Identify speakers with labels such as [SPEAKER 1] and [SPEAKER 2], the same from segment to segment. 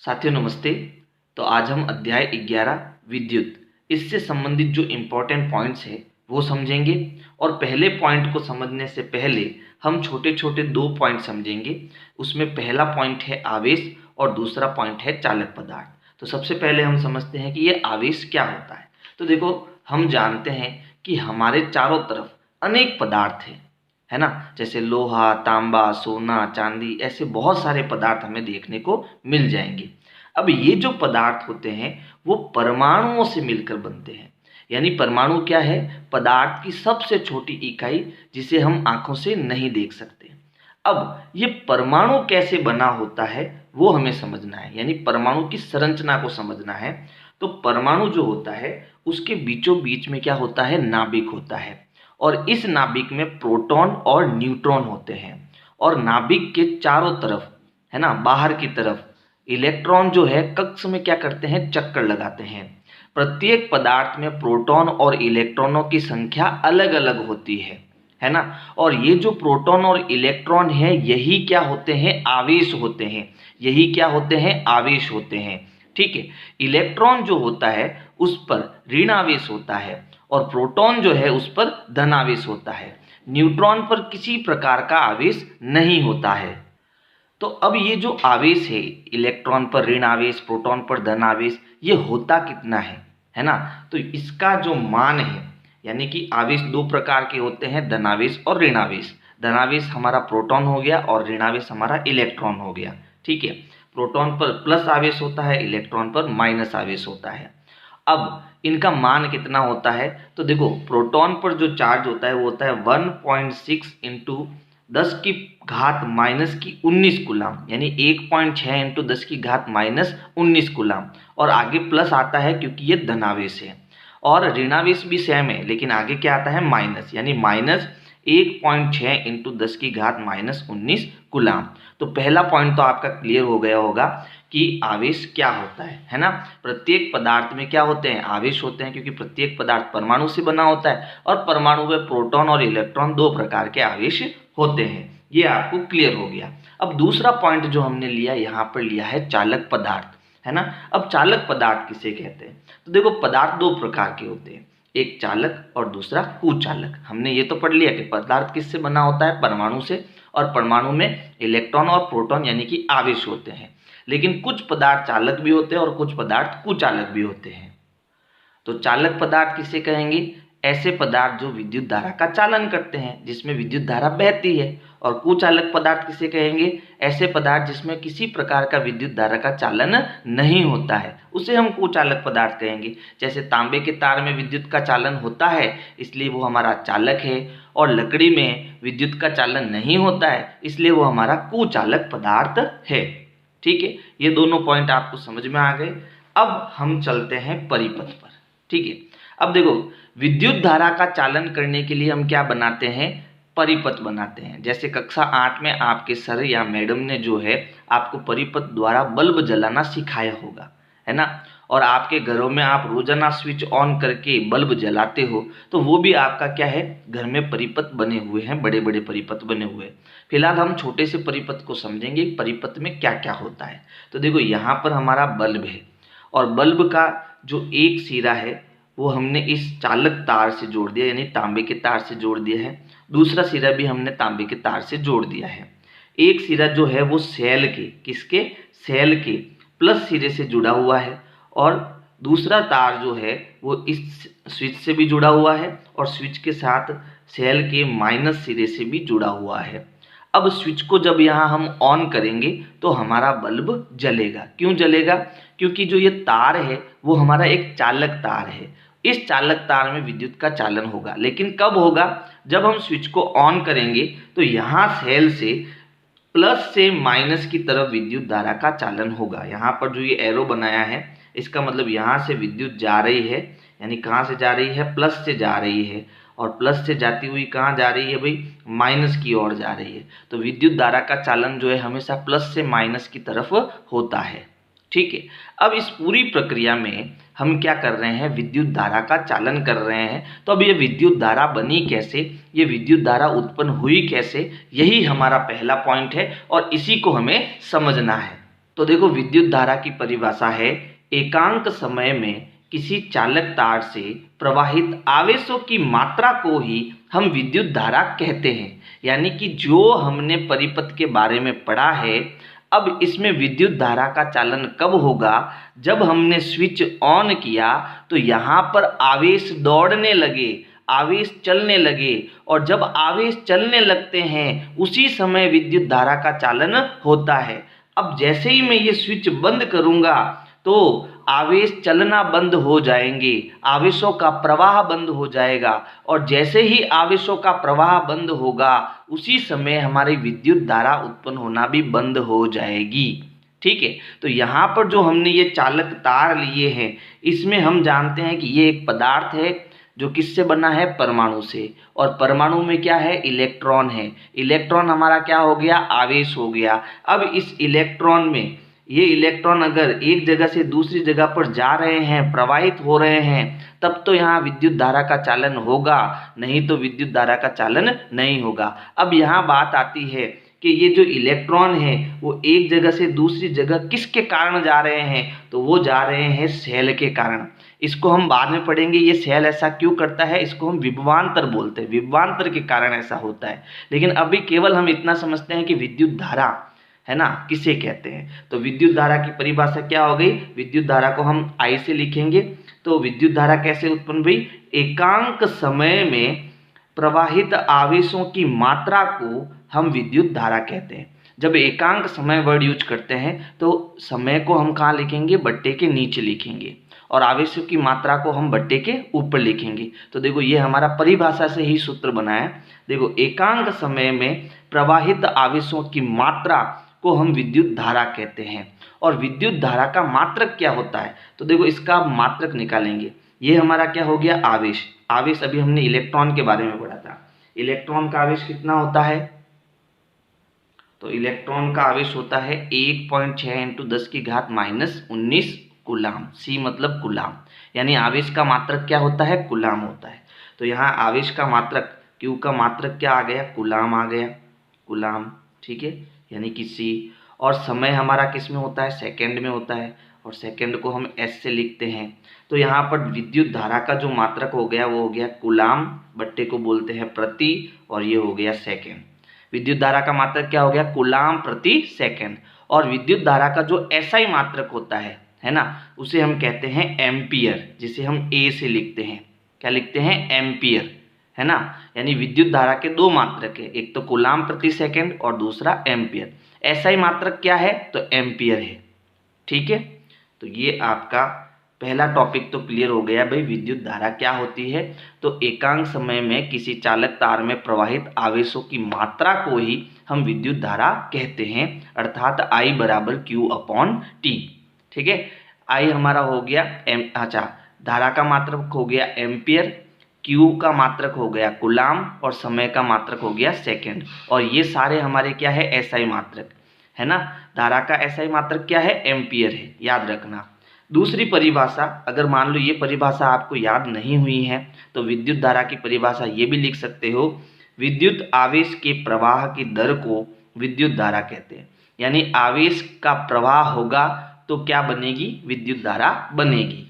[SPEAKER 1] साथियों नमस्ते। तो आज हम अध्याय 11 विद्युत इससे संबंधित जो इम्पोर्टेंट पॉइंट्स है वो समझेंगे। और पहले पॉइंट को समझने से पहले हम छोटे छोटे दो पॉइंट समझेंगे। उसमें पहला पॉइंट है आवेश और दूसरा पॉइंट है चालक पदार्थ। तो सबसे पहले हम समझते हैं कि ये आवेश क्या होता है। तो देखो, हम जानते हैं कि हमारे चारों तरफ अनेक पदार्थ हैं, है ना। जैसे लोहा, तांबा, सोना, चांदी, ऐसे बहुत सारे पदार्थ हमें देखने को मिल जाएंगे। अब ये जो पदार्थ होते हैं वो परमाणुओं से मिलकर बनते हैं। यानी परमाणु क्या है? पदार्थ की सबसे छोटी इकाई जिसे हम आंखों से नहीं देख सकते। अब ये परमाणु कैसे बना होता है वो हमें समझना है, यानी परमाणु की संरचना को समझना है। तो परमाणु जो होता है उसके बीचों बीच में क्या होता है? नाभिक होता है। और इस नाभिक में प्रोटॉन और न्यूट्रॉन होते हैं। और नाभिक के चारों तरफ, है ना, बाहर की तरफ इलेक्ट्रॉन जो है कक्ष में क्या करते हैं? चक्कर लगाते हैं। प्रत्येक पदार्थ में प्रोटॉन और इलेक्ट्रॉनों की संख्या अलग अलग होती है ना। और ये जो प्रोटॉन और इलेक्ट्रॉन है यही क्या होते हैं? आवेश होते हैं। यही क्या होते हैं? आवेश होते हैं। ठीक है। इलेक्ट्रॉन जो होता है उस पर ऋण आवेश होता है और प्रोटॉन जो है उस पर धन आवेश होता है। न्यूट्रॉन पर किसी प्रकार का आवेश नहीं होता है। तो अब ये जो आवेश है, इलेक्ट्रॉन पर ऋण आवेश, प्रोटॉन पर धन आवेश, ये होता कितना है ना। तो इसका जो मान है, यानी कि आवेश दो प्रकार के होते हैं, धनावेश और ऋणावेश। धनावेश हमारा प्रोटॉन हो गया और ऋणावेश हमारा इलेक्ट्रॉन हो गया। ठीक है। प्रोटॉन पर प्लस आवेश होता है, इलेक्ट्रॉन पर माइनस आवेश होता है। अब इनका मान कितना होता है? तो देखो, प्रोटॉन पर जो चार्ज होता है वो होता है 1.6 इंटू 10 की घात माइनस की 19 कूलाम, यानी 1.6 इंटू 10 की घात माइनस 19 कूलाम। और आगे प्लस आता है क्योंकि ये धनावेश है। और ऋणावेश भी सेम है, लेकिन आगे क्या आता है? माइनस, यानी माइनस 1.6 इंटू 10 की घात माइनस 19 कूलाम। तो पहला पॉइंट तो आपका क्लियर हो गया होगा कि आवेश क्या होता है ना। प्रत्येक पदार्थ में क्या होते हैं? आवेश होते हैं, क्योंकि प्रत्येक पदार्थ परमाणु से बना होता है और परमाणु में प्रोटॉन और इलेक्ट्रॉन दो प्रकार के आवेश होते हैं। ये आपको क्लियर हो गया। अब दूसरा पॉइंट जो हमने लिया, यहाँ पर लिया है चालक पदार्थ, है ना। अब चालक पदार्थ किसे कहते हैं? तो देखो, पदार्थ दो प्रकार के होते हैं, एक चालक और दूसरा कुचालक। हमने ये तो पढ़ लिया कि पदार्थ किससे बना होता है? परमाणु से। और परमाणु में इलेक्ट्रॉन और प्रोटॉन यानी कि आवेश होते हैं। लेकिन कुछ पदार्थ चालक भी होते हैं और कुछ पदार्थ कुचालक भी होते हैं। तो चालक पदार्थ किसे कहेंगे? ऐसे पदार्थ जो विद्युत धारा का चालन करते हैं, जिसमें विद्युत धारा बहती है। और कुचालक पदार्थ किसे कहेंगे? ऐसे पदार्थ जिसमें किसी प्रकार का विद्युत धारा का चालन नहीं होता है, उसे हम कुचालक पदार्थ कहेंगे। जैसे तांबे के तार में विद्युत का चालन होता है, इसलिए वो हमारा चालक है। और लकड़ी में विद्युत का चालन नहीं होता है, इसलिए वो हमारा कुचालक पदार्थ है। ठीक है। ये दोनों पॉइंट आपको समझ में आ गए। अब हम चलते हैं परिपथ पर। ठीक है। अब देखो, विद्युत धारा का चालन करने के लिए हम क्या बनाते हैं? परिपथ बनाते हैं। जैसे कक्षा 8 में आपके सर या मैडम ने जो है आपको परिपथ द्वारा बल्ब जलाना सिखाया होगा, है ना। और आपके घरों में आप रोजाना स्विच ऑन करके बल्ब जलाते हो, तो वो भी आपका क्या है? घर में परिपथ बने हुए हैं, बड़े बड़े परिपथ बने हुए हैं। फिलहाल हम छोटे से परिपथ को समझेंगे, परिपथ में क्या क्या होता है। तो देखो, यहाँ पर हमारा बल्ब है और बल्ब का जो एक सिरा है वो हमने इस चालक तार से जोड़ दिया, यानी तांबे के तार से जोड़ दिया है। दूसरा सिरा भी हमने तांबे के तार से जोड़ दिया है। एक सिरा जो है वो सेल के, किसके? सेल के प्लस सिरे से जुड़ा हुआ है। और दूसरा तार जो है वो इस स्विच से भी जुड़ा हुआ है और स्विच के साथ सेल के माइनस सिरे से भी जुड़ा हुआ है। अब स्विच को जब यहाँ हम ऑन करेंगे तो हमारा बल्ब जलेगा। क्यों जलेगा? क्योंकि जो ये तार है वो हमारा एक चालक तार है। इस चालक तार में विद्युत का चालन होगा, लेकिन कब होगा? जब हम स्विच को ऑन करेंगे तो यहाँ सेल से प्लस से माइनस की तरफ विद्युत धारा का चालन होगा। यहाँ पर जो ये एरो बनाया है इसका मतलब यहाँ से विद्युत जा रही है, यानी कहाँ से जा रही है? प्लस से जा रही है। और प्लस से जाती हुई कहाँ जा रही है भाई? माइनस की ओर जा रही है। तो विद्युत धारा का चालन जो है हमेशा प्लस से माइनस की तरफ होता है। ठीक है। अब इस पूरी प्रक्रिया में हम क्या कर रहे हैं? विद्युत धारा का चालन कर रहे हैं। तो अब ये विद्युत धारा बनी कैसे? ये विद्युत धारा उत्पन्न हुई कैसे? यही हमारा पहला पॉइंट है और इसी को हमें समझना है। तो देखो विद्युत धारा की परिभाषा है एकांक समय में किसी चालक तार से प्रवाहित आवेशों की मात्रा को ही हम विद्युत धारा कहते हैं। यानी कि जो हमने परिपथ के बारे में पढ़ा है, अब इसमें विद्युत धारा का चालन कब होगा, जब हमने स्विच ऑन किया तो यहाँ पर आवेश दौड़ने लगे, आवेश चलने लगे, और जब आवेश चलने लगते हैं उसी समय विद्युत धारा का चालन होता है। अब जैसे ही मैं ये स्विच बंद करूंगा तो आवेश चलना बंद हो जाएंगे, आवेशों का प्रवाह बंद हो जाएगा, और जैसे ही आवेशों का प्रवाह बंद होगा उसी समय हमारी विद्युत धारा उत्पन्न होना भी बंद हो जाएगी। ठीक है, तो यहाँ पर जो हमने ये चालक तार लिए हैं, इसमें हम जानते हैं कि ये एक पदार्थ है जो किससे बना है, परमाणु से, और परमाणु में क्या है, इलेक्ट्रॉन है। इलेक्ट्रॉन हमारा क्या हो गया, आवेश हो गया। अब इस इलेक्ट्रॉन में ये इलेक्ट्रॉन अगर एक जगह से दूसरी जगह पर जा रहे हैं, प्रवाहित हो रहे हैं, तब तो यहाँ विद्युत धारा का चालन होगा, नहीं तो विद्युत धारा का चालन नहीं होगा। अब यहाँ बात आती है कि ये जो इलेक्ट्रॉन है वो एक जगह से दूसरी जगह किसके कारण जा रहे हैं, तो वो जा रहे हैं सेल के कारण। इसको हम बाद में पढ़ेंगे, ये सेल ऐसा क्यों करता है, इसको हम विभवांतर बोलते हैं, विभवांतर के कारण ऐसा होता है। लेकिन अभी केवल हम इतना समझते हैं कि विद्युत धारा है ना किसे कहते हैं। तो विद्युत धारा की परिभाषा क्या हो गई, विद्युत धारा को हम I से लिखेंगे। तो विद्युत धारा कैसे उत्पन्न हुई, एकांक समय में प्रवाहित आवेशों की मात्रा को हम विद्युत धारा कहते हैं। जब एकांक समय वर्ड यूज करते हैं तो समय को हम कहाँ लिखेंगे, बट्टे के नीचे लिखेंगे, और आवेशों की मात्रा को हम बट्टे के ऊपर लिखेंगे। तो देखो ये हमारा परिभाषा से ही सूत्र बना है। देखो एकांक समय में प्रवाहित आवेशों की मात्रा को हम विद्युत धारा कहते हैं। और विद्युत धारा का मात्रक क्या होता है, तो देखो इसका मात्रक निकालेंगे। ये हमारा क्या हो गया, आवेश। आवेश अभी हमने इलेक्ट्रॉन के बारे में पढ़ा था। इलेक्ट्रॉन का आवेश कितना होता है, तो इलेक्ट्रॉन का आवेश होता है 1.6 × 10⁻⁻19 कूलाम। सी मतलब कूलाम, यानी आवेश का मात्रक क्या होता है, कूलाम होता है। तो यहाँ आवेश का मात्रक, क्यू का मात्रक क्या आ गया, कूलाम आ गया, कूलाम। ठीक है, यानी कि सी। और समय हमारा किस में होता है, सेकंड में होता है, और सेकंड को हम एस से लिखते हैं। तो यहाँ पर विद्युत धारा का जो मात्रक हो गया वो हो गया कूलाम, बट्टे को बोलते हैं प्रति, और ये हो गया सेकंड। विद्युत धारा का मात्रक क्या हो गया, कूलाम प्रति सेकंड। और विद्युत धारा का जो एसआई मात्रक होता है ना, उसे हम कहते हैं एम्पियर, जिसे हम ए से लिखते हैं। क्या लिखते हैं, एम्पियर, है ना। यानी विद्युत धारा के दो मात्रक है, एक तो कूलाम प्रति सेकंड और दूसरा एम्पियर। एसआई मात्रक क्या है, तो एम्पियर है। ठीक है, तो ये आपका पहला टॉपिक तो क्लियर हो गया भाई, विद्युत धारा क्या होती है। तो एकांक समय में किसी चालक तार में प्रवाहित आवेशों की मात्रा को ही हम विद्युत धारा कहते हैं, अर्थात I = Q/T। ठीक है, I हमारा हो गया धारा का मात्रक हो गया एम्पियर, Q का मात्रक हो गया कूलाम, और समय का मात्रक हो गया सेकंड। और ये सारे हमारे क्या है, एसआई मात्रक, है ना। धारा का एसआई मात्रक क्या है, एम्पियर है, याद रखना। दूसरी परिभाषा, अगर मान लो ये परिभाषा आपको याद नहीं हुई है तो विद्युत धारा की परिभाषा ये भी लिख सकते हो, विद्युत आवेश के प्रवाह की दर को विद्युत धारा कहते हैं। यानी आवेश का प्रवाह होगा तो क्या बनेगी, विद्युत धारा बनेगी।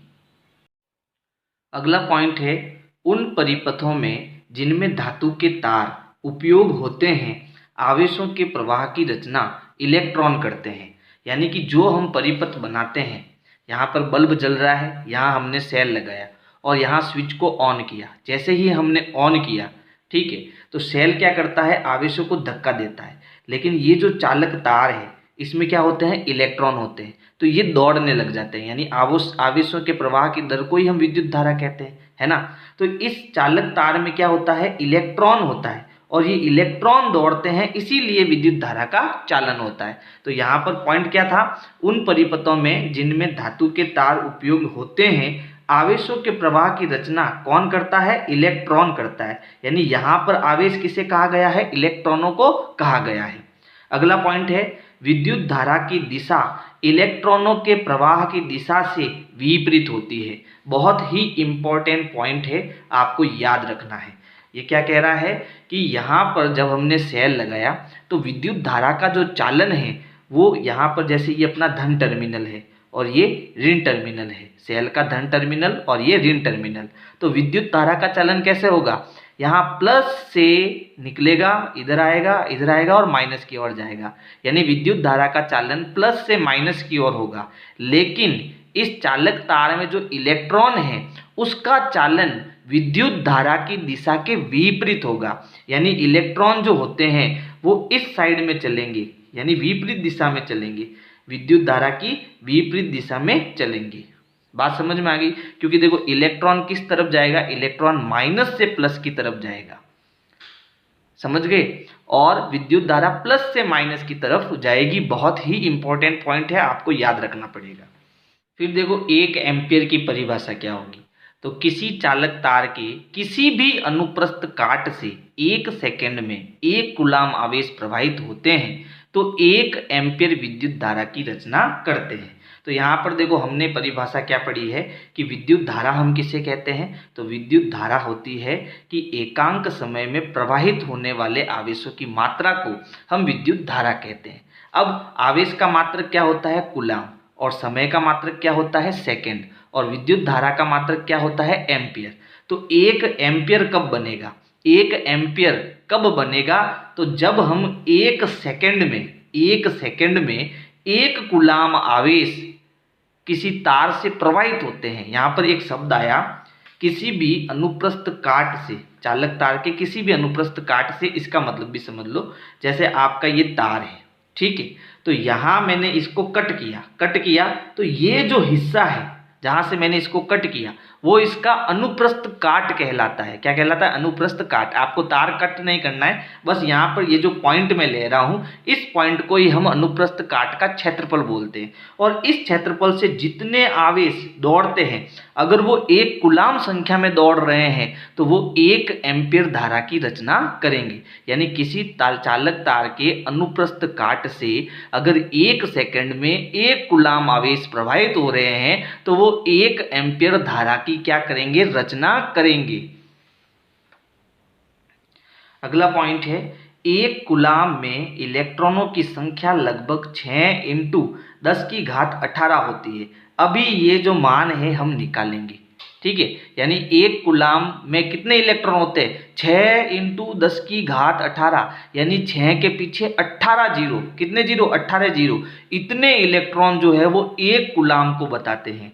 [SPEAKER 1] अगला पॉइंट है, उन परिपथों में जिनमें धातु के तार उपयोग होते हैं आवेशों के प्रवाह की रचना इलेक्ट्रॉन करते हैं। यानी कि जो हम परिपथ बनाते हैं, यहाँ पर बल्ब जल रहा है, यहाँ हमने सेल लगाया और यहाँ स्विच को ऑन किया। जैसे ही हमने ऑन किया, ठीक है, तो सेल क्या करता है, आवेशों को धक्का देता है। लेकिन ये जो चालक तार है इसमें क्या होते हैं, इलेक्ट्रॉन होते हैं, तो ये दौड़ने लग जाते हैं। यानी आवेशों के प्रवाह की दर को ही हम विद्युत धारा कहते हैं, है ना। तो इस चालक तार में क्या होता है, इलेक्ट्रॉन होता है, और ये इलेक्ट्रॉन दौड़ते हैं, इसीलिए विद्युत धारा का चालन होता है। तो यहाँ पर पॉइंट क्या था, उन परिपथों में जिनमें धातु के तार उपयोग होते हैं आवेशों के प्रवाह की रचना कौन करता है, इलेक्ट्रॉन करता है। यानी यहाँ पर आवेश किसे कहा गया है, इलेक्ट्रॉनों को कहा गया है। अगला पॉइंट है, विद्युत धारा की दिशा इलेक्ट्रॉनों के प्रवाह की दिशा से विपरीत होती है। बहुत ही इंपॉर्टेंट पॉइंट है, आपको याद रखना है। ये क्या कह रहा है कि यहाँ पर जब हमने सेल लगाया तो विद्युत धारा का जो चालन है वो यहाँ पर जैसे ये अपना धन टर्मिनल है और ये ऋण टर्मिनल है, सेल का धन टर्मिनल और ये ऋण टर्मिनल, तो विद्युत धारा का चलन कैसे होगा, यहाँ प्लस से निकलेगा, इधर आएगा और माइनस की ओर जाएगा, यानी विद्युत धारा का चालन प्लस से माइनस की ओर होगा। लेकिन इस चालक तार में जो इलेक्ट्रॉन है उसका चालन विद्युत धारा की दिशा के विपरीत होगा, यानी इलेक्ट्रॉन जो होते हैं वो इस साइड में चलेंगे, यानी विपरीत दिशा में चलेंगे, विद्युत धारा की विपरीत दिशा में चलेंगे। बात समझ में आ गई? क्योंकि देखो इलेक्ट्रॉन किस तरफ जाएगा, इलेक्ट्रॉन माइनस से प्लस की तरफ जाएगा, समझ गए, और विद्युत धारा प्लस से माइनस की तरफ जाएगी। बहुत ही इंपॉर्टेंट पॉइंट है, आपको याद रखना पड़ेगा। फिर देखो 1 एम्पियर की परिभाषा क्या होगी, तो किसी चालक तार के किसी भी अनुप्रस्थ काट से 1 सेकंड में 1 कूलाम आवेश प्रवाहित होते हैं तो 1 एम्पियर विद्युत धारा की रचना करते हैं। तो यहाँ पर देखो हमने परिभाषा क्या पढ़ी है कि विद्युत धारा हम किसे कहते हैं, तो विद्युत धारा होती है कि एकांक समय में प्रवाहित होने वाले आवेशों की मात्रा को हम विद्युत धारा कहते हैं। अब आवेश का मात्रक क्या होता है, कूलाम, और समय का मात्रक क्या होता है, सेकंड, और विद्युत धारा का मात्रक क्या होता है, एम्पियर। तो 1 एम्पियर कब बनेगा, 1 एम्पियर कब बनेगा, तो जब हम 1 सेकंड में 1 कूलाम आवेश किसी तार से प्रवाहित होते हैं। यहाँ पर एक शब्द आया, किसी भी अनुप्रस्थ काट से, चालक तार के किसी भी अनुप्रस्थ काट से, इसका मतलब भी समझ लो, जैसे आपका ये तार है, ठीक है, तो यहाँ मैंने इसको कट किया, तो ये जो हिस्सा है जहाँ से मैंने इसको कट किया वो इसका अनुप्रस्थ काट कहलाता है। क्या कहलाता है, अनुप्रस्थ काट। आपको तार कट नहीं करना है, बस यहाँ पर ये जो पॉइंट मैं ले रहा हूँ इस पॉइंट को ही हम अनुप्रस्थ काट का क्षेत्रफल बोलते हैं। और इस क्षेत्रफल से जितने आवेश दौड़ते हैं, अगर वो 1 कूलाम संख्या में दौड़ रहे हैं तो वो 1 एम्पियर धारा की रचना करेंगे। यानी किसी चालक तार के अनुप्रस्थ काट से अगर 1 सेकंड में 1 कूलाम आवेश प्रवाहित हो रहे हैं तो वो 1 एम्पियर धारा की क्या करेंगे, रचना करेंगे। अगला पॉइंट है, 1 कूलाम में इलेक्ट्रॉनों की संख्या लगभग 6 × 10⁻18 होती है। अभी ये जो मान है हम निकालेंगे, ठीक है, यानी 1 कूलाम में कितने इलेक्ट्रॉन होते हैं, 6 × 10⁻18, यानी 6 के पीछे 18 जीरो, कितने जीरो, 18 जीरो, इतने इलेक्ट्रॉन जो है वो 1 कूलाम को बताते हैं,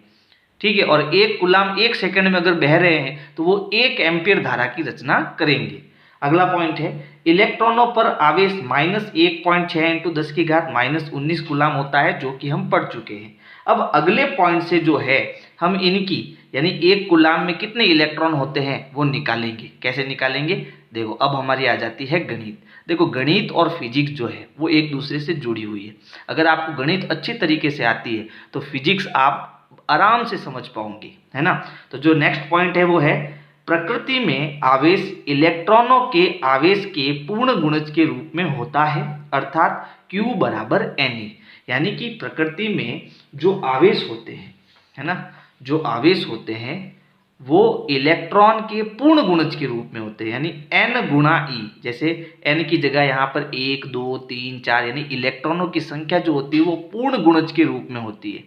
[SPEAKER 1] ठीक है। और 1 कूलाम 1 सेकंड में अगर बह रहे हैं तो वो 1 एम्पियर धारा की रचना करेंगे। अगला पॉइंट है, इलेक्ट्रॉनों पर आवेश -1.6 × 10⁻−19 कूलाम होता है, जो कि हम पढ़ चुके हैं। अब अगले पॉइंट से जो है हम इनकी, यानी 1 कूलाम में कितने इलेक्ट्रॉन होते हैं वो निकालेंगे। कैसे निकालेंगे, देखो अब हमारी आ जाती है गणित। देखो गणित और फिजिक्स जो है वो एक दूसरे से जुड़ी हुई है। अगर आपको गणित अच्छी तरीके से आती है तो फिजिक्स आप आराम से समझ पाओगे, है ना। तो जो नेक्स्ट पॉइंट है वो है, प्रकृति में आवेश इलेक्ट्रॉनों के आवेश के पूर्ण गुणज के रूप में होता है, अर्थात Q = Ne। यानी कि प्रकृति में जो आवेश होते हैं, है ना, जो आवेश होते हैं वो इलेक्ट्रॉन के पूर्ण गुणज के रूप में होते हैं, यानी N × E। जैसे N की जगह यहाँ पर 1 2 3 4, यानी इलेक्ट्रॉनों की संख्या जो होती है वो पूर्ण गुणज के रूप में होती है,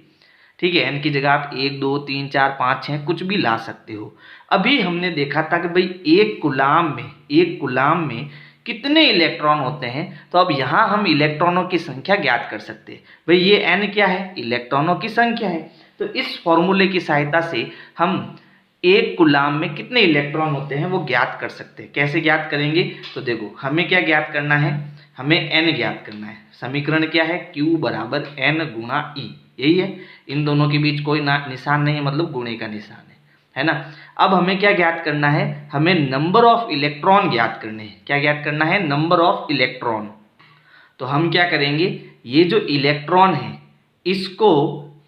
[SPEAKER 1] ठीक है। N की जगह आप 1 2 3 4 5 6 कुछ भी ला सकते हो। अभी हमने देखा था कि भाई 1 कूलाम में कितने इलेक्ट्रॉन होते हैं, तो अब यहाँ हम इलेक्ट्रॉनों की संख्या ज्ञात कर सकते हैं। भाई ये N क्या है, इलेक्ट्रॉनों की संख्या है। तो इस फॉर्मूले की सहायता से हम 1 कूलाम में कितने इलेक्ट्रॉन होते हैं वो ज्ञात कर सकते हैं। कैसे ज्ञात करेंगे, तो देखो हमें क्या ज्ञात करना है, हमें N ज्ञात करना है। समीकरण क्या है, Q = N × E, यही है। इन दोनों के बीच कोई निशान नहीं है, मतलब गुणे का निशान है ना। अब हमें क्या ज्ञात करना है, हमें नंबर ऑफ इलेक्ट्रॉन ज्ञात करने हैं। क्या ज्ञात करना है, नंबर ऑफ इलेक्ट्रॉन। तो हम क्या करेंगे, ये जो इलेक्ट्रॉन है इसको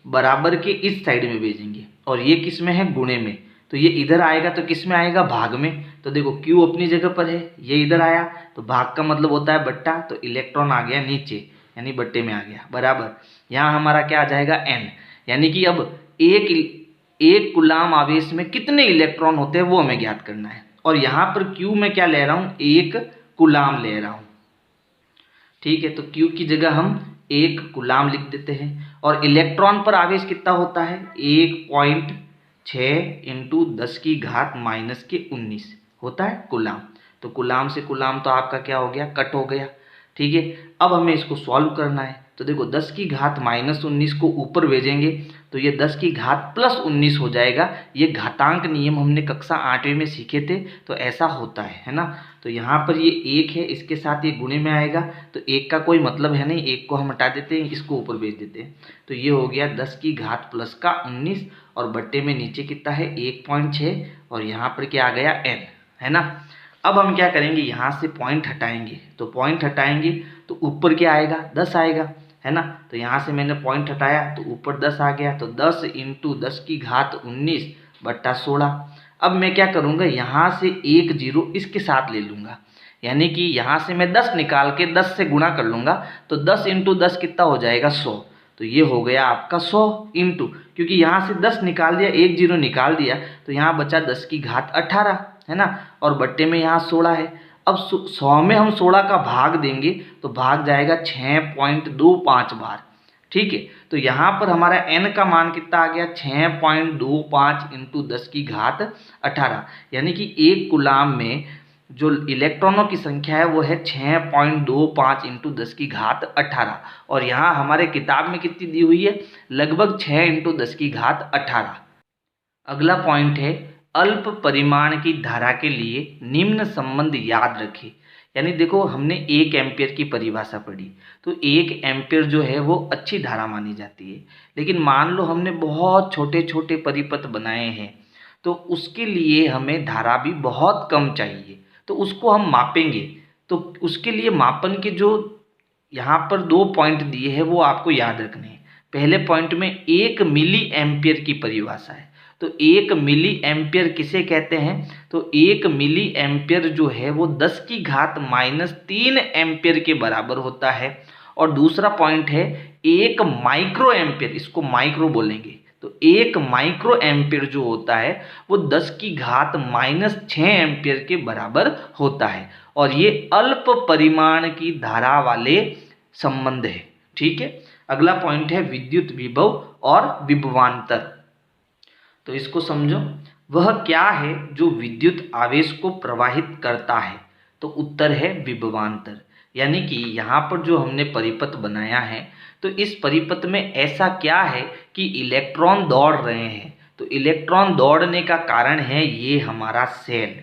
[SPEAKER 1] बराबर के इस साइड में भेजेंगे, और ये किस में है, गुणे में। तो ये इधर आएगा तो किस में आएगा, भाग में। तो देखो Q अपनी जगह पर है, ये इधर आया तो भाग का मतलब होता है बट्टा, तो इलेक्ट्रॉन आ गया नीचे, यानी बट्टे में आ गया, बराबर। यहाँ हमारा क्या आ जाएगा, N। यानी कि अब एक कूलाम आवेश में कितने इलेक्ट्रॉन होते हैं वो हमें ज्ञात करना है। और यहाँ पर Q में क्या ले रहा हूँ, 1 कूलाम ले रहा हूँ, ठीक है। तो Q की जगह हम 1 कूलाम लिख देते हैं। और इलेक्ट्रॉन पर आवेश कितना होता है? 1.6 इंटू 10 की घात माइनस के 19 होता है कूलाम। तो कूलाम से कूलाम तो आपका क्या हो गया? कट हो गया। ठीक है, अब हमें इसको सॉल्व करना है। तो देखो 10 की घात माइनस 19 को ऊपर भेजेंगे तो ये 10 की घात प्लस 19 हो जाएगा। ये घातांक नियम हमने कक्षा 8वीं में सीखे थे, तो ऐसा होता है ना। तो यहाँ पर ये 1 है, इसके साथ ये गुणे में आएगा, तो 1 का कोई मतलब है नहीं, 1 को हम हटा देते हैं, इसको ऊपर भेज देते हैं। तो ये हो गया 10 की घात प्लस का 19 और बट्टे में नीचे कितना है? 1.6 और यहाँ पर क्या आ गया? n, है ना। अब हम क्या करेंगे? यहाँ से पॉइंट हटाएंगे, तो पॉइंट हटाएंगे तो ऊपर क्या आएगा? 10 आएगा, है ना। तो यहाँ से मैंने पॉइंट हटाया तो ऊपर 10 आ गया, तो 10 इंटू 10 की घात 19 बट्टा 16। अब मैं क्या करूँगा? यहाँ से एक जीरो इसके साथ ले लूँगा, यानी कि यहाँ से मैं 10 निकाल के 10 से गुणा कर लूँगा, तो 10 इंटू 10 कितना हो जाएगा? 100। तो ये हो गया आपका 100 इंटू, क्योंकि यहाँ से 10 निकाल दिया, एक जीरो निकाल दिया, तो यहाँ बचा 10 की घात 18, है ना। और बट्टे में यहाँ 16 है। अब 100 में हम 16 का भाग देंगे तो भाग जाएगा 6.25 बार। ठीक है, तो यहाँ पर हमारा n का मान कितना आ गया? 6.25 इंटू 10 की घात 18, यानी कि एक कूलाम में जो इलेक्ट्रॉनों की संख्या है वो है 6.25 इंटू 10 की घात 18। और यहाँ हमारे किताब में कितनी दी हुई है? लगभग 6 इंटू 10 की घात 18। अगला पॉइंट है, अल्प परिमाण की धारा के लिए निम्न संबंध याद रखें। यानी देखो हमने 1 एम्पियर की परिभाषा पढ़ी, तो 1 एम्पियर जो है वो अच्छी धारा मानी जाती है। लेकिन मान लो हमने बहुत छोटे छोटे परिपथ बनाए हैं, तो उसके लिए हमें धारा भी बहुत कम चाहिए, तो उसको हम मापेंगे। तो उसके लिए मापन के जो यहाँ पर 2 पॉइंट दिए हैं वो आपको याद रखने हैं। पहले पॉइंट में 1 मिली एम्पियर की परिभाषा है। तो 1 मिली एम्पियर किसे कहते हैं? तो 1 मिली एम्पियर जो है वो 10 की घात -3 एम्पियर के बराबर होता है। और दूसरा पॉइंट है 1 माइक्रो एम्पियर, इसको माइक्रो बोलेंगे। तो 1 माइक्रो एम्पियर जो होता है वो 10 की घात -6 एम्पियर के बराबर होता है। और ये अल्प परिमाण की धारा वाले संबंध है। ठीक है, अगला पॉइंट है विद्युत विभव और विभवांतर। तो इसको समझो, वह क्या है जो विद्युत आवेश को प्रवाहित करता है? तो उत्तर है विभवांतर। यानी कि यहाँ पर जो हमने परिपथ बनाया है, तो इस परिपथ में ऐसा क्या है कि इलेक्ट्रॉन दौड़ रहे हैं। तो इलेक्ट्रॉन दौड़ने का कारण है ये हमारा सेल।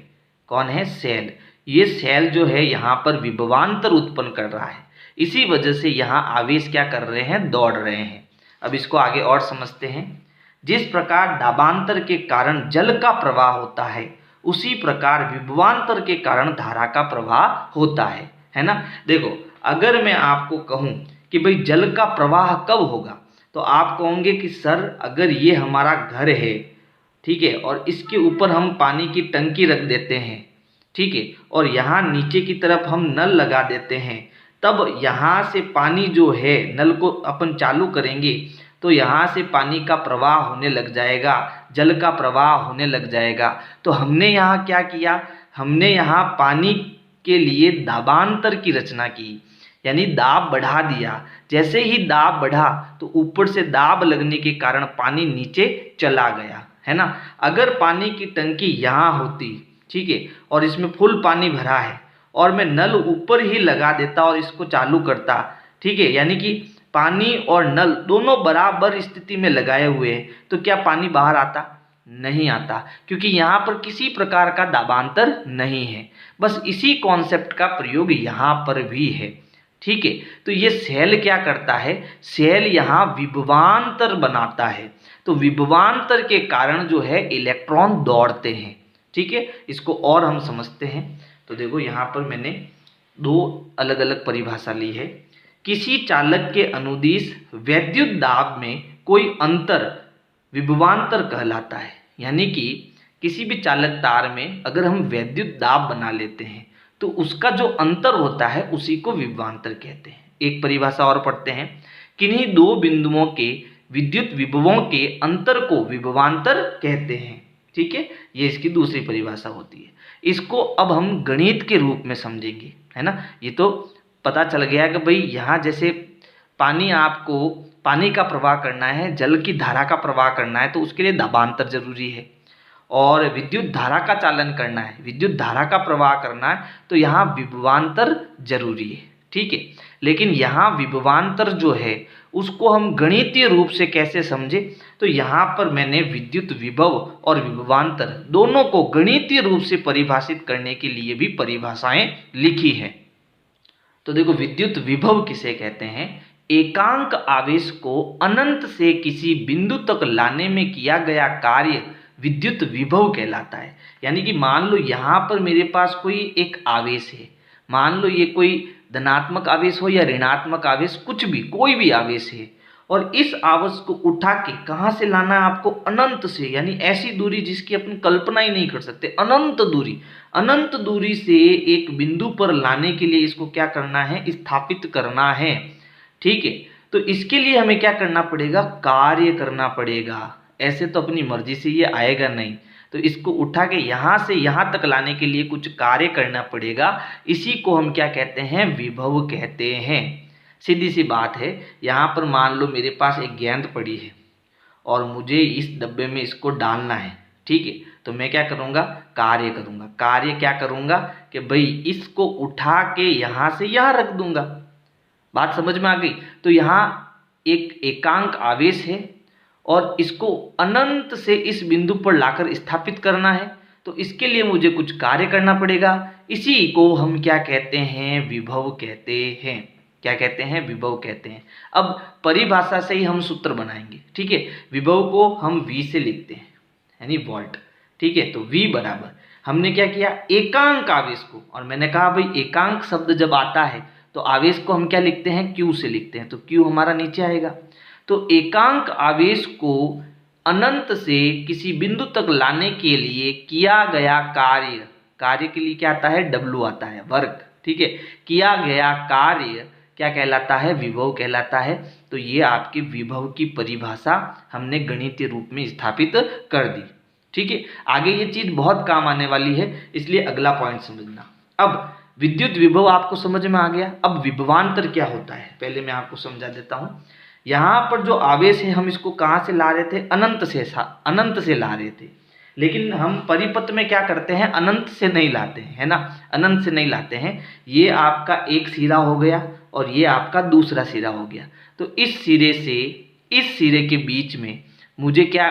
[SPEAKER 1] कौन है? सेल। ये सेल जो है यहाँ पर विभवांतर उत्पन्न कर रहा है, इसी वजह से यहाँ आवेश क्या कर रहे हैं? दौड़ रहे हैं। अब इसको आगे और समझते हैं। जिस प्रकार दाबांतर के कारण जल का प्रवाह होता है, उसी प्रकार विभवांतर के कारण धारा का प्रवाह होता है ना। देखो अगर मैं आपको कहूँ कि भाई जल का प्रवाह कब होगा, तो आप कहोगे कि सर अगर ये हमारा घर है, ठीक है, और इसके ऊपर हम पानी की टंकी रख देते हैं, ठीक है, और यहाँ नीचे की तरफ हम नल लगा देते हैं, तब यहाँ से पानी जो है, नल को अपन चालू करेंगे तो यहाँ से पानी का प्रवाह होने लग जाएगा, जल का प्रवाह होने लग जाएगा। तो हमने यहाँ क्या किया? हमने यहाँ पानी के लिए दाबांतर की रचना की, यानी दाब बढ़ा दिया। जैसे ही दाब बढ़ा तो ऊपर से दाब लगने के कारण पानी नीचे चला गया, है ना। अगर पानी की टंकी यहाँ होती, ठीक है, और इसमें फुल पानी भरा है और मैं नल ऊपर ही लगा देता और इसको चालू करता, ठीक है, यानी कि पानी और नल दोनों बराबर स्थिति में लगाए हुए हैं, तो क्या पानी बाहर आता? नहीं आता, क्योंकि यहाँ पर किसी प्रकार का दाबांतर नहीं है। बस इसी कॉन्सेप्ट का प्रयोग यहाँ पर भी है, ठीक है। तो ये सेल क्या करता है? सेल यहाँ विभवांतर बनाता है। तो विभवांतर के कारण जो है इलेक्ट्रॉन दौड़ते हैं, ठीक है। इसको और हम समझते हैं। तो देखो यहाँ पर मैंने 2 अलग अलग परिभाषा ली है। किसी चालक के अनुदिश वैद्युत दाब में कोई अंतर विभवांतर कहलाता है। यानी कि किसी भी चालक तार में अगर हम वैद्युत दाब बना लेते हैं तो उसका जो अंतर होता है उसी को विभवांतर कहते हैं। एक परिभाषा और पढ़ते हैं। किन्हीं 2 बिंदुओं के विद्युत विभवों के अंतर को विभवांतर कहते हैं, ठीक है। ये इसकी दूसरी परिभाषा होती है। इसको अब हम गणित के रूप में समझेंगे, है ना। ये तो पता चल गया कि भाई यहाँ जैसे पानी का प्रवाह करना है, जल की धारा का प्रवाह करना है, तो उसके लिए दाबांतर जरूरी है। और विद्युत धारा का चालन करना है, विद्युत धारा का प्रवाह करना है, तो यहाँ विभवांतर जरूरी है। ठीक है, लेकिन यहाँ विभवांतर जो है उसको हम गणितीय रूप से कैसे समझे, तो यहाँ पर मैंने विद्युत विभव और विभवांतर दोनों को गणितीय रूप से परिभाषित करने के लिए भी परिभाषाएं लिखी है। तो देखो, विद्युत विभव किसे कहते हैं? एकांक आवेश को अनंत से किसी बिंदु तक लाने में किया गया कार्य विद्युत विभव कहलाता है। यानी कि मान लो यहाँ पर मेरे पास कोई एक आवेश है, मान लो ये कोई धनात्मक आवेश हो या ऋणात्मक आवेश, कुछ भी, कोई भी आवेश है, और इस आवेश को उठा के कहाँ से लाना है आपको? अनंत से, यानी ऐसी दूरी जिसकी अपन कल्पना ही नहीं कर सकते, अनंत दूरी से एक बिंदु पर लाने के लिए इसको क्या करना है? स्थापित करना है। ठीक है, तो इसके लिए हमें क्या करना पड़ेगा? कार्य करना पड़ेगा। ऐसे तो अपनी मर्जी से ये आएगा नहीं, तो इसको उठा के यहाँ से यहाँ तक लाने के लिए कुछ कार्य करना पड़ेगा। इसी को हम क्या कहते हैं? विभव कहते हैं। सीधी सी बात है, यहाँ पर मान लो मेरे पास एक गेंद पड़ी है और मुझे इस डब्बे में इसको डालना है। ठीक है, तो मैं क्या करूँगा? कार्य करूँगा। कार्य क्या करूँगा कि भाई इसको उठा के यहाँ से यहाँ रख दूंगा। बात समझ में आ गई? तो यहाँ एक एकांक आवेश है और इसको अनंत से इस बिंदु पर लाकर स्थापित करना है, तो इसके लिए मुझे कुछ कार्य करना पड़ेगा। इसी को हम क्या कहते हैं? विभव कहते हैं। क्या कहते हैं? विभव कहते हैं। अब परिभाषा से ही हम सूत्र बनाएंगे। ठीक है, विभव को हम V से लिखते हैं, यानी वोल्ट। ठीक है, तो V बराबर हमने क्या किया? एकांक आवेश को, और मैंने कहा भाई एकांक शब्द जब आता है तो आवेश को हम क्या लिखते हैं? Q से लिखते हैं, तो Q हमारा नीचे आएगा। तो एकांक आवेश को अनंत से किसी बिंदु तक लाने के लिए किया गया कार्य के लिए क्या आता है? W आता है, वर्क। ठीक है, किया गया कार्य क्या कहलाता है? विभव कहलाता है। तो ये आपके विभव की परिभाषा हमने गणितीय रूप में स्थापित कर दी। ठीक है, आगे ये चीज बहुत काम आने वाली है, इसलिए अगला पॉइंट समझना। अब विद्युत विभव आपको समझ में आ गया। अब विभवांतर क्या होता है पहले मैं आपको समझा देता हूं। यहाँ पर जो आवेश है हम इसको कहाँ से ला रहे थे? अनंत से ला रहे थे, लेकिन हम परिपथ में क्या करते हैं? अनंत से नहीं लाते हैं, है ना, अनंत से नहीं लाते हैं। ये आपका एक सिरा हो गया और ये आपका दूसरा सिरा हो गया। तो इस सिरे से इस सिरे के बीच में मुझे क्या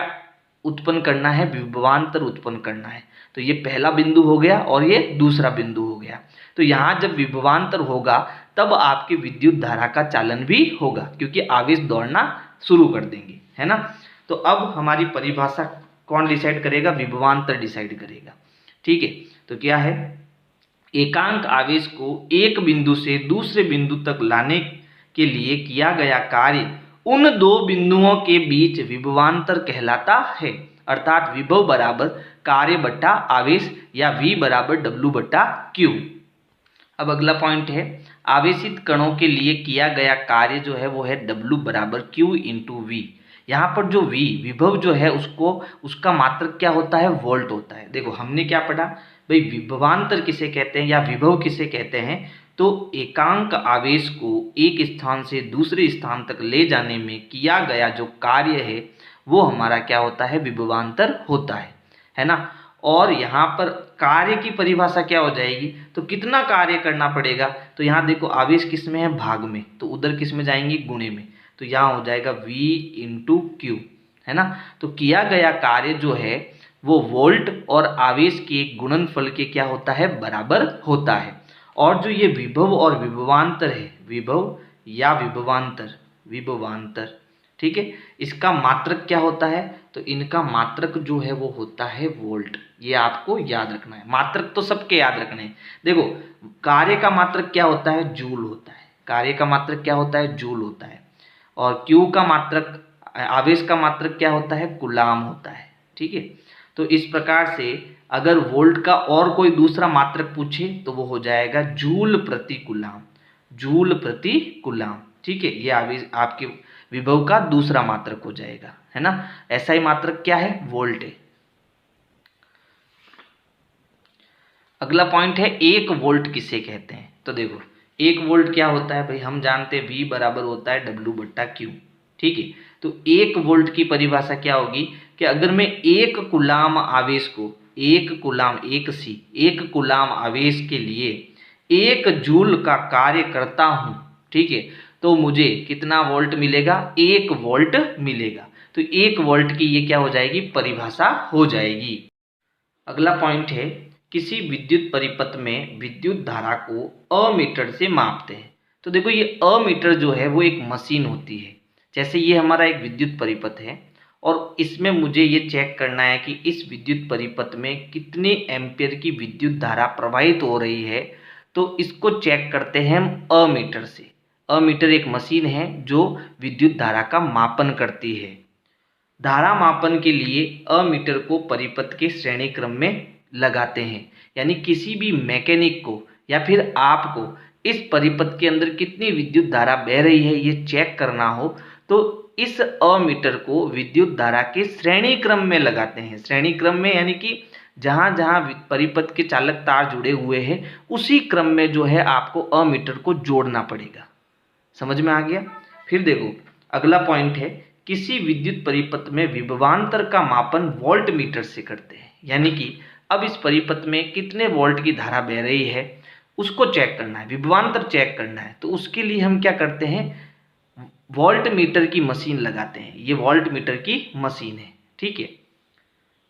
[SPEAKER 1] उत्पन्न करना है? विभवांतर उत्पन्न करना है। तो ये पहला बिंदु हो गया और ये दूसरा बिंदु हो गया। तो यहाँ जब विभवांतर होगा तब आपकी विद्युत धारा का चालन भी होगा, क्योंकि आवेश दौड़ना शुरू कर देंगे, है ना। तो अब हमारी परिभाषा कौन डिसाइड करेगा? विभवांतर डिसाइड करेगा। ठीक है, तो क्या है? एकांक आवेश को एक बिंदु से दूसरे बिंदु तक लाने के लिए किया गया कार्य उन दो बिंदुओं के बीच विभवांतर कहलाता है। अर्थात विभव बराबर कार्य बट्टा आवेश, या V बराबर W बट्टा Q। अब अगला पॉइंट है, आवेशित कणों के लिए किया गया कार्य जो है वो है W बराबर Q इंटू V। यहाँ पर जो V विभव जो है उसका मात्रक क्या होता है? वोल्ट होता है। देखो हमने क्या पढ़ा भाई, विभवांतर किसे कहते हैं या विभव किसे कहते हैं? तो एकांक आवेश को एक स्थान से दूसरे स्थान तक ले जाने में किया गया जो कार्य है वो हमारा क्या होता है? विभवांतर होता है ना। और यहाँ पर कार्य की परिभाषा क्या हो जाएगी? तो कितना कार्य करना पड़ेगा? तो यहाँ देखो आवेश किस में है? भाग में, तो उधर किस में जाएंगे? गुणे में। तो यहाँ हो जाएगा V इंटू Q, है ना। तो किया गया कार्य जो है वो वोल्ट और आवेश के गुणनफल के क्या होता है? बराबर होता है। और जो ये विभव और विभवांतर है, विभव या विभवांतर, ठीक है, इसका मात्रक क्या होता है? तो इनका मात्रक जो है वो होता है वोल्ट। ये आपको याद रखना है, मात्रक तो सबके याद रखने हैं। देखो कार्य का मात्रक क्या होता है? जूल होता है। कार्य का मात्रक क्या होता है? जूल होता है। और क्यू का मात्रक, आवेश का मात्रक क्या होता है? कूलाम होता है। ठीक है, तो इस प्रकार से अगर वोल्ट का और कोई दूसरा मात्रक पूछे तो वो हो जाएगा जूल प्रति कूलाम, जूल प्रति कूलाम। ठीक है, ये आवेश आपके विभव का दूसरा मात्रक हो जाएगा, है ना। ऐसा ही मात्रक क्या है? वोल्ट है। अगला पॉइंट है 1 वोल्ट किसे कहते हैं? तो देखो 1 वोल्ट क्या होता है भाई, हम जानते हैं V बराबर होता है W/Q। ठीक है, तो 1 वोल्ट की परिभाषा क्या होगी कि अगर मैं 1 कूलाम आवेश को 1 कूलाम 1 कूलाम आवेश के लिए 1 जूल का कार्य करता हूं, ठीक है, तो मुझे कितना वोल्ट मिलेगा, 1 वोल्ट मिलेगा। तो 1 वोल्ट की ये क्या हो जाएगी, परिभाषा हो जाएगी। अगला पॉइंट है, किसी विद्युत परिपथ में विद्युत धारा को अमीटर से मापते हैं। तो देखो ये अमीटर जो है वो एक मशीन होती है। जैसे ये हमारा एक विद्युत परिपथ है और इसमें मुझे ये चेक करना है कि इस विद्युत परिपथ में कितने एम्पियर की विद्युत धारा प्रवाहित हो रही है, तो इसको चेक करते हैं हम अमीटर से। अमीटर एक मशीन है जो विद्युत धारा का मापन करती है। धारा मापन के लिए अमीटर को परिपथ के श्रेणी क्रम में लगाते हैं, यानी किसी भी मैकेनिक को या फिर आपको इस परिपथ के अंदर कितनी विद्युत धारा बह रही है ये चेक करना हो तो इस अमीटर को विद्युत धारा के श्रेणी क्रम में लगाते हैं। श्रेणी क्रम में यानी कि जहां जहां परिपथ के चालक तार जुड़े हुए हैं उसी क्रम में जो है आपको अमीटर को जोड़ना पड़ेगा। समझ में आ गया। फिर देखो अगला पॉइंट है, किसी विद्युत परिपथ में विभवांतर का मापन वोल्ट मीटर से करते हैं, यानी कि अब इस परिपथ में कितने वोल्ट की धारा बह रही है उसको चेक करना है, विभवांतर चेक करना है। तो उसके लिए हम क्या करते हैं, वोल्ट मीटर की मशीन लगाते हैं। ये वोल्ट मीटर की मशीन है, ठीक है,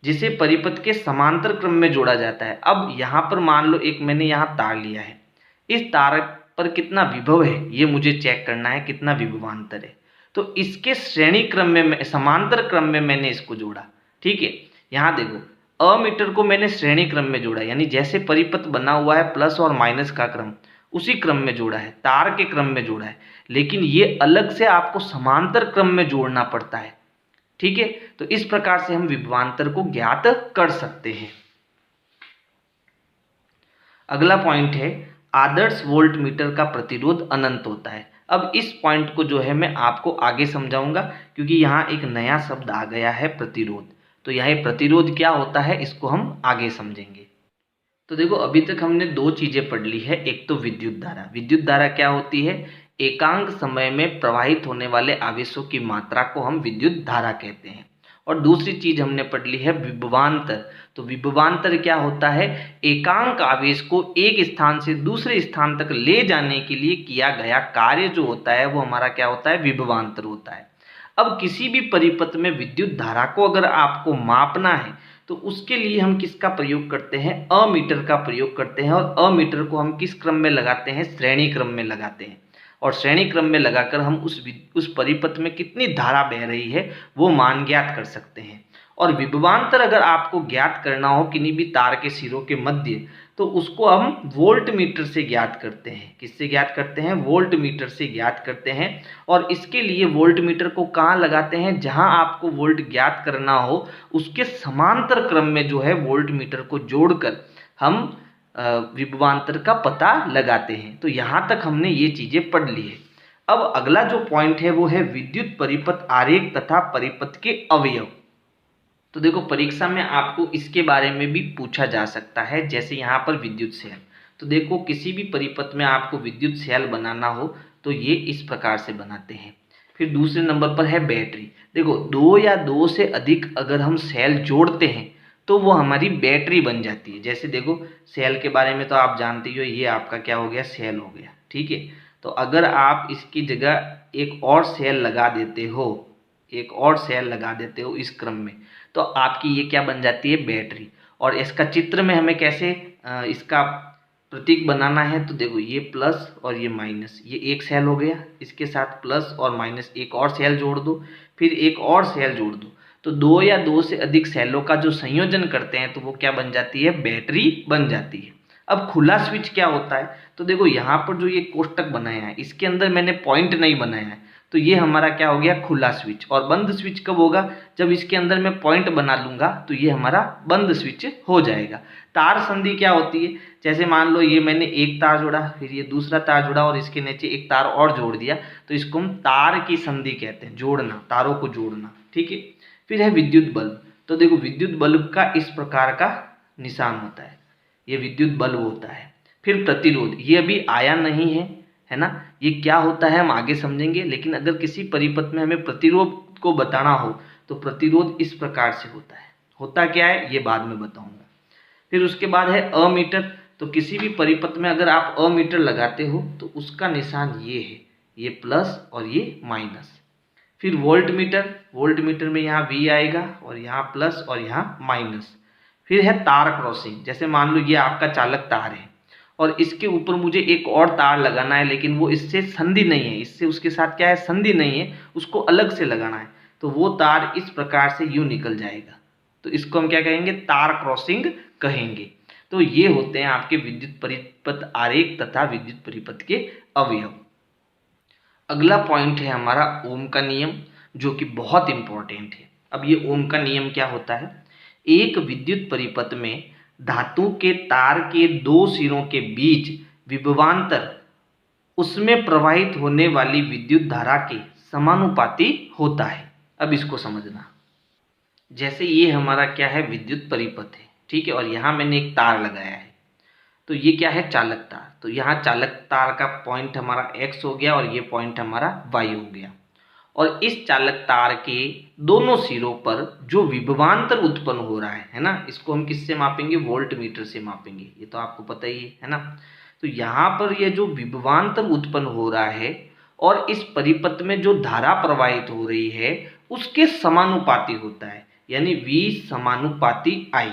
[SPEAKER 1] जिसे परिपथ के समांतर क्रम में जोड़ा जाता है। अब यहाँ पर मान लो एक मैंने यहाँ तार लिया है, इस तार पर कितना विभव है ये मुझे चेक करना है, कितना विभवांतर है। तो इसके श्रेणी क्रम में समांतर क्रम में मैंने इसको जोड़ा, ठीक है। यहाँ देखो अमीटर को मैंने श्रेणी क्रम में जोड़ा, यानी जैसे परिपथ बना हुआ है प्लस और माइनस का क्रम उसी क्रम में जोड़ा है, तार के क्रम में जोड़ा है, लेकिन ये अलग से आपको समांतर क्रम में जोड़ना पड़ता है, ठीक है। तो इस प्रकार से हम विभवांतर को ज्ञात कर सकते हैं। अगला पॉइंट है, आदर्श वोल्ट मीटर का प्रतिरोध अनंत होता है। अब इस पॉइंट को जो है मैं आपको आगे समझाऊंगा, क्योंकि यहाँ एक नया शब्द आ गया है प्रतिरोध। तो यह प्रतिरोध क्या होता है इसको हम आगे समझेंगे। तो देखो अभी तक हमने 2 चीजें पढ़ ली है। एक तो विद्युत धारा। विद्युत धारा क्या होती है, एकांक समय में प्रवाहित होने वाले आवेशों की मात्रा को हम विद्युत धारा कहते हैं। और दूसरी चीज हमने पढ़ ली है विभवांतर। तो विभवांतर क्या होता है, एकांक आवेश को एक स्थान से दूसरे स्थान तक ले जाने के लिए किया गया कार्य जो होता है वो हमारा क्या होता है, विभवांतर होता है। अब किसी भी परिपथ में विद्युत धारा को अगर आपको मापना है तो उसके लिए हम किसका प्रयोग करते हैं, अमीटर का प्रयोग करते हैं। और अमीटर को हम किस क्रम में लगाते हैं, श्रेणी क्रम में लगाते हैं। और श्रेणी क्रम में लगाकर हम उस परिपथ में कितनी धारा बह रही है वो मान ज्ञात कर सकते हैं। और विभवांतर अगर आपको ज्ञात करना हो किन्हीं भी तार के सिरों के मध्य, तो उसको हम वोल्ट मीटर से ज्ञात करते हैं। किससे ज्ञात करते हैं, वोल्ट मीटर से ज्ञात करते हैं। और इसके लिए वोल्ट मीटर को कहाँ लगाते हैं, जहां आपको वोल्ट ज्ञात करना हो उसके समांतर क्रम में जो है वोल्ट मीटर को जोड़कर हम विभवांतर का पता लगाते हैं। तो यहाँ तक हमने ये चीजें पढ़ ली है। अब अगला जो पॉइंट है वो है विद्युत परिपथ आरेख तथा परिपथ के अवयव। तो देखो परीक्षा में आपको इसके बारे में भी पूछा जा सकता है, जैसे यहाँ पर विद्युत सेल। तो देखो किसी भी परिपथ में आपको विद्युत सेल बनाना हो तो ये इस प्रकार से बनाते हैं। फिर दूसरे नंबर पर है बैटरी। देखो 2 या 2 से अधिक अगर हम सेल जोड़ते हैं तो वो हमारी बैटरी बन जाती है। जैसे देखो सेल के बारे में तो आप जानते ही हो, ये आपका क्या हो गया, सेल हो गया, ठीक है। तो अगर आप इसकी जगह एक और सेल लगा देते हो, एक और सेल लगा देते हो इस क्रम में, तो आपकी ये क्या बन जाती है, बैटरी। और इसका चित्र में हमें कैसे इसका प्रतीक बनाना है, तो देखो ये प्लस और ये माइनस, ये एक सेल हो गया, इसके साथ प्लस और माइनस एक और सेल जोड़ दो, फिर एक और सेल जोड़ दो। तो 2 या 2 से अधिक सेलों का जो संयोजन करते हैं तो वो क्या बन जाती है, बैटरी बन जाती है। अब खुला स्विच क्या होता है, तो देखो यहाँ पर जो ये कोष्टक बनाया है इसके अंदर मैंने पॉइंट नहीं बनाया है, तो ये हमारा क्या हो गया, खुला स्विच। और बंद स्विच कब होगा, जब इसके अंदर मैं पॉइंट बना लूंगा तो ये हमारा बंद स्विच हो जाएगा। तार संधि क्या होती है, जैसे मान लो ये मैंने एक तार जोड़ा, फिर ये दूसरा तार जोड़ा और इसके नीचे एक तार और जोड़ दिया, तो इसको हम तार की संधि कहते हैं, जोड़ना, तारों को जोड़ना, ठीक है। फिर है विद्युत बल्ब। तो देखो विद्युत बल्ब का इस प्रकार का निशान होता है, ये विद्युत बल्ब होता है। फिर प्रतिरोध, ये अभी आया नहीं है, है ना। ये क्या होता है हम आगे समझेंगे, लेकिन अगर किसी परिपथ में हमें प्रतिरोध को बताना हो तो प्रतिरोध इस प्रकार से होता है। होता क्या है ये बाद में बताऊंगा। फिर उसके बाद है अमीटर। तो किसी भी परिपथ में अगर आप अमीटर लगाते हो तो उसका निशान ये है, ये प्लस और ये माइनस। फिर वोल्ट मीटर, वोल्ट मीटर में यहाँ V आएगा और यहाँ प्लस और यहाँ माइनस। फिर है तार क्रॉसिंग। जैसे मान लो ये आपका चालक तार है और इसके ऊपर मुझे एक और तार लगाना है, लेकिन वो इससे संधि नहीं है, इससे उसके साथ क्या है संधि नहीं है, उसको अलग से लगाना है। तो वो तार इस प्रकार से यूं निकल जाएगा, तो इसको हम क्या कहेंगे, तार क्रॉसिंग कहेंगे। तो ये होते हैं आपके विद्युत परिपथ आरेख तथा विद्युत परिपथ के अवयव। अगला पॉइंट है हमारा ओम का नियम, जो कि बहुत इंपॉर्टेंट है। अब ये ओम का नियम क्या होता है, एक विद्युत परिपथ में धातु के तार के दो सिरों के बीच विभवांतर उसमें प्रवाहित होने वाली विद्युत धारा के समानुपाती होता है। अब इसको समझना, जैसे ये हमारा क्या है विद्युत परिपथ है, ठीक है, और यहाँ मैंने एक तार लगाया है, तो ये क्या है चालक तार। तो यहाँ चालक तार का पॉइंट हमारा x हो गया और ये पॉइंट हमारा y हो गया। और इस चालक तार के दोनों सिरों पर जो विभवांतर उत्पन्न हो रहा है ना, इसको हम किससे मापेंगे, वोल्ट मीटर से मापेंगे, ये तो आपको पता ही है ना। तो यहाँ पर ये जो विभवांतर उत्पन्न हो रहा है और इस परिपथ में जो धारा प्रवाहित हो रही है उसके समानुपाती होता है, यानी V समानुपाती I।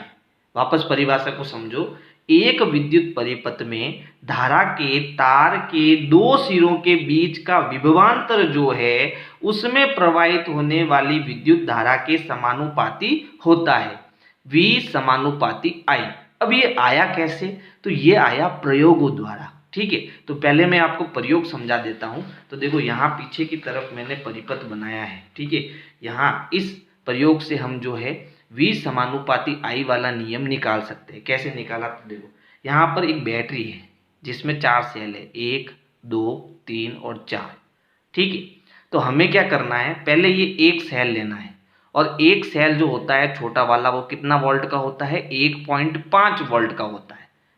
[SPEAKER 1] वापस परिभाषा को समझो, एक विद्युत परिपथ में धारा के तार के दो सिरों के बीच का विभवांतर जो है उसमें प्रवाहित होने वाली विद्युत धारा के समानुपाती होता है, V समानुपाती I। अब ये आया कैसे, तो ये आया प्रयोगों द्वारा, ठीक है। तो पहले मैं आपको प्रयोग समझा देता हूं। तो देखो यहाँ पीछे की तरफ मैंने परिपथ बनाया है, ठीक है। यहाँ इस प्रयोग से हम जो है V समानुपाती I वाला नियम निकाल सकते हैं। कैसे निकाला, तो देखो यहाँ पर एक बैटरी है जिसमें 4 सेल है, 1 2 3 और 4, ठीक है। तो हमें क्या करना है, पहले ये एक सेल लेना है, और एक सेल जो होता है छोटा वाला वो कितना वोल्ट का होता है, 1.5 वोल्ट का होता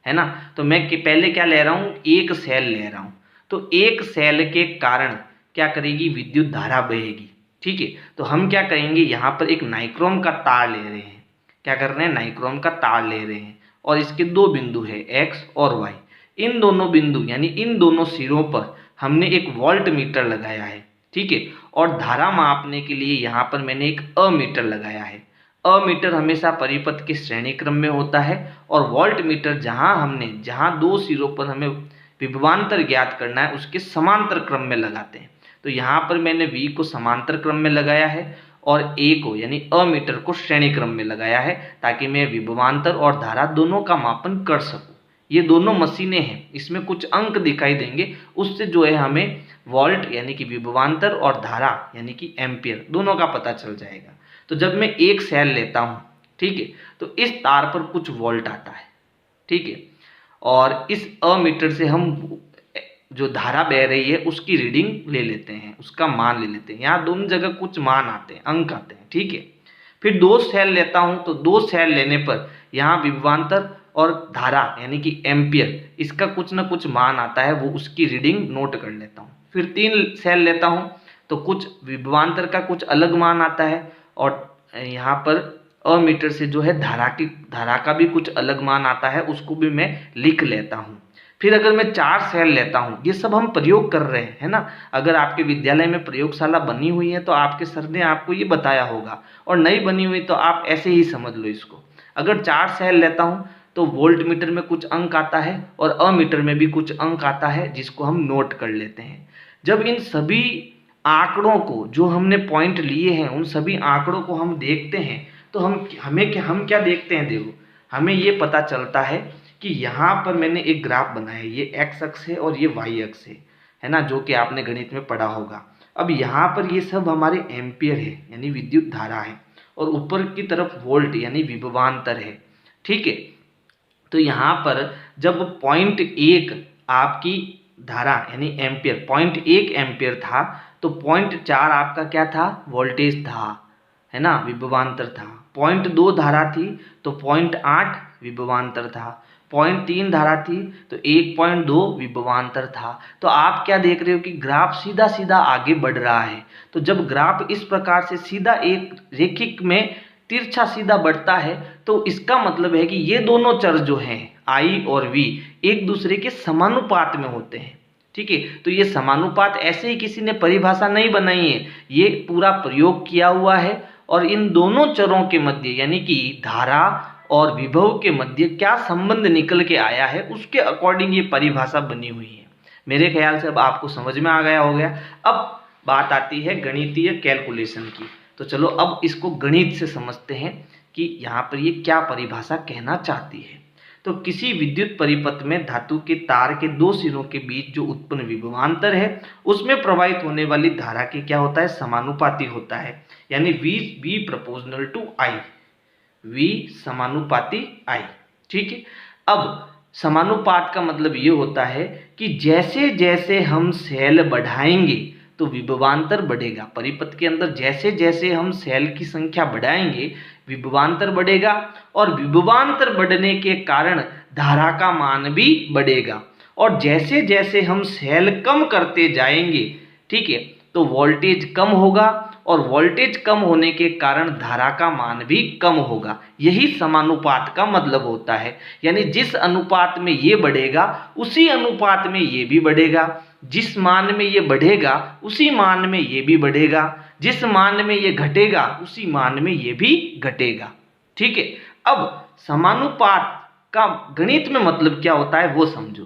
[SPEAKER 1] है ना। तो मैं पहले क्या ले रहा हूँ, एक सेल ले रहा हूँ। तो एक सेल के कारण क्या करेगी, विद्युत धारा बहेगी, ठीक है। तो हम क्या करेंगे, यहाँ पर एक नाइक्रोम का तार ले रहे हैं। क्या कर रहे हैं, नाइक्रोम का तार ले रहे हैं, और इसके दो बिंदु है x और y। इन दोनों बिंदु यानी इन दोनों सिरों पर हमने एक वोल्ट मीटर लगाया है, ठीक है। और धारा मापने के लिए यहाँ पर मैंने एक अमीटर लगाया है। अमीटर हमेशा परिपथ के श्रेणी क्रम में होता है, और वोल्ट मीटर जहाँ दो सिरों पर हमें विभवांतर ज्ञात करना है उसके समांतर क्रम में लगाते हैं। तो यहाँ पर मैंने V को समांतर क्रम में लगाया है और A को यानी अमीटर को श्रेणी क्रम में लगाया है, ताकि मैं विभवांतर और धारा दोनों का मापन कर सकूं। ये दोनों मशीनें हैं, इसमें कुछ अंक दिखाई देंगे, उससे जो है हमें वोल्ट यानी कि विभवांतर और धारा यानी कि एम्पियर दोनों का पता चल जाएगा। तो जब मैं एक सेल लेता हूँ, ठीक है, तो इस तार पर कुछ वोल्ट आता है, ठीक है, और इस अमीटर से हम जो धारा बह रही है उसकी रीडिंग ले लेते हैं, उसका मान ले लेते हैं। यहाँ दोनों जगह कुछ मान आते हैं, अंक आते हैं, ठीक है। फिर दो सेल लेता हूँ, तो दो सेल लेने पर यहाँ विभवांतर और धारा यानी कि एम्पियर इसका कुछ ना कुछ मान आता है, वो उसकी रीडिंग नोट कर लेता हूँ। फिर तीन सेल लेता हूँ तो कुछ विभवांतर का कुछ अलग मान आता है, और यहाँ पर अमीटर से जो है धारा का भी कुछ अलग मान आता है, उसको भी मैं लिख लेता हूँ। फिर अगर मैं 4 सेल लेता हूँ, ये सब हम प्रयोग कर रहे हैं, है ना। अगर आपके विद्यालय में प्रयोगशाला बनी हुई है तो आपके सर ने आपको ये बताया होगा, और नहीं बनी हुई तो आप ऐसे ही समझ लो इसको। अगर 4 सेल लेता हूँ तो वोल्ट मीटर में कुछ अंक आता है और अमीटर में भी कुछ अंक आता है, जिसको हम नोट कर लेते हैं। जब इन सभी आंकड़ों को जो हमने पॉइंट लिए हैं उन सभी आंकड़ों को हम देखते हैं तो हम क्या देखते हैं, देखो हमें ये पता चलता है कि यहाँ पर मैंने एक ग्राफ बनाया है, ये x अक्ष है और ये y अक्ष है ना, जो कि आपने गणित में पढ़ा होगा। अब यहाँ पर ये सब हमारे एम्पियर है यानी विद्युत धारा है, और ऊपर की तरफ वोल्ट यानी विभवांतर है, ठीक है। तो यहाँ पर जब 0.1 आपकी धारा यानी एम्पियर 0.1 एम्पियर था, तो 0.4 आपका क्या था, वोल्टेज था, है ना, विभवांतर था। 0.2 धारा थी तो 0.8 विभवांतर था। 0.3 धारा थी तो 1.2 विभवांतर था। तो आप क्या देख रहे हो कि ग्राफ सीधा सीधा आगे बढ़ रहा है। तो जब ग्राफ इस प्रकार से सीधा एक रेखिक में तिरछा सीधा बढ़ता है तो इसका मतलब है कि ये दोनों चर जो हैं i और v एक दूसरे के समानुपात में होते हैं। ठीक है, तो ये समानुपात ऐसे ही किसी ने परिभाषा नहीं बनाई है, ये पूरा प्रयोग किया हुआ है। और इन दोनों चरों के मध्य यानी कि धारा और विभव के मध्य क्या संबंध निकल के आया है उसके अकॉर्डिंग ये परिभाषा बनी हुई है। मेरे ख्याल से अब आपको समझ में आ गया हो गया। अब बात आती है गणितीय कैलकुलेशन की। तो चलो अब इसको गणित से समझते हैं कि यहाँ पर ये क्या परिभाषा कहना चाहती है। तो किसी विद्युत परिपथ में धातु के तार के दो सिरों के बीच जो उत्पन्न विभवांतर है उसमें प्रवाहित होने वाली धारा के क्या होता है, समानुपाती होता है। यानी V proportional to I, V समानुपाती I। ठीक है, अब समानुपात का मतलब ये होता है कि जैसे जैसे हम सेल बढ़ाएंगे तो विभवांतर बढ़ेगा। परिपथ के अंदर जैसे जैसे हम सेल की संख्या बढ़ाएंगे विभवांतर बढ़ेगा और विभवांतर बढ़ने के कारण धारा का मान भी बढ़ेगा। और जैसे जैसे हम सेल कम करते जाएंगे, ठीक है, तो वोल्टेज कम होगा और वोल्टेज कम होने के कारण धारा का मान भी कम होगा। यही समानुपात का मतलब होता है। यानी जिस अनुपात में ये बढ़ेगा उसी अनुपात में ये भी बढ़ेगा, जिस मान में ये बढ़ेगा उसी मान में ये भी बढ़ेगा, जिस मान में ये घटेगा उसी मान में ये भी घटेगा। ठीक है, अब समानुपात का गणित में मतलब क्या होता है वो समझो।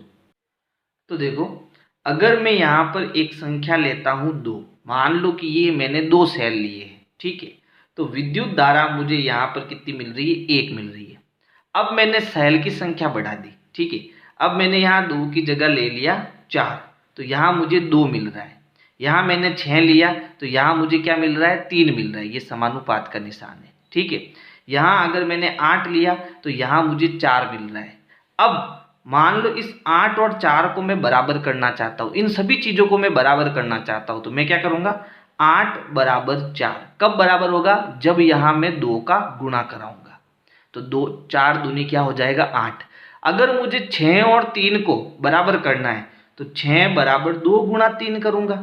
[SPEAKER 1] तो देखो, अगर मैं यहाँ पर एक संख्या लेता हूँ 2, मान लो कि ये मैंने 2 सेल लिए हैं। ठीक है, तो विद्युत धारा मुझे यहाँ पर कितनी मिल रही है, 1 मिल रही है। अब मैंने सेल की संख्या बढ़ा दी। ठीक है, अब मैंने यहाँ 2 की जगह ले लिया 4, तो यहाँ मुझे 2 मिल रहा है। यहाँ मैंने 6 लिया तो यहाँ मुझे क्या मिल रहा है, 3 मिल रहा है। ये समानुपात का निशान है। ठीक है, यहाँ अगर मैंने 8 लिया तो यहाँ मुझे 4 मिल रहा है। अब मान लो इस 8 और 4 को मैं बराबर करना चाहता हूँ, इन सभी चीज़ों को मैं बराबर करना चाहता हूँ, तो मैं क्या करूँगा, 8 बराबर 4 कब बराबर होगा, जब यहाँ मैं 2 का गुणा कराऊंगा। तो 2 4 दूनी क्या हो जाएगा 8। अगर मुझे 6 और 3 को बराबर करना है तो 6 बराबर 2 गुणा 3 करूँगा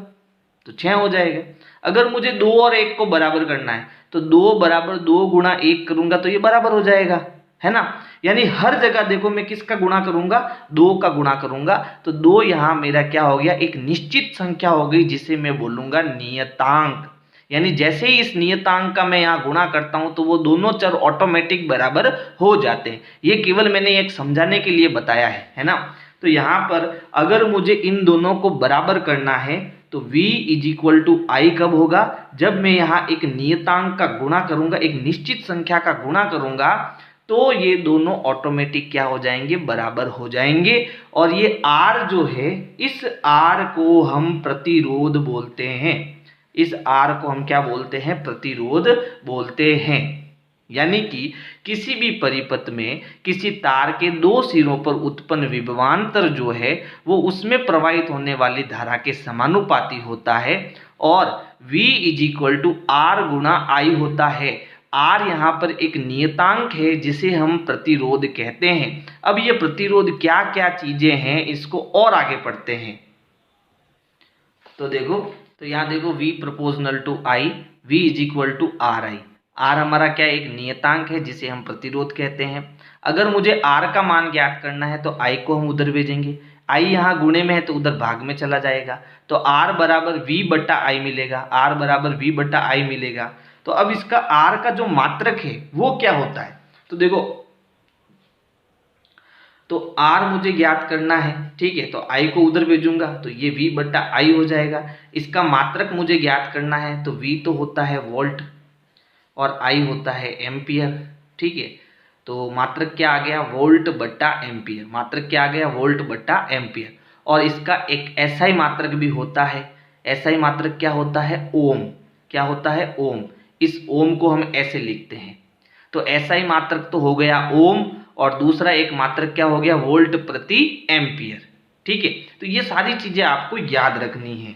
[SPEAKER 1] तो 6 हो जाएगा। अगर मुझे 2 और 1 को बराबर करना है तो 2 बराबर 2 गुणा 1 करूँगा तो ये बराबर हो जाएगा, है ना। यानी हर जगह देखो मैं किसका गुणा करूंगा, 2 का गुणा करूंगा। तो 2 यहाँ मेरा क्या हो गया, एक निश्चित संख्या हो गई जिसे मैं बोलूंगा नियतांक। यानी जैसे ही इस नियतांक का मैं यहाँ गुणा करता हूं तो वो दोनों चर ऑटोमेटिक बराबर हो जाते हैं। ये केवल मैंने एक समझाने के लिए बताया है ना। तो यहाँ पर अगर मुझे इन दोनों को बराबर करना है तो V = I कब होगा, जब मैं यहाँ एक नियतांक का गुणा करूंगा, एक निश्चित संख्या का गुणा करूंगा, तो ये दोनों ऑटोमेटिक क्या हो जाएंगे, बराबर हो जाएंगे। और ये R जो है, इस R को हम प्रतिरोध बोलते हैं। इस R को हम क्या बोलते हैं, प्रतिरोध बोलते हैं। यानी कि किसी भी परिपथ में किसी तार के 2 सिरों पर उत्पन्न विभवांतर जो है वो उसमें प्रवाहित होने वाली धारा के समानुपाती होता है और V = R गुणा I होता है। R यहाँ पर एक नियतांक है जिसे हम प्रतिरोध कहते हैं। अब ये प्रतिरोध क्या क्या चीजें हैं इसको और आगे पढ़ते हैं। तो देखो, तो यहाँ देखो V proportional to I, V = RI। R हमारा क्या, एक नियतांक है जिसे हम प्रतिरोध कहते हैं। अगर मुझे R का मान ज्ञात करना है तो I को हम उधर भेजेंगे, I यहाँ गुणे में है तो उधर भाग में चला जाएगा, तो R बराबर V/I मिलेगा, R बराबर V/I मिलेगा। तो अब इसका R का जो मात्रक है वो क्या होता है, तो देखो, तो R मुझे ज्ञात करना है, ठीक है, तो I को उधर भेजूंगा तो ये V/I हो जाएगा। इसका मात्रक मुझे ज्ञात करना है तो V तो होता है वोल्ट और I होता है एम्पियर। ठीक है, तो मात्रक क्या आ गया, वोल्ट/एम्पियर। मात्रक क्या आ गया, वोल्ट/एम्पियर। और इसका एक SI मात्रक भी होता है। SI मात्रक क्या होता है, ओम। क्या होता है, ओम। इस ओम को हम ऐसे लिखते हैं। तो SI मात्रक तो हो गया ओम और दूसरा एक मात्रक क्या हो गया, वोल्ट प्रति एम्पियर। ठीक है, तो ये सारी चीजें आपको याद रखनी है।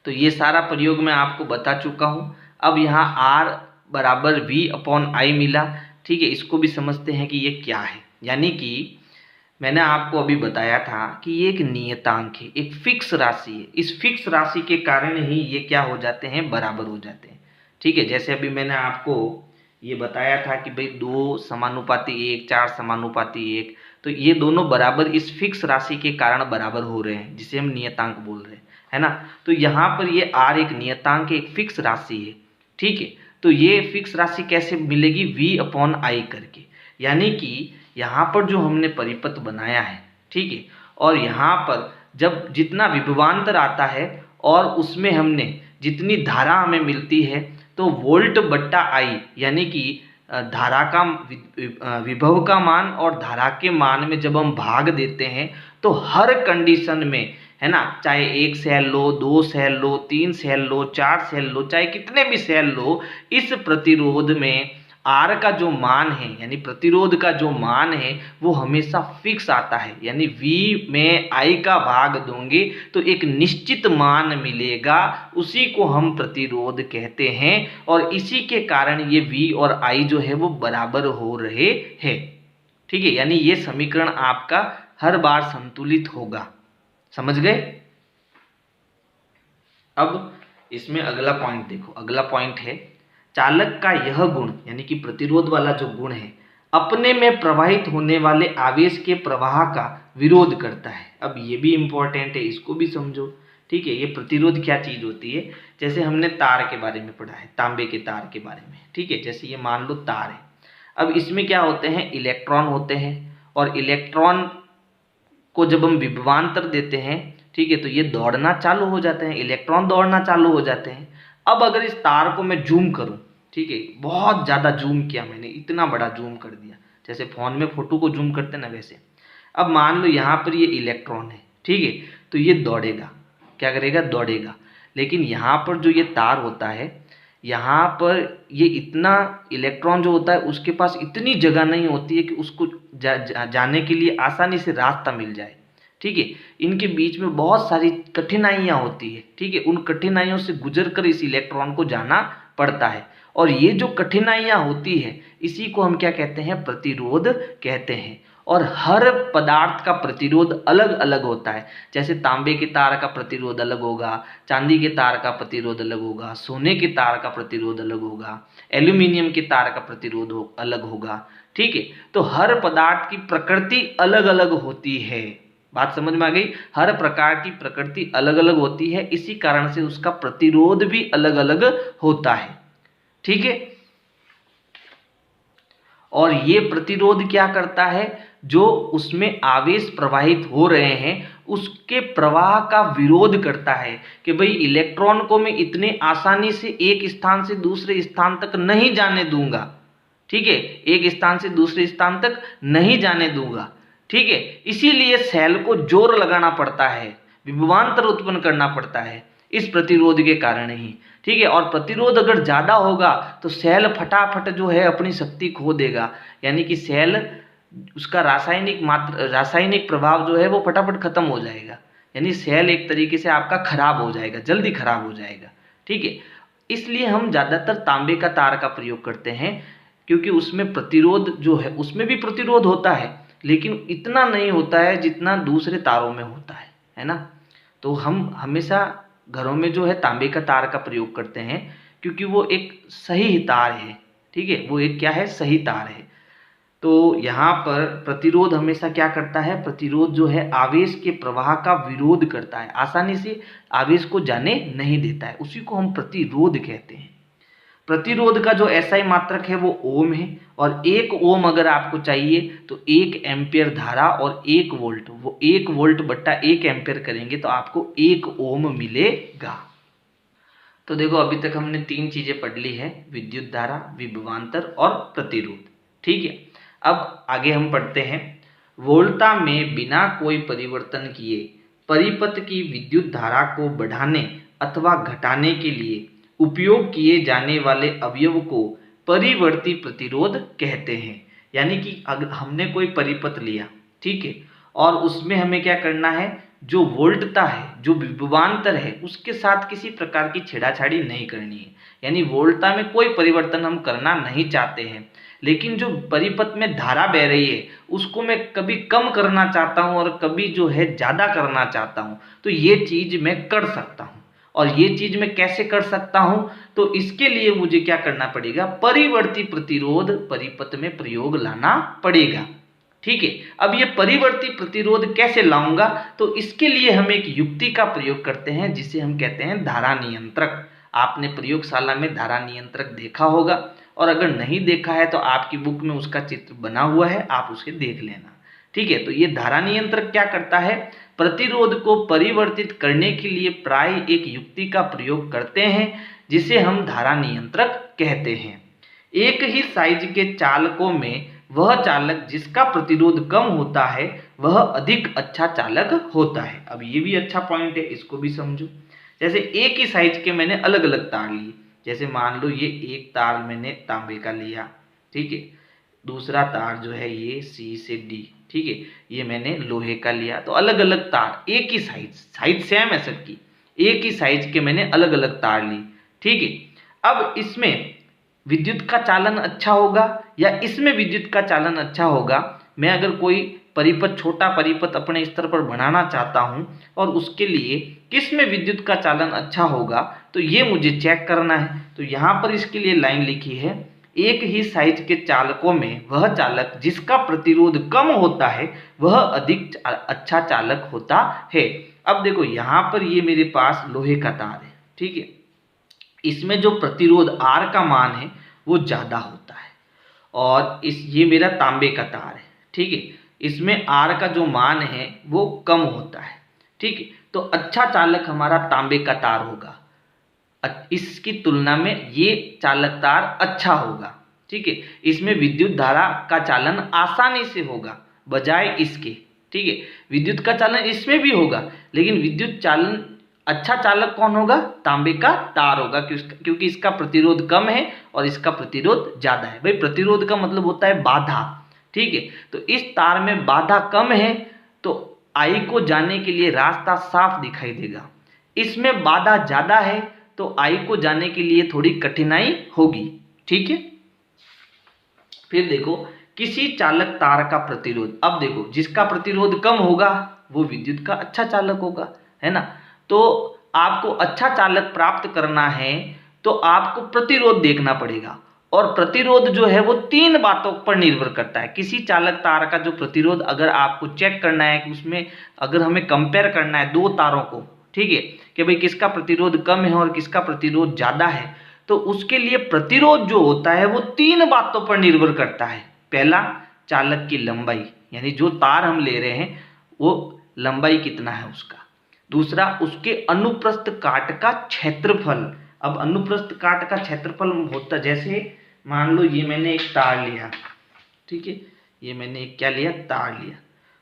[SPEAKER 1] तो ये सारा प्रयोग मैं आपको बता चुका हूं। अब यहाँ R बराबर V/I मिला। ठीक है, इसको भी समझते हैं कि ये क्या है। यानी कि मैंने आपको अभी बताया था कि ये एक नियतांक है, एक फिक्स राशि है। इस फिक्स राशि के कारण ही ये क्या हो जाते हैं, बराबर हो जाते हैं। ठीक है, जैसे अभी मैंने आपको ये बताया था कि भाई 2 समानुपाती 1, 4 समानुपाती 1, तो ये दोनों बराबर इस फिक्स राशि के कारण बराबर हो रहे हैं, जिसे हम नियतांक बोल रहे हैं, है ना। तो यहाँ पर ये r एक नियतांक, एक फिक्स राशि है। ठीक है, तो ये फिक्स राशि कैसे मिलेगी, v/i करके। यानी कि यहाँ पर जो हमने परिपथ बनाया है, ठीक है, और यहाँ पर जब जितना विभवांतर आता है और उसमें हमने जितनी धारा हमें मिलती है, तो वोल्ट बट्टा आई, यानी कि धारा का विभव का मान और धारा के मान में जब हम भाग देते हैं, तो हर कंडीशन में, है ना, चाहे 1 सेल लो, 2 सेल लो, 3 सेल लो, 4 सेल लो, चाहे कितने भी सेल लो, इस प्रतिरोध में आर का जो मान है, यानी प्रतिरोध का जो मान है, वो हमेशा फिक्स आता है। यानी V में I का भाग दोगे तो एक निश्चित मान मिलेगा, उसी को हम प्रतिरोध कहते हैं। और इसी के कारण ये V और I जो है वो बराबर हो रहे हैं। ठीक है, यानी ये समीकरण आपका हर बार संतुलित होगा। समझ गए। अब इसमें अगला पॉइंट देखो, अगला पॉइंट है चालक का यह गुण, यानी कि प्रतिरोध वाला जो गुण है, अपने में प्रवाहित होने वाले आवेश के प्रवाह का विरोध करता है। अब ये भी इंपॉर्टेंट है, इसको भी समझो। ठीक है, ये प्रतिरोध क्या चीज होती है, जैसे हमने तार के बारे में पढ़ा है, तांबे के तार के बारे में। ठीक है, जैसे ये मान लो तार है। अब इसमें क्या होते हैं, इलेक्ट्रॉन होते हैं, और इलेक्ट्रॉन को जब हम विभवांतर देते हैं, ठीक है, तो ये दौड़ना चालू हो जाते हैं, इलेक्ट्रॉन दौड़ना चालू हो जाते हैं। अब अगर इस तार को मैं जूम करूं, ठीक है, बहुत ज़्यादा जूम किया मैंने, इतना बड़ा जूम कर दिया, जैसे फ़ोन में फ़ोटो को जूम करते ना वैसे। अब मान लो यहाँ पर ये इलेक्ट्रॉन है, ठीक है, तो ये दौड़ेगा, क्या करेगा, दौड़ेगा। लेकिन यहाँ पर जो ये तार होता है, यहाँ पर ये इतना इलेक्ट्रॉन जो होता है उसके पास इतनी जगह नहीं होती है कि उसको जाने के लिए आसानी से रास्ता मिल जाए। ठीक है, इनके बीच में बहुत सारी कठिनाइयाँ होती है। ठीक है, उन कठिनाइयों से गुजर कर इस इलेक्ट्रॉन को जाना पड़ता है। और ये जो कठिनाइयाँ होती है, इसी को हम क्या कहते हैं, प्रतिरोध कहते हैं। और हर पदार्थ का प्रतिरोध अलग अलग होता है। जैसे तांबे के तार का प्रतिरोध अलग होगा, चांदी के तार का प्रतिरोध अलग होगा, सोने के तार का प्रतिरोध अलग होगा, एल्यूमिनियम के तार का प्रतिरोध अलग होगा। ठीक है, तो हर पदार्थ की प्रकृति अलग अलग होती है। बात समझ में आ गई। हर प्रकार की प्रकृति अलग अलग होती है, इसी कारण से उसका प्रतिरोध भी अलग अलग होता है। ठीक है, और ये प्रतिरोध क्या करता है, जो उसमें आवेश प्रवाहित हो रहे हैं उसके प्रवाह का विरोध करता है, कि भाई इलेक्ट्रॉन को मैं इतने आसानी से एक स्थान से दूसरे स्थान तक नहीं जाने दूंगा। ठीक है, एक स्थान से दूसरे स्थान तक नहीं जाने दूंगा। ठीक है, इसीलिए सेल को जोर लगाना पड़ता है, विभवांतर उत्पन्न करना पड़ता है, इस प्रतिरोध के कारण ही। ठीक है, और प्रतिरोध अगर ज्यादा होगा तो सेल फटाफट जो है अपनी शक्ति खो देगा, यानी कि सेल उसका रासायनिक प्रभाव जो है वो फटाफट खत्म हो जाएगा, यानी सेल एक तरीके से आपका खराब हो जाएगा, जल्दी खराब हो जाएगा। ठीक है, इसलिए हम ज्यादातर तांबे का तार का प्रयोग करते हैं, क्योंकि उसमें प्रतिरोध जो है, उसमें भी प्रतिरोध होता है लेकिन इतना नहीं होता है जितना दूसरे तारों में होता है ना। तो हम हमेशा घरों में जो है तांबे का तार का प्रयोग करते हैं, क्योंकि वो एक सही तार है। ठीक है, वो एक क्या है, सही तार है। तो यहाँ पर प्रतिरोध हमेशा क्या करता है, प्रतिरोध जो है आवेश के प्रवाह का विरोध करता है, आसानी से आवेश को जाने नहीं देता है, उसी को हम प्रतिरोध कहते हैं। प्रतिरोध का जो एसआई मात्रक है वो ओम है, और 1 ओम अगर आपको चाहिए तो 1 एम्पियर धारा और 1 वोल्ट, वो 1 वोल्ट बट्टा 1 एम्पियर करेंगे तो आपको 1 ओम मिलेगा। तो देखो अभी तक हमने 3 चीजें पढ़ ली है, विद्युत धारा, विभवांतर और प्रतिरोध। ठीक है, अब आगे हम पढ़ते हैं, वोल्टा में बिना कोई परिवर्तन किए परिपथ की विद्युत धारा को बढ़ाने अथवा घटाने के लिए उपयोग किए जाने वाले अवयव को परिवर्ती प्रतिरोध कहते हैं। यानी कि अगर हमने कोई परिपथ लिया, ठीक है, और उसमें हमें क्या करना है, जो वोल्टता है, जो विभवांतर है, उसके साथ किसी प्रकार की छेड़ाछाड़ी नहीं करनी है। यानी वोल्टता में कोई परिवर्तन हम करना नहीं चाहते हैं, लेकिन जो परिपथ में धारा बह रही है उसको मैं कभी कम करना चाहता हूँ और कभी जो है ज़्यादा करना चाहता हूँ, तो ये चीज़ मैं कर सकता हूँ। और ये चीज़ मैं कैसे कर सकता हूँ? तो इसके लिए मुझे क्या करना पड़ेगा? परिवर्ती प्रतिरोध परिपथ में प्रयोग लाना पड़ेगा। ठीक है, अब ये परिवर्ती प्रतिरोध कैसे लाऊंगा? तो इसके लिए हम एक युक्ति का प्रयोग करते हैं जिसे हम कहते हैं धारा नियंत्रक। आपने प्रयोगशाला में धारा नियंत्रक देखा होगा, और अगर नहीं देखा है तो आपकी बुक में उसका चित्र बना हुआ है, आप उसे देख लेना। ठीक है, तो ये धारा नियंत्रक क्या करता है? प्रतिरोध को परिवर्तित करने के लिए प्राय एक युक्ति का प्रयोग करते हैं जिसे हम धारा नियंत्रक कहते हैं। एक ही साइज के चालकों में वह चालक जिसका प्रतिरोध कम होता है वह अधिक अच्छा चालक होता है। अब ये भी अच्छा पॉइंट है, इसको भी समझो। जैसे एक ही साइज के मैंने अलग अलग तार लिए, जैसे मान लो ये एक तार मैंने तांबे का लिया, ठीक है, दूसरा तार जो है ये सी से डी, ठीक है, ये मैंने लोहे का लिया। तो अलग अलग तार, एक ही साइज सेम है सबकी, एक ही साइज के मैंने अलग अलग तार ली। ठीक है, अब इसमें विद्युत का चालन अच्छा होगा या इसमें विद्युत का चालन अच्छा होगा? मैं अगर कोई परिपथ, छोटा परिपथ अपने स्तर पर बनाना चाहता हूं और उसके लिए किस में विद्युत का चालन अच्छा होगा, तो ये मुझे चेक करना है। तो यहाँ पर इसके लिए लाइन लिखी है, एक ही साइज के चालकों में वह चालक जिसका प्रतिरोध कम होता है वह अधिक अच्छा चालक होता है। अब देखो यहाँ पर ये मेरे पास लोहे का तार है, ठीक है, इसमें जो प्रतिरोध R का मान है वो ज़्यादा होता है, और ये मेरा तांबे का तार है, ठीक है, इसमें R का जो मान है वो कम होता है। ठीक है, तो अच्छा चालक हमारा तांबे का तार होगा, इसकी तुलना में ये चालक तार अच्छा होगा। ठीक है, इसमें विद्युत धारा का चालन आसानी से होगा बजाय इसके। ठीक है, विद्युत का चालन इसमें भी होगा, लेकिन विद्युत चालन अच्छा चालक कौन होगा? तांबे का तार होगा, क्योंकि इसका प्रतिरोध कम है और इसका प्रतिरोध ज्यादा है। भाई प्रतिरोध का मतलब होता है बाधा। ठीक है, तो इस तार में बाधा कम है तो आई को जाने के लिए रास्ता साफ दिखाई देगा, इसमें बाधा ज्यादा है तो आई को जाने के लिए थोड़ी कठिनाई होगी। ठीक है, फिर देखो किसी चालक तार का प्रतिरोध, अब देखो जिसका प्रतिरोध कम होगा वो विद्युत का अच्छा चालक होगा, है ना। तो आपको अच्छा चालक प्राप्त करना है तो आपको प्रतिरोध देखना पड़ेगा, और प्रतिरोध जो है वो 3 बातों पर निर्भर करता है। किसी चालक तार का जो प्रतिरोध अगर आपको चेक करना है कि उसमें अगर हमें कंपेयर करना है दो तारों को, ठीक है, कि भाई किसका प्रतिरोध कम है और किसका प्रतिरोध ज्यादा है, तो उसके लिए प्रतिरोध जो होता है वो 3 बातों पर निर्भर करता है। पहला, चालक की लंबाई, यानी जो तार हम ले रहे हैं वो लंबाई कितना है उसका। दूसरा, उसके अनुप्रस्थ काट का क्षेत्रफल। अब अनुप्रस्थ काट का क्षेत्रफल होता, जैसे मान लो ये मैंने एक तार लिया, ठीक है, ये मैंने एक क्या लिया? तार लिया।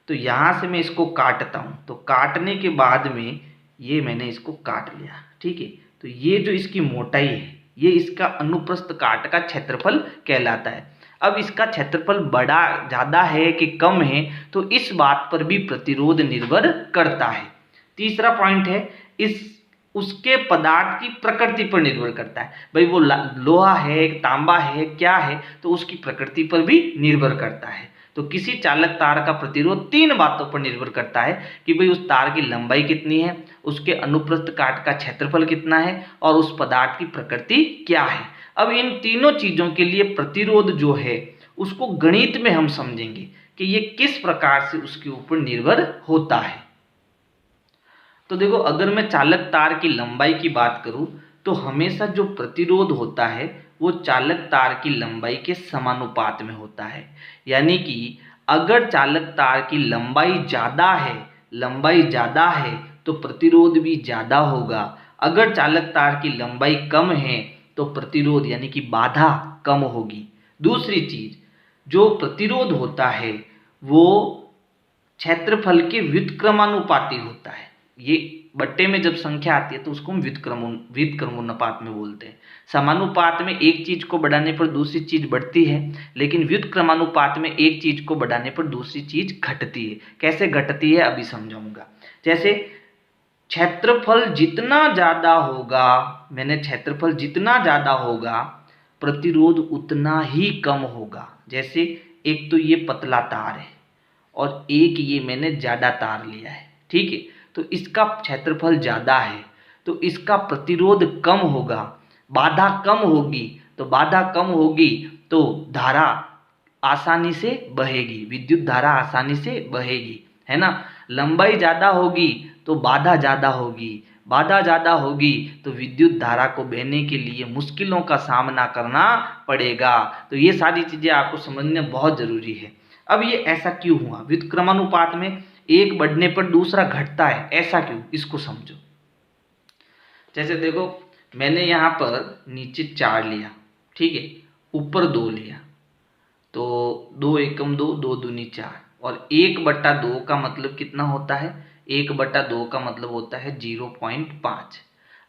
[SPEAKER 1] तो यहाँ से मैं इसको काटता हूँ, तो काटने के बाद में ये मैंने इसको काट लिया, ठीक है, तो ये जो इसकी मोटाई है ये इसका अनुप्रस्थ काट का क्षेत्रफल कहलाता है। अब इसका क्षेत्रफल बड़ा ज़्यादा है कि कम है, तो इस बात पर भी प्रतिरोध निर्भर करता है। तीसरा पॉइंट है, इस उसके पदार्थ की प्रकृति पर निर्भर करता है। भाई वो लोहा है, तांबा है, क्या है, तो उसकी प्रकृति पर भी निर्भर करता है। तो किसी चालक तार का प्रतिरोध 3 बातों पर निर्भर करता है कि भाई उस तार की लंबाई कितनी है, उसके अनुप्रस्थ काट का क्षेत्रफल कितना है, और उस पदार्थ की प्रकृति क्या है। अब इन तीनों चीजों के लिए प्रतिरोध जो है उसको गणित में हम समझेंगे कि ये किस प्रकार से उसके ऊपर निर्भर होता है। तो देखो, अगर मैं चालक तार की लंबाई की बात करूं तो हमेशा जो प्रतिरोध होता है वो चालक तार की लंबाई के समानुपात में होता है। यानी कि अगर चालक तार की लंबाई ज़्यादा है तो प्रतिरोध भी ज़्यादा होगा। अगर चालक तार की लंबाई कम है तो प्रतिरोध यानी कि बाधा कम होगी। दूसरी चीज, जो प्रतिरोध होता है वो क्षेत्रफल के व्युत्क्रमानुपाती होता है। ये बट्टे में जब संख्या आती है तो उसको हम व्युत्क्रमानुपात में बोलते हैं। समानुपात में एक चीज को बढ़ाने पर दूसरी चीज बढ़ती है, लेकिन व्युत्क्रमानुपात में एक चीज को बढ़ाने पर दूसरी चीज घटती है। कैसे घटती है अभी समझाऊंगा। जैसे क्षेत्रफल जितना ज्यादा होगा, प्रतिरोध उतना ही कम होगा। जैसे एक तो ये पतला तार है और एक ये मैंने ज़्यादा तार लिया है, ठीक है, तो इसका क्षेत्रफल ज़्यादा है तो इसका प्रतिरोध कम होगा, बाधा कम होगी, तो बाधा कम होगी तो धारा आसानी से बहेगी, विद्युत धारा आसानी से बहेगी, है ना। लंबाई ज़्यादा होगी तो बाधा ज़्यादा होगी, बाधा ज़्यादा होगी तो विद्युत धारा को बहने के लिए मुश्किलों का सामना करना पड़ेगा। तो ये सारी चीज़ें आपको समझना बहुत ज़रूरी है। अब ये ऐसा क्यों हुआ, व्युत्क्रमानुपात में एक बढ़ने पर दूसरा घटता है, ऐसा क्यों, इसको समझो। जैसे देखो, मैंने यहाँ पर नीचे 4 लिया, ठीक है, ऊपर 2 लिया, तो 2 एकम 2, 2 दूनी 4, और 1/2 का मतलब कितना होता है, 1/2 का मतलब होता है 0.5।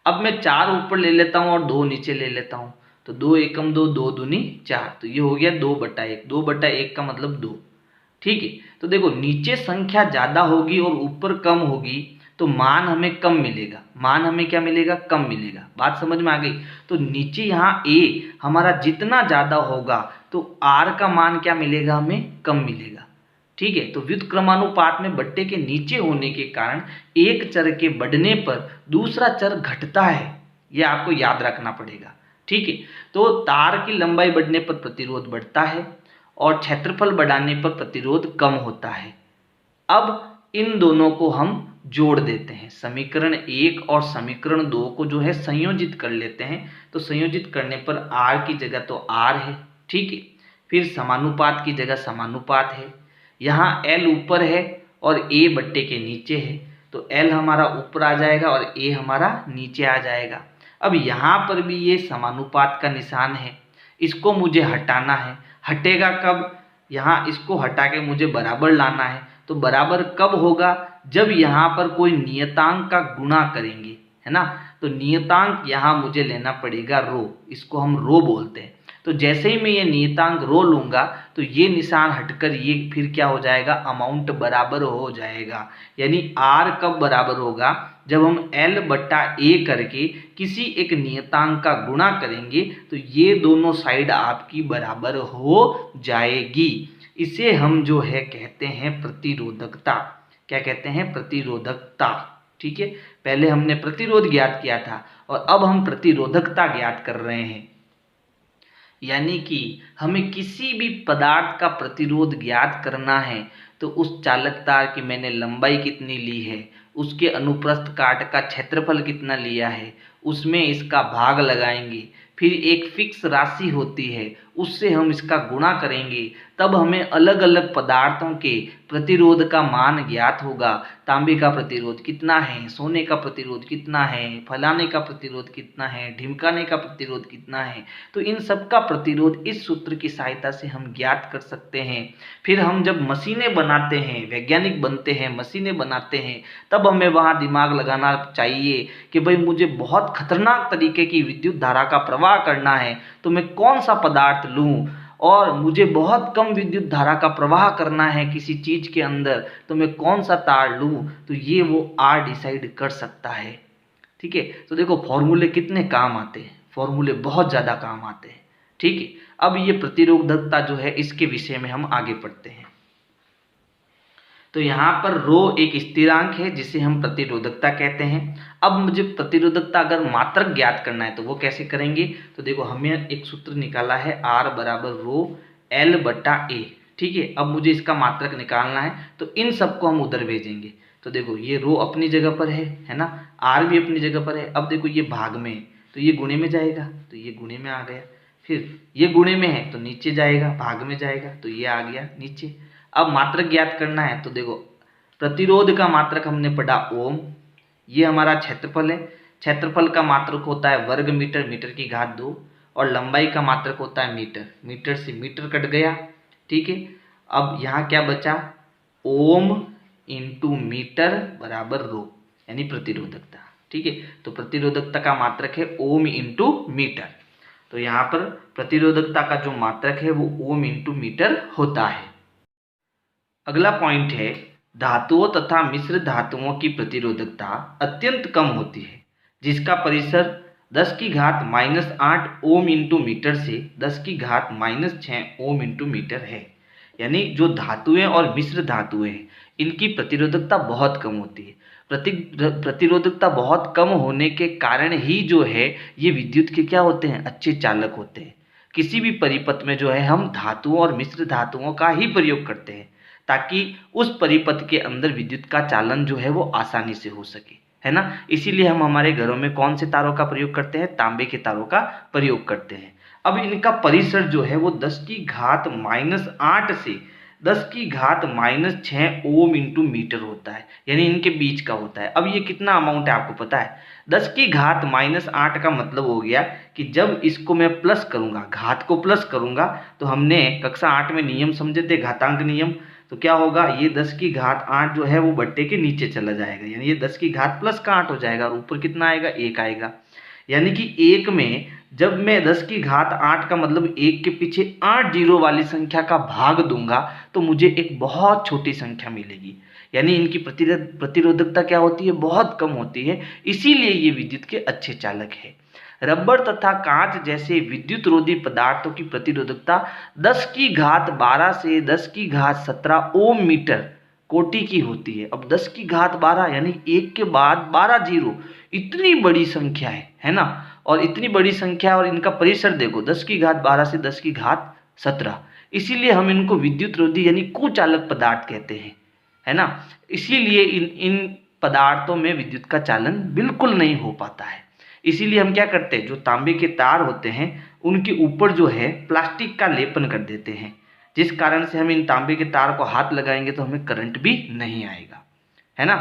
[SPEAKER 1] अब मैं 4 ऊपर ले लेता हूँ और 2 नीचे ले लेता हूँ, तो 2 एकम 2, 2 दूनी 4, तो ये हो गया 2/1, 2/1 का मतलब 2, ठीक है। तो देखो, नीचे संख्या ज़्यादा होगी और ऊपर कम होगी तो मान हमें कम मिलेगा, मान हमें क्या मिलेगा, कम मिलेगा। बात समझ में आ गई। तो नीचे यहाँ ए हमारा जितना ज़्यादा होगा तो आर का मान क्या मिलेगा, हमें कम मिलेगा, ठीक है। तो व्युत्क्रमानुपात में बट्टे के नीचे होने के कारण एक चर के बढ़ने पर दूसरा चर घटता है, ये आपको याद रखना पड़ेगा, ठीक है। तो तार की लंबाई बढ़ने पर प्रतिरोध बढ़ता है और क्षेत्रफल बढ़ाने पर प्रतिरोध कम होता है। अब इन दोनों को हम जोड़ देते हैं, समीकरण 1 और समीकरण 2 को जो है संयोजित कर लेते हैं। तो संयोजित करने पर r की जगह तो r है, ठीक है, फिर समानुपात की जगह समानुपात है, यहाँ l ऊपर है और a बट्टे के नीचे है, तो l हमारा ऊपर आ जाएगा और a हमारा नीचे आ जाएगा। अब यहाँ पर भी ये समानुपात का निशान है, इसको मुझे हटाना है, हटेगा कब, यहाँ इसको हटा के मुझे बराबर लाना है। तो बराबर कब होगा, जब यहाँ पर कोई नियतांक का गुणा करेंगे, है ना। तो नियतांक यहाँ मुझे लेना पड़ेगा रो, इसको हम रो बोलते हैं। तो जैसे ही मैं ये नियतांक रो लूँगा तो ये निशान हटकर ये फिर क्या हो जाएगा, अमाउंट बराबर हो जाएगा। यानी r कब बराबर होगा, जब हम L/A करके किसी एक नियतांक का गुणा करेंगे तो ये दोनों साइड आपकी बराबर हो जाएगी। इसे हम जो है कहते हैं प्रतिरोधकता। क्या कहते हैं, प्रतिरोधकता, ठीक है। पहले हमने प्रतिरोध ज्ञात किया था और अब हम प्रतिरोधकता ज्ञात कर रहे हैं। यानी कि हमें किसी भी पदार्थ का प्रतिरोध ज्ञात करना है तो उस चालक तार की मैंने लंबाई कितनी ली है, उसके अनुप्रस्थ काट का क्षेत्रफल कितना लिया है, उसमें इसका भाग लगाएंगे, फिर एक फिक्स राशि होती है उससे हम इसका गुणा करेंगे, तब हमें अलग अलग पदार्थों के प्रतिरोध का मान ज्ञात होगा। तांबे का प्रतिरोध कितना है, सोने का प्रतिरोध कितना है, फलाने का प्रतिरोध कितना है, ढिमकाने का प्रतिरोध कितना है। तो इन सब का प्रतिरोध इस सूत्र की सहायता से हम ज्ञात कर सकते हैं। फिर हम जब मशीनें बनाते हैं, वैज्ञानिक बनते हैं, मशीनें बनाते हैं, तब हमें वहाँ दिमाग लगाना चाहिए कि भाई मुझे बहुत खतरनाक तरीके की विद्युत धारा का प्रवाह करना है तो मैं कौन सा पदार्थ लूँ, और मुझे बहुत कम विद्युत धारा का प्रवाह करना है किसी चीज के अंदर तो मैं कौन सा तार लूँ, तो ये वो R डिसाइड कर सकता है, ठीक है। तो देखो फॉर्मूले कितने काम आते हैं, फॉर्मूले बहुत ज़्यादा काम आते हैं, ठीक है। अब ये प्रतिरोधकता जो है इसके विषय में हम आगे पढ़ते हैं। तो यहाँ पर रो एक स्थिरांक है जिसे हम प्रतिरोधकता कहते हैं। अब मुझे प्रतिरोधकता अगर मात्रक ज्ञात करना है तो वो कैसे करेंगे, तो देखो हमें एक सूत्र निकाला है R बराबर रो L/A, ठीक है। अब मुझे इसका मात्रक निकालना है तो इन सबको हम उधर भेजेंगे। तो देखो ये रो अपनी जगह पर है ना, R भी अपनी जगह पर है। अब देखो ये भाग में है तो ये गुणे में जाएगा, तो ये गुणे में आ गया, फिर ये गुणे में है तो नीचे जाएगा, भाग में जाएगा तो ये आ गया नीचे। अब मात्रक ज्ञात करना है तो देखो प्रतिरोध का मात्रक हमने पढ़ा ओम, ये हमारा क्षेत्रफल है, क्षेत्रफल का मात्रक होता है वर्ग मीटर, मीटर की घात 2, और लंबाई का मात्रक होता है मीटर, मीटर से मीटर कट गया, ठीक है। अब यहाँ क्या बचा, ओम इंटू मीटर बराबर रो, यानी प्रतिरोधकता, ठीक है। तो प्रतिरोधकता का मात्रक है ओम इंटू मीटर। तो यहाँ पर प्रतिरोधकता का जो मात्रक है वो ओम इंटू मीटर होता है। अगला पॉइंट है, धातुओं तथा मिश्र धातुओं की प्रतिरोधकता अत्यंत कम होती है जिसका परिसर 10 की घात -8 ओम इंटू मीटर से 10 की घात -6 ओम इंटू मीटर है। यानी जो धातुएं और मिश्र धातुएं हैं इनकी प्रतिरोधकता बहुत कम होती है। प्रतिरोधकता बहुत कम होने के कारण ही जो है ये विद्युत के क्या होते हैं, अच्छे चालक होते हैं। किसी भी परिपथ में जो है हम धातुओं और मिश्र धातुओं का ही प्रयोग करते हैं ताकि उस परिपथ के अंदर विद्युत का चालन जो है वो आसानी से हो सके, है ना। इसीलिए हम हमारे घरों में कौन से तारों का प्रयोग करते हैं, तांबे के तारों का प्रयोग करते हैं। अब इनका परिसर जो है वो 10 की घात -8 से 10 की घात -6 ओम इंटू मीटर होता है, यानी इनके बीच का होता है। अब ये कितना अमाउंट है आपको पता है? 10 की घात -8 का मतलब हो गया कि जब इसको मैं प्लस करूंगा, घात को प्लस करूंगा, तो हमने कक्षा 8 में नियम समझे थे, घातांक नियम। तो क्या होगा, ये 10 की घात 8 जो है वो बट्टे के नीचे चला जाएगा, यानी ये 10 की घात प्लस का 8 हो जाएगा और ऊपर कितना आएगा, 1 आएगा। यानी कि एक में जब मैं 10 की घात 8 का मतलब 1 के पीछे 8 जीरो वाली संख्या का भाग दूंगा तो मुझे एक बहुत छोटी संख्या मिलेगी। यानी इनकी प्रतिरोधकता क्या होती है, बहुत कम होती है। इसीलिए ये विद्युत के अच्छे चालक है। रबर तथा कांच जैसे विद्युत रोधी पदार्थों की प्रतिरोधकता 10 की घात 12 से 10 की घात 17 ओम मीटर कोटि की होती है। अब 10 की घात 12 यानी 1 के बाद 12 जीरो, इतनी बड़ी संख्या है ना। और इतनी बड़ी संख्या और इनका परिसर देखो, 10 की घात 12 से 10 की घात 17। इसीलिए हम इनको विद्युत रोधी यानी कुचालक पदार्थ कहते हैं, है ना। इसीलिए इन पदार्थों में विद्युत का चालन बिल्कुल नहीं हो पाता है। इसीलिए हम क्या करते हैं, जो तांबे के तार होते हैं उनके ऊपर जो है प्लास्टिक का लेपन कर देते हैं, जिस कारण से हम इन तांबे के तार को हाथ लगाएंगे तो हमें करंट भी नहीं आएगा, है ना।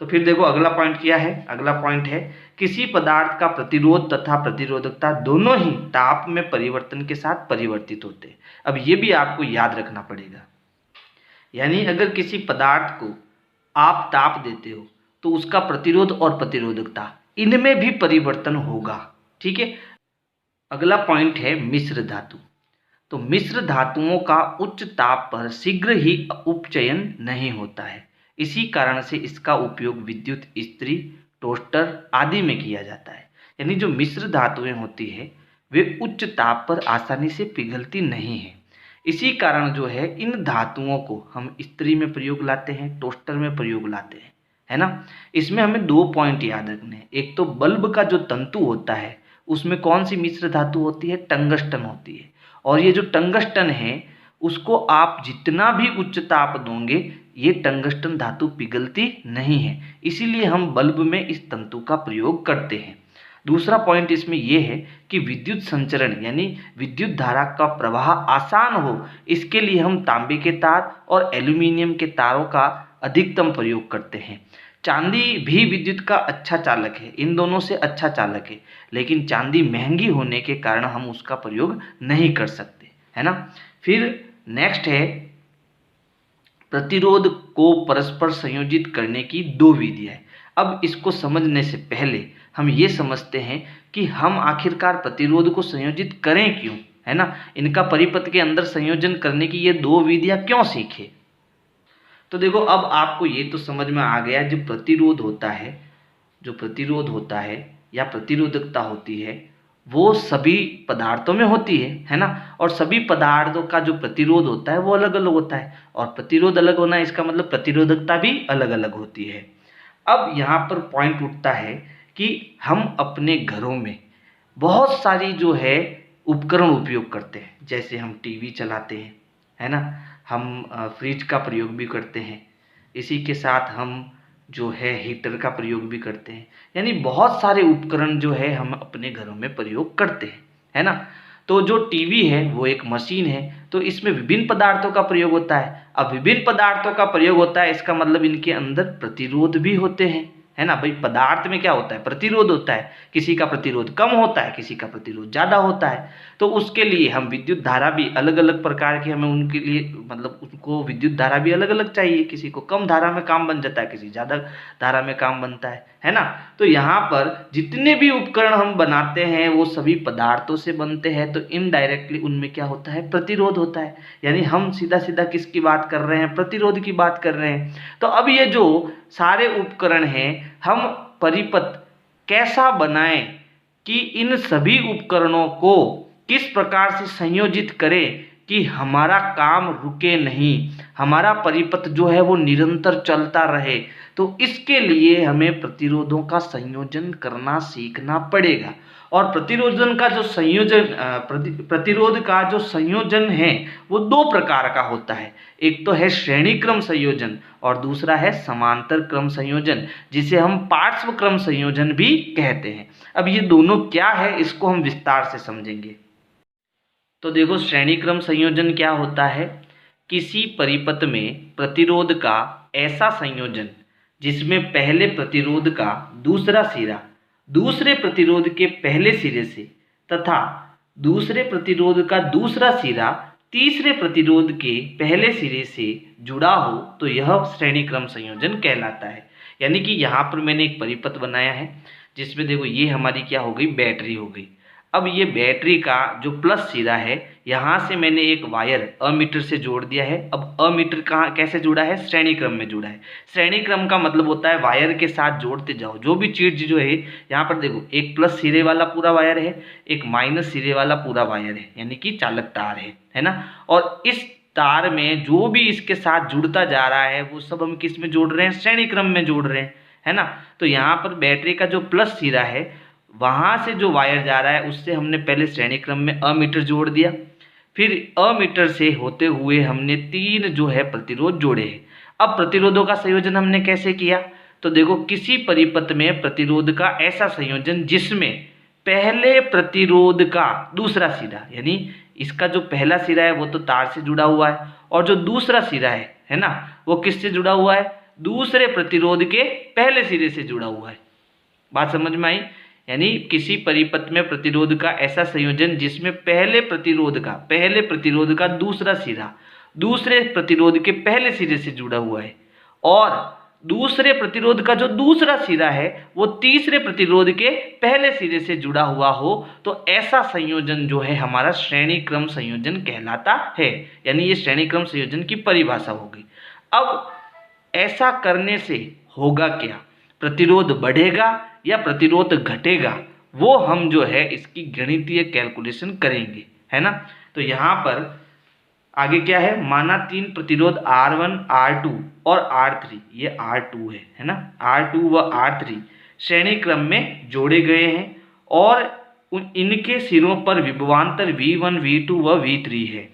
[SPEAKER 1] तो फिर देखो अगला पॉइंट क्या है, अगला पॉइंट है किसी पदार्थ का प्रतिरोध तथा प्रतिरोधकता दोनों ही ताप में परिवर्तन के साथ परिवर्तित होते हैं। अब ये भी आपको याद रखना पड़ेगा। यानी अगर किसी पदार्थ को आप ताप देते हो तो उसका प्रतिरोध और प्रतिरोधकता इनमें भी परिवर्तन होगा, ठीक है। अगला पॉइंट है मिश्र धातु। तो मिश्र धातुओं का उच्च ताप पर शीघ्र ही उपचयन नहीं होता है। इसी कारण से इसका उपयोग विद्युत इस्त्री, टोस्टर आदि में किया जाता है। यानी जो मिश्र धातुएं होती है वे उच्च ताप पर आसानी से पिघलती नहीं है। इसी कारण जो है इन धातुओं को हम इस्त्री में प्रयोग लाते हैं, टोस्टर में प्रयोग लाते हैं, है ना। इसमें हमें 2 पॉइंट याद रखने हैं। एक तो बल्ब का जो तंतु होता है उसमें कौन सी मिश्र धातु होती है, टंगस्टन होती है। और ये जो टंगस्टन है उसको आप जितना भी उच्च ताप दोगे ये टंगस्टन धातु पिघलती नहीं है। इसीलिए हम बल्ब में इस तंतु का प्रयोग करते हैं। दूसरा पॉइंट इसमें यह है कि विद्युत संचरण यानी विद्युत धारा का प्रवाह आसान हो, इसके लिए हम तांबे के तार और एल्यूमिनियम के तारों का अधिकतम प्रयोग करते हैं। चांदी भी विद्युत का अच्छा चालक है, इन दोनों से अच्छा चालक है, लेकिन चांदी महंगी होने के कारण हम उसका प्रयोग नहीं कर सकते, है ना। फिर नेक्स्ट है प्रतिरोध को परस्पर संयोजित करने की 2 विधियां हैं। अब इसको समझने से पहले हम ये समझते हैं कि हम आखिरकार प्रतिरोध को संयोजित करें क्यों, है ना। इनका परिपथ के अंदर संयोजन करने की ये 2 विधियां क्यों सीखे। तो देखो अब आपको ये तो समझ में आ गया, जो प्रतिरोध होता है या प्रतिरोधकता होती है वो सभी पदार्थों में होती है ना। और सभी पदार्थों का जो प्रतिरोध होता है वो अलग अलग होता है, और प्रतिरोध अलग होना इसका मतलब प्रतिरोधकता भी अलग अलग होती है। अब यहाँ पर पॉइंट उठता है कि हम अपने घरों में बहुत सारी जो है उपकरण उपयोग करते हैं, जैसे हम टीवी चलाते हैं, है ना। हम फ्रिज का प्रयोग भी करते हैं, इसी के साथ हम जो है हीटर का प्रयोग भी करते हैं। यानी बहुत सारे उपकरण जो है हम अपने घरों में प्रयोग करते हैं, है ना। तो जो टीवी है वो एक मशीन है, तो इसमें विभिन्न पदार्थों का प्रयोग होता है। अब विभिन्न पदार्थों का प्रयोग होता है इसका मतलब इनके अंदर प्रतिरोध भी होते हैं, है ना। भाई पदार्थ में क्या होता है, प्रतिरोध होता है। किसी का प्रतिरोध कम होता है, किसी का प्रतिरोध ज़्यादा होता है। तो उसके लिए हम विद्युत धारा भी अलग अलग प्रकार की हमें उनके लिए मतलब उनको विद्युत धारा भी अलग अलग चाहिए। किसी को कम धारा में काम बन जाता है, किसी ज़्यादा धारा में काम बनता है ना। तो यहाँ पर जितने भी उपकरण हम बनाते हैं वो सभी पदार्थों से बनते हैं, तो इनडायरेक्टली उनमें क्या होता है, प्रतिरोध होता है। यानी हम सीधा सीधा किसकी बात कर रहे हैं, प्रतिरोध की बात कर रहे हैं। तो अब ये जो सारे उपकरण हैं हम परिपथ कैसा बनाएं कि इन सभी उपकरणों को किस प्रकार से संयोजित करें कि हमारा काम रुके नहीं, हमारा परिपथ जो है वो निरंतर चलता रहे। तो इसके लिए हमें प्रतिरोधों का संयोजन करना सीखना पड़ेगा। और प्रतिरोध का जो संयोजन है वो दो प्रकार का होता है। एक तो है श्रेणी क्रम संयोजन और दूसरा है समांतर क्रम संयोजन, जिसे हम पार्श्व क्रम संयोजन भी कहते हैं। अब ये दोनों क्या है इसको हम विस्तार से समझेंगे। तो देखो, श्रेणी क्रम संयोजन क्या होता है? किसी परिपथ में प्रतिरोध का ऐसा संयोजन जिसमें पहले प्रतिरोध का दूसरा सिरा दूसरे प्रतिरोध के पहले सिरे से तथा दूसरे प्रतिरोध का दूसरा सिरा तीसरे प्रतिरोध के पहले सिरे से जुड़ा हो, तो यह श्रेणी क्रम संयोजन कहलाता है। यानी कि यहाँ पर मैंने एक परिपथ बनाया है जिसमें देखो ये हमारी क्या हो गई, बैटरी हो गई। अब ये बैटरी का जो प्लस सिरा है यहाँ से मैंने एक वायर अमीटर से जोड़ दिया है। अब अमीटर कहाँ कैसे जुड़ा है? श्रेणी क्रम में जुड़ा है। श्रेणी क्रम का मतलब होता है वायर के साथ जोड़ते जाओ। जो भी चीज जो है यहाँ पर देखो, एक प्लस सिरे वाला पूरा वायर है, एक माइनस सिरे वाला पूरा वायर है, यानी कि चालक तार है ना। और इस तार में जो भी इसके साथ जुड़ता जा रहा है वो सब हम किस में जोड़ रहे हैं? श्रेणी क्रम में जोड़ रहे हैं, है ना। तो यहाँ पर बैटरी का जो प्लस सिरा है वहाँ से जो वायर जा रहा है उससे हमने पहले श्रेणी क्रम में अमीटर जोड़ दिया, फिर अमीटर से होते हुए हमने 3 जो है प्रतिरोध जोड़े हैं। अब प्रतिरोधों का संयोजन हमने कैसे किया? तो देखो, किसी परिपथ में प्रतिरोध का ऐसा संयोजन जिसमें पहले प्रतिरोध का दूसरा सिरा, यानी इसका जो पहला सिरा है वो तो तार से जुड़ा हुआ है, और जो दूसरा सिरा है ना, वो किससे जुड़ा हुआ है? दूसरे प्रतिरोध के पहले सिरे से जुड़ा हुआ है। बात समझ में आई? यानी किसी परिपथ में प्रतिरोध का ऐसा संयोजन जिसमें पहले प्रतिरोध का दूसरा सिरा दूसरे प्रतिरोध के पहले सिरे से जुड़ा हुआ है, और दूसरे प्रतिरोध का जो दूसरा सिरा है वो तीसरे प्रतिरोध के पहले सिरे से जुड़ा हुआ हो, तो ऐसा संयोजन जो है हमारा श्रेणी क्रम संयोजन कहलाता है। यानी ये श्रेणी क्रम संयोजन की परिभाषा हो गई। अब ऐसा करने से होगा क्या? प्रतिरोध बढ़ेगा या प्रतिरोध घटेगा, वो हम जो है इसकी गणितीय कैलकुलेशन करेंगे, है ना। तो यहाँ पर आगे क्या है? माना 3 प्रतिरोध R1, R2 और R3, ये R2 है ना। R2 व R3 श्रेणी क्रम में जोड़े गए हैं और इनके सिरों पर विभवांतर V1, V2 व V3 है।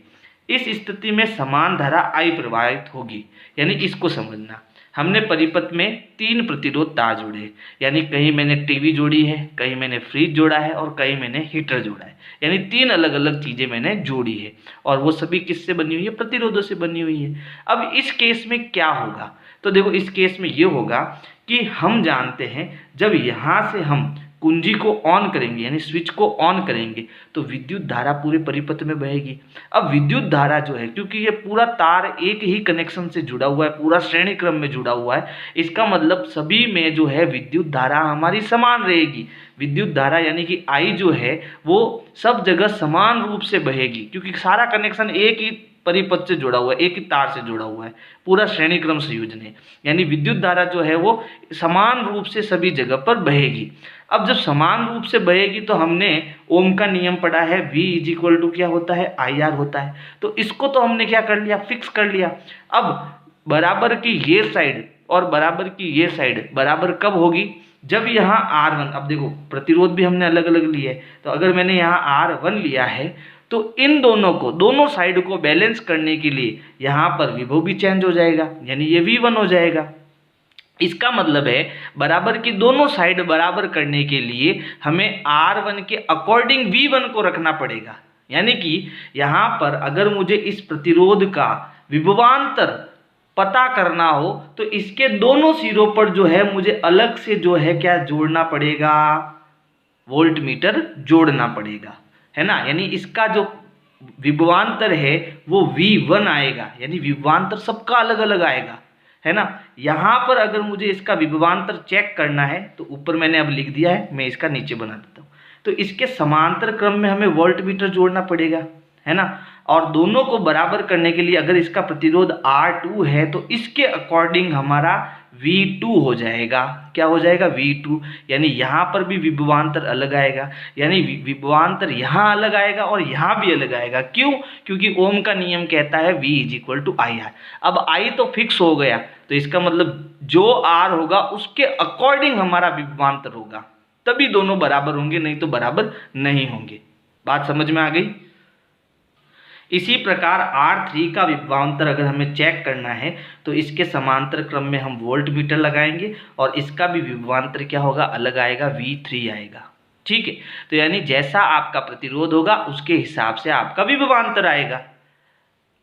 [SPEAKER 1] इस स्थिति में समान धारा I प्रवाहित होगी। यानी इसको समझना, हमने परिपथ में 3 प्रतिरोध तार जोड़े हैं, यानी कहीं मैंने टीवी जोड़ी है, कहीं मैंने फ्रिज जोड़ा है और कहीं मैंने हीटर जोड़ा है। यानी 3 अलग अलग चीज़ें मैंने जोड़ी है, और वो सभी किससे बनी हुई है? प्रतिरोधों से बनी हुई है। अब इस केस में क्या होगा? तो देखो, इस केस में ये होगा कि हम जानते हैं जब यहाँ से हम कुंजी को ऑन करेंगे, यानी स्विच को ऑन करेंगे, तो विद्युत धारा पूरे परिपथ में बहेगी। अब विद्युत धारा जो है, क्योंकि ये पूरा तार एक ही कनेक्शन से जुड़ा हुआ है, पूरा श्रेणी क्रम में जुड़ा हुआ है, इसका मतलब सभी में जो है विद्युत धारा हमारी समान रहेगी। विद्युत धारा यानी कि I जो है वो सब जगह समान रूप से बहेगी, क्योंकि सारा कनेक्शन एक ही परिपथ से जुड़ा हुआ है, एक ही तार से जुड़ा हुआ है, पूरा श्रेणी क्रम संयोजन है। यानी विद्युत धारा जो है वो समान रूप से सभी जगह पर बहेगी। अब जब समान रूप से बहेगी तो हमने ओम का नियम पढ़ा है, V = क्या होता है? IR होता है। तो इसको तो हमने क्या कर लिया? फिक्स कर लिया। अब बराबर की ये साइड और बराबर की ये साइड बराबर कब होगी? जब यहाँ R1, अब देखो प्रतिरोध भी हमने अलग अलग लिए है, तो अगर मैंने यहाँ R1 लिया है तो इन दोनों साइड को बैलेंस करने के लिए यहाँ पर विभव भी चेंज हो जाएगा, यानी ये V1 हो जाएगा। इसका मतलब है बराबर की दोनों साइड बराबर करने के लिए हमें R1 के अकॉर्डिंग V1 को रखना पड़ेगा। यानी कि यहाँ पर अगर मुझे इस प्रतिरोध का विभवांतर पता करना हो तो इसके दोनों सिरों पर जो है मुझे अलग से जो है क्या जोड़ना पड़ेगा? वोल्टमीटर जोड़ना पड़ेगा, है ना। यानी इसका जो विभवांतर है वो V1 आएगा, यानी विभवांतर सबका अलग अलग आएगा, है ना। यहाँ पर अगर मुझे इसका विभवांतर चेक करना है तो ऊपर मैंने अब लिख दिया है, मैं इसका नीचे बना देता हूँ। तो इसके समांतर क्रम में हमें वोल्टमीटर जोड़ना पड़ेगा, है ना। और दोनों को बराबर करने के लिए अगर इसका प्रतिरोध R2 है तो इसके अकॉर्डिंग हमारा V2 हो जाएगा। क्या हो जाएगा? V2। यानी यहाँ पर भी विभवांतर अलग आएगा, यानी विभवांतर यहाँ अलग आएगा और यहाँ भी अलग आएगा। क्यों? क्योंकि ओम का नियम कहता है V = IR। अब I तो फिक्स हो गया, तो इसका मतलब जो R होगा उसके अकॉर्डिंग हमारा विभवांतर होगा, तभी दोनों बराबर होंगे, नहीं तो बराबर नहीं होंगे। बात समझ में आ गई? इसी प्रकार R3 का विभवांतर अगर हमें चेक करना है तो इसके समांतर क्रम में हम वोल्ट मीटर लगाएंगे और इसका भी विभवांतर क्या होगा? अलग आएगा, V3 आएगा। ठीक है, तो यानी जैसा आपका प्रतिरोध होगा उसके हिसाब से आपका विभवांतर आएगा।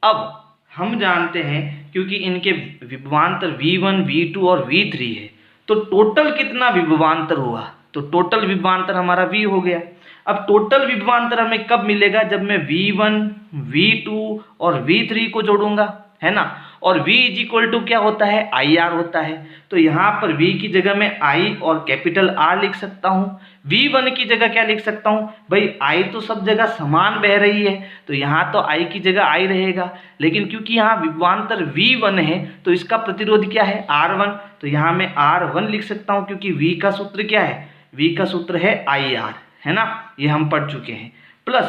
[SPEAKER 1] अब हम जानते हैं क्योंकि इनके विभवांतर V1, V2 और V3 है, तो टोटल कितना विभवांतर हुआ? तो टोटल विभवांतर हमारा V हो गया। अब टोटल विभवांतर हमें कब मिलेगा? जब मैं V1, V2 और V3 को जोड़ूंगा, है ना। और V = क्या होता है? IR होता है। तो यहाँ पर V की जगह मैं I और कैपिटल R लिख सकता हूँ। V1 की जगह क्या लिख सकता हूँ? भाई I तो सब जगह समान बह रही है, तो यहाँ तो I की जगह I रहेगा, लेकिन क्योंकि यहाँ विभवांतर V1 है तो इसका प्रतिरोध क्या है? R1। तो यहाँ मैं R1 लिख सकता हूँ, क्योंकि V का सूत्र क्या है? V का सूत्र है IR, है ना, ये हम पढ़ चुके हैं। प्लस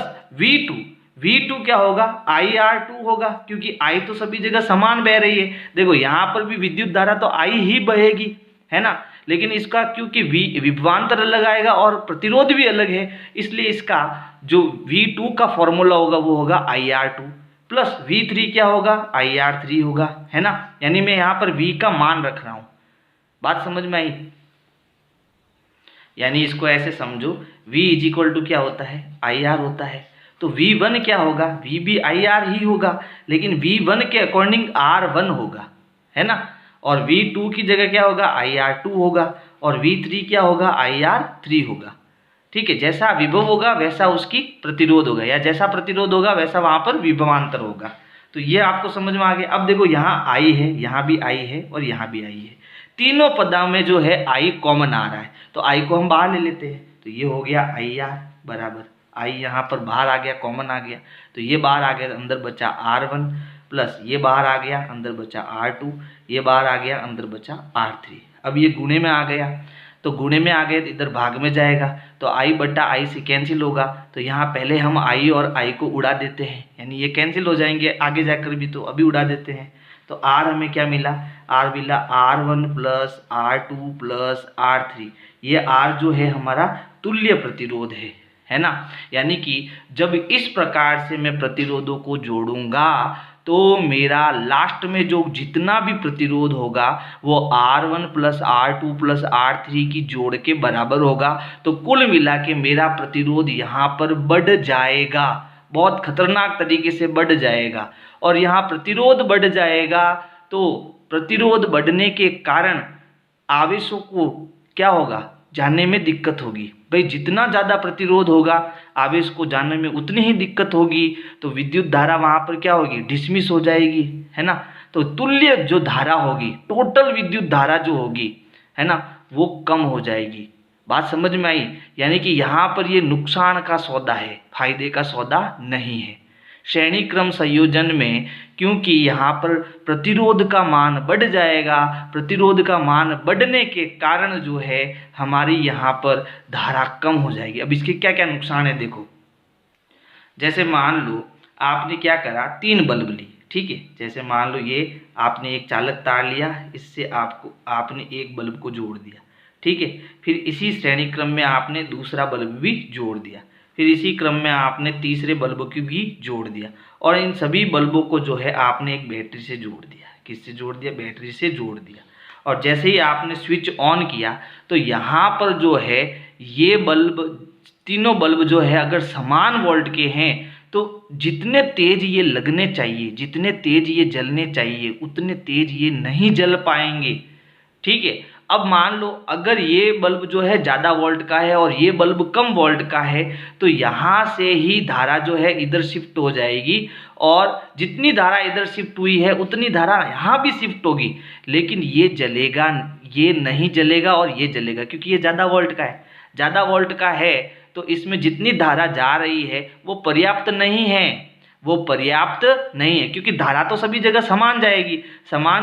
[SPEAKER 1] V2 क्या होगा? IR2 होगा, क्योंकि I तो सभी जगह समान बह रही है। देखो यहाँ पर भी विद्युत धारा तो I ही बहेगी, है ना, लेकिन इसका क्योंकि विभवांतर अलग आएगा और प्रतिरोध भी अलग है, इसलिए इसका जो V2 का फॉर्मूला होगा वो होगा IR2 प्लस V3 क्या होगा? IR3 होगा, है ना। यानी मैं यहाँ पर V का मान रख रहा हूँ। बात समझ में आई? यानी इसको ऐसे समझो, V = क्या होता है? IR होता है। तो V1 क्या होगा? V भी IR ही होगा, लेकिन V1 के अकॉर्डिंग R1 होगा, है ना। और V2 की जगह क्या होगा? IR2 होगा, और V3 क्या होगा? IR3 होगा। ठीक है, जैसा विभव होगा वैसा उसकी प्रतिरोध होगा, या जैसा प्रतिरोध होगा वैसा वहाँ पर विभवांतर होगा। तो ये आपको समझ में आ गया। अब देखो यहाँ I है, यहाँ भी I है और यहाँ भी I है, तीनों पदों में जो है I कॉमन आ रहा है, तो I को हम बाहर ले लेते हैं। तो ये हो गया IR बराबर I, यहाँ पर बाहर आ गया, कॉमन आ गया, तो ये बाहर आ गया, अंदर बचा R1 प्लस ये बाहर आ गया, अंदर बचा R2, ये बाहर आ गया, अंदर बचा R3। अब ये गुणे में आ गया, तो गुणे में आ गए तो इधर भाग में जाएगा, तो I/I से कैंसिल होगा। तो यहाँ पहले हम I और I को उड़ा देते हैं, यानी ये कैंसिल हो जाएंगे आगे जाकर भी, तो अभी उड़ा देते हैं। तो R हमें क्या मिला? R मिला R1 plus R2 plus R3। ये R जो है हमारा तुल्य प्रतिरोध है ना। यानी कि जब इस प्रकार से मैं प्रतिरोधों को जोड़ूंगा तो मेरा लास्ट में जो जितना भी प्रतिरोध होगा वो R1 plus R2 plus R3 की जोड़ के बराबर होगा। तो कुल मिला के मेरा प्रतिरोध यहाँ पर बढ़ जाएगा, बहुत खतरनाक तरीके से बढ़ जाएगा। और यहाँ प्रतिरोध बढ़ जाएगा तो प्रतिरोध बढ़ने के कारण आवेशों को क्या होगा? जानने में दिक्कत होगी। भाई जितना ज़्यादा प्रतिरोध होगा आवेश को जानने में उतनी ही दिक्कत होगी, तो विद्युत धारा वहाँ पर क्या होगी? डिसमिस हो जाएगी, है ना। तो तुल्य जो धारा होगी, टोटल विद्युत धारा जो होगी, है ना, वो कम हो जाएगी। बात समझ में आई? यानी कि यहाँ पर ये नुकसान का सौदा है, फायदे का सौदा नहीं है। श्रेणी क्रम संयोजन में क्योंकि यहाँ पर प्रतिरोध का मान बढ़ जाएगा, प्रतिरोध का मान बढ़ने के कारण जो है हमारी यहाँ पर धारा कम हो जाएगी। अब इसके क्या क्या नुकसान है देखो। जैसे मान लो आपने क्या करा, 3 बल्ब ली, ठीक है। जैसे मान लो ये आपने एक चालक तार लिया, इससे आपने एक बल्ब को जोड़ दिया, ठीक है। फिर इसी श्रेणी क्रम में आपने दूसरा बल्ब भी जोड़ दिया, फिर इसी क्रम में आपने तीसरे बल्ब को भी जोड़ दिया, और इन सभी बल्बों को जो है आपने एक बैटरी से जोड़ दिया। किससे जोड़ दिया? बैटरी से जोड़ दिया। और जैसे ही आपने स्विच ऑन किया तो यहाँ पर जो है ये बल्ब, तीनों बल्ब जो है अगर समान वोल्ट के हैं तो जितने तेज ये लगने चाहिए, जितने तेज ये जलने चाहिए, उतने तेज ये नहीं जल पाएंगे, ठीक है। अब मान लो अगर ये बल्ब जो है ज़्यादा वोल्ट का है और ये बल्ब कम वोल्ट का है, तो यहाँ से ही धारा जो है इधर शिफ्ट हो जाएगी, और जितनी धारा इधर शिफ्ट हुई है उतनी धारा यहाँ भी शिफ्ट होगी, लेकिन ये जलेगा, ये नहीं जलेगा और ये जलेगा, क्योंकि ये ज़्यादा वोल्ट का है। ज़्यादा वोल्ट का है तो इसमें जितनी धारा जा रही है वो पर्याप्त नहीं है, वो पर्याप्त नहीं है, क्योंकि धारा तो सभी जगह समान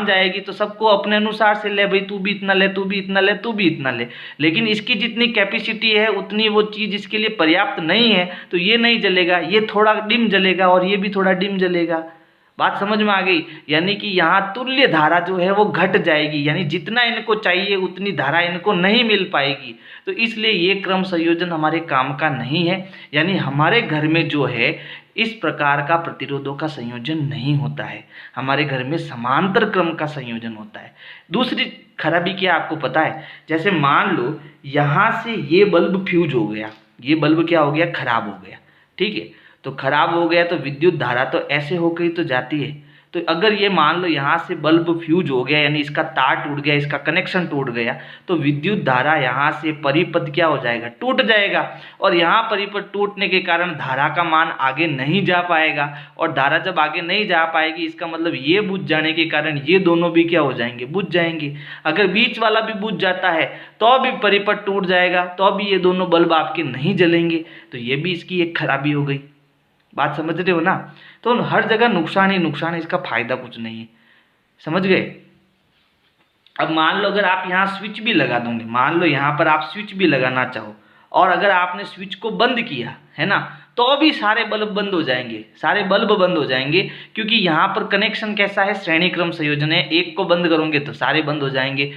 [SPEAKER 1] जाएगी तो सबको अपने अनुसार से ले, भाई तू भी इतना ले, तू भी इतना ले, तू भी इतना ले। लेकिन इसकी जितनी कैपेसिटी है उतनी वो चीज़ इसके लिए पर्याप्त नहीं है, तो ये नहीं जलेगा, ये थोड़ा डिम जलेगा और ये भी थोड़ा डिम जलेगा। बात समझ में आ गई? यानी कि यहाँ तुल्य धारा जो है वो घट जाएगी, यानी जितना इनको चाहिए उतनी धारा इनको नहीं मिल पाएगी। तो इसलिए ये क्रम संयोजन हमारे काम का नहीं है। यानी हमारे घर में जो है इस प्रकार का प्रतिरोधों का संयोजन नहीं होता है, हमारे घर में समांतर क्रम का संयोजन होता है। दूसरी खराबी क्या आपको पता है? जैसे मान लो यहाँ से ये बल्ब फ्यूज हो गया, ये बल्ब क्या हो गया? खराब हो गया। ठीक है, तो खराब हो गया तो विद्युत धारा तो ऐसे होकर ही तो जाती है। तो अगर ये मान लो यहाँ से बल्ब फ्यूज हो गया, यानी इसका तार टूट गया, इसका कनेक्शन टूट गया, तो विद्युत धारा यहाँ से परिपथ क्या हो जाएगा? टूट जाएगा। और यहाँ परिपथ टूटने के कारण धारा का मान आगे नहीं जा पाएगा, और धारा जब आगे नहीं जा पाएगी इसका मतलब ये बुझ जाने के कारण ये दोनों भी क्या हो जाएंगे? बुझ जाएंगे। अगर बीच वाला भी बुझ जाता है तो भी परिपथ टूट जाएगा, तो भी ये दोनों बल्ब आपके नहीं जलेंगे। तो ये भी इसकी एक खराबी हो गई। बात समझ रहे हो ना? तो हर जगह नुकसान ही नुकसान है, इसका फायदा कुछ नहीं है। समझ गए? अब मान लो अगर आप यहाँ स्विच भी लगा दोगे, मान लो यहाँ पर आप स्विच भी लगाना चाहो, और अगर आपने स्विच को बंद किया है ना, तो भी सारे बल्ब बंद हो जाएंगे, सारे बल्ब बंद हो जाएंगे, क्योंकि यहाँ पर कनेक्शन कैसा है? श्रेणी क्रम संयोजन है। एक को बंद करोगे तो सारे बंद हो जाएंगे,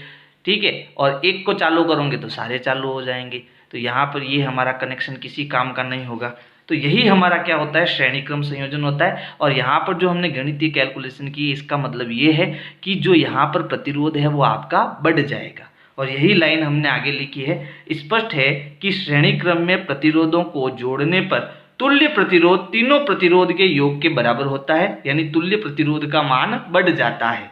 [SPEAKER 1] ठीक है, और एक को चालू करोगे तो सारे चालू हो जाएंगे। तो यहाँ पर ये हमारा कनेक्शन किसी काम का नहीं होगा। तो यही हमारा क्या होता है? श्रेणी क्रम संयोजन होता है। और यहाँ पर जो हमने गणितीय कैलकुलेशन की, इसका मतलब ये है कि जो यहाँ पर प्रतिरोध है वो आपका बढ़ जाएगा। और यही लाइन हमने आगे लिखी है। स्पष्ट है कि श्रेणी क्रम में प्रतिरोधों को जोड़ने पर तुल्य प्रतिरोध तीनों प्रतिरोध के योग के बराबर होता है, यानी तुल्य प्रतिरोध का मान बढ़ जाता है।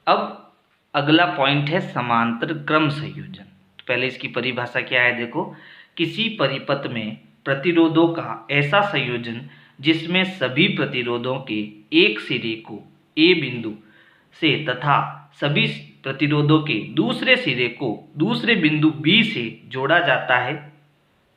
[SPEAKER 1] अब अगला पॉइंट है समांतर क्रम संयोजन। तो पहले इसकी परिभाषा क्या है देखो। किसी परिपथ में प्रतिरोधों का ऐसा संयोजन जिसमें सभी प्रतिरोधों के एक सिरे को ए बिंदु से तथा सभी प्रतिरोधों के दूसरे सिरे को दूसरे बिंदु बी से जोड़ा जाता है,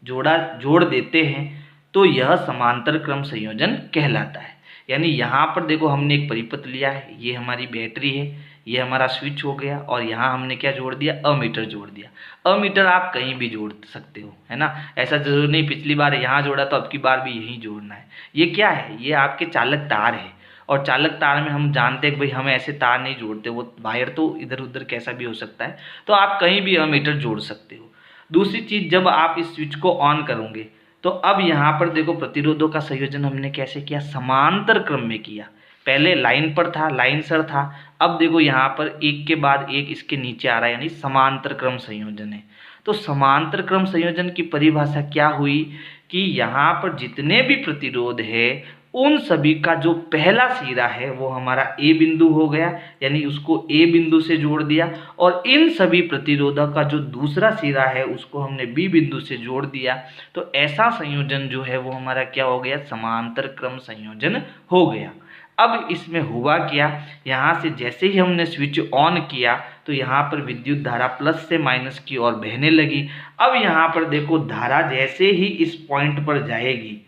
[SPEAKER 1] जोड़ देते हैं, तो यह समांतर क्रम संयोजन कहलाता है। यानी यहाँ पर देखो हमने एक परिपथ लिया है, ये हमारी बैटरी है, ये हमारा स्विच हो गया, और यहाँ हमने क्या जोड़ दिया? अमीटर जोड़ दिया। अमीटर आप कहीं भी जोड़ सकते हो, है ना, ऐसा जरूर नहीं पिछली बार यहाँ जोड़ा तो अब की बार भी यहीं जोड़ना है। ये क्या है? ये आपके चालक तार है, और चालक तार में हम जानते हैं कि भाई हम ऐसे तार नहीं जोड़ते, वो वायर तो इधर उधर कैसा भी हो सकता है, तो आप कहीं भी अमीटर जोड़ सकते हो। दूसरी चीज़, जब आप इस स्विच को ऑन करोगे तो अब यहाँ पर देखो प्रतिरोधों का संयोजन हमने कैसे किया? समांतर क्रम में किया। पहले लाइन पर था, लाइन सर था, अब देखो यहाँ पर एक के बाद एक इसके नीचे आ रहा है, यानी समांतर क्रम संयोजन है। तो समांतर क्रम संयोजन की परिभाषा क्या हुई कि यहाँ पर जितने भी प्रतिरोध है उन सभी का जो पहला सिरा है वो हमारा ए बिंदु हो गया, यानी उसको ए बिंदु से जोड़ दिया, और इन सभी प्रतिरोधों का जो दूसरा सिरा है उसको हमने बी बिंदु से जोड़ दिया। तो ऐसा संयोजन जो है वो हमारा क्या हो गया? समांतर क्रम संयोजन हो गया। अब इसमें हुआ क्या? यहाँ से जैसे ही हमने स्विच ऑन किया तो यहाँ पर विद्युत धारा प्लस से माइनस की ओर बहने लगी। अब यहाँ पर देखो धारा जैसे ही इस पॉइंट पर जाएगी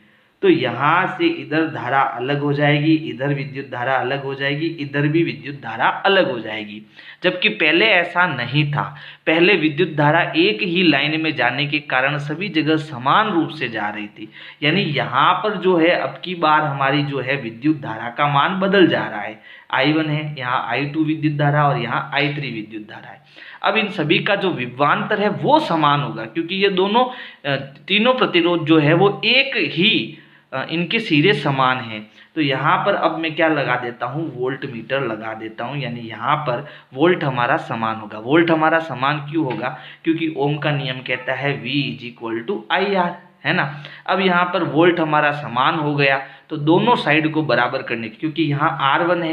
[SPEAKER 1] तो यहाँ से इधर धारा अलग हो जाएगी, इधर विद्युत धारा अलग हो जाएगी, इधर भी विद्युत धारा अलग हो जाएगी। जबकि पहले ऐसा नहीं था, पहले विद्युत धारा एक ही लाइन में जाने के कारण सभी जगह समान रूप से जा रही थी। यानी यहाँ पर जो है अब की बार हमारी जो है विद्युत धारा का मान बदल जा रहा है। I1 है, यहाँ I2 विद्युत धारा और यहाँ I3 विद्युत धारा है। अब इन सभी का जो विभवांतर है वो समान होगा, क्योंकि ये दोनों तीनों प्रतिरोध जो है वो एक ही इनके सिरे समान हैं। तो यहाँ पर अब मैं क्या लगा देता हूँ? वोल्ट मीटर लगा देता हूँ, यानी यहाँ पर वोल्ट हमारा समान होगा। वोल्ट हमारा समान क्यों होगा? क्योंकि ओम का नियम कहता है V = IR, है ना। अब यहाँ पर वोल्ट हमारा समान हो गया, तो दोनों साइड को बराबर करने की, क्योंकि यहाँ R1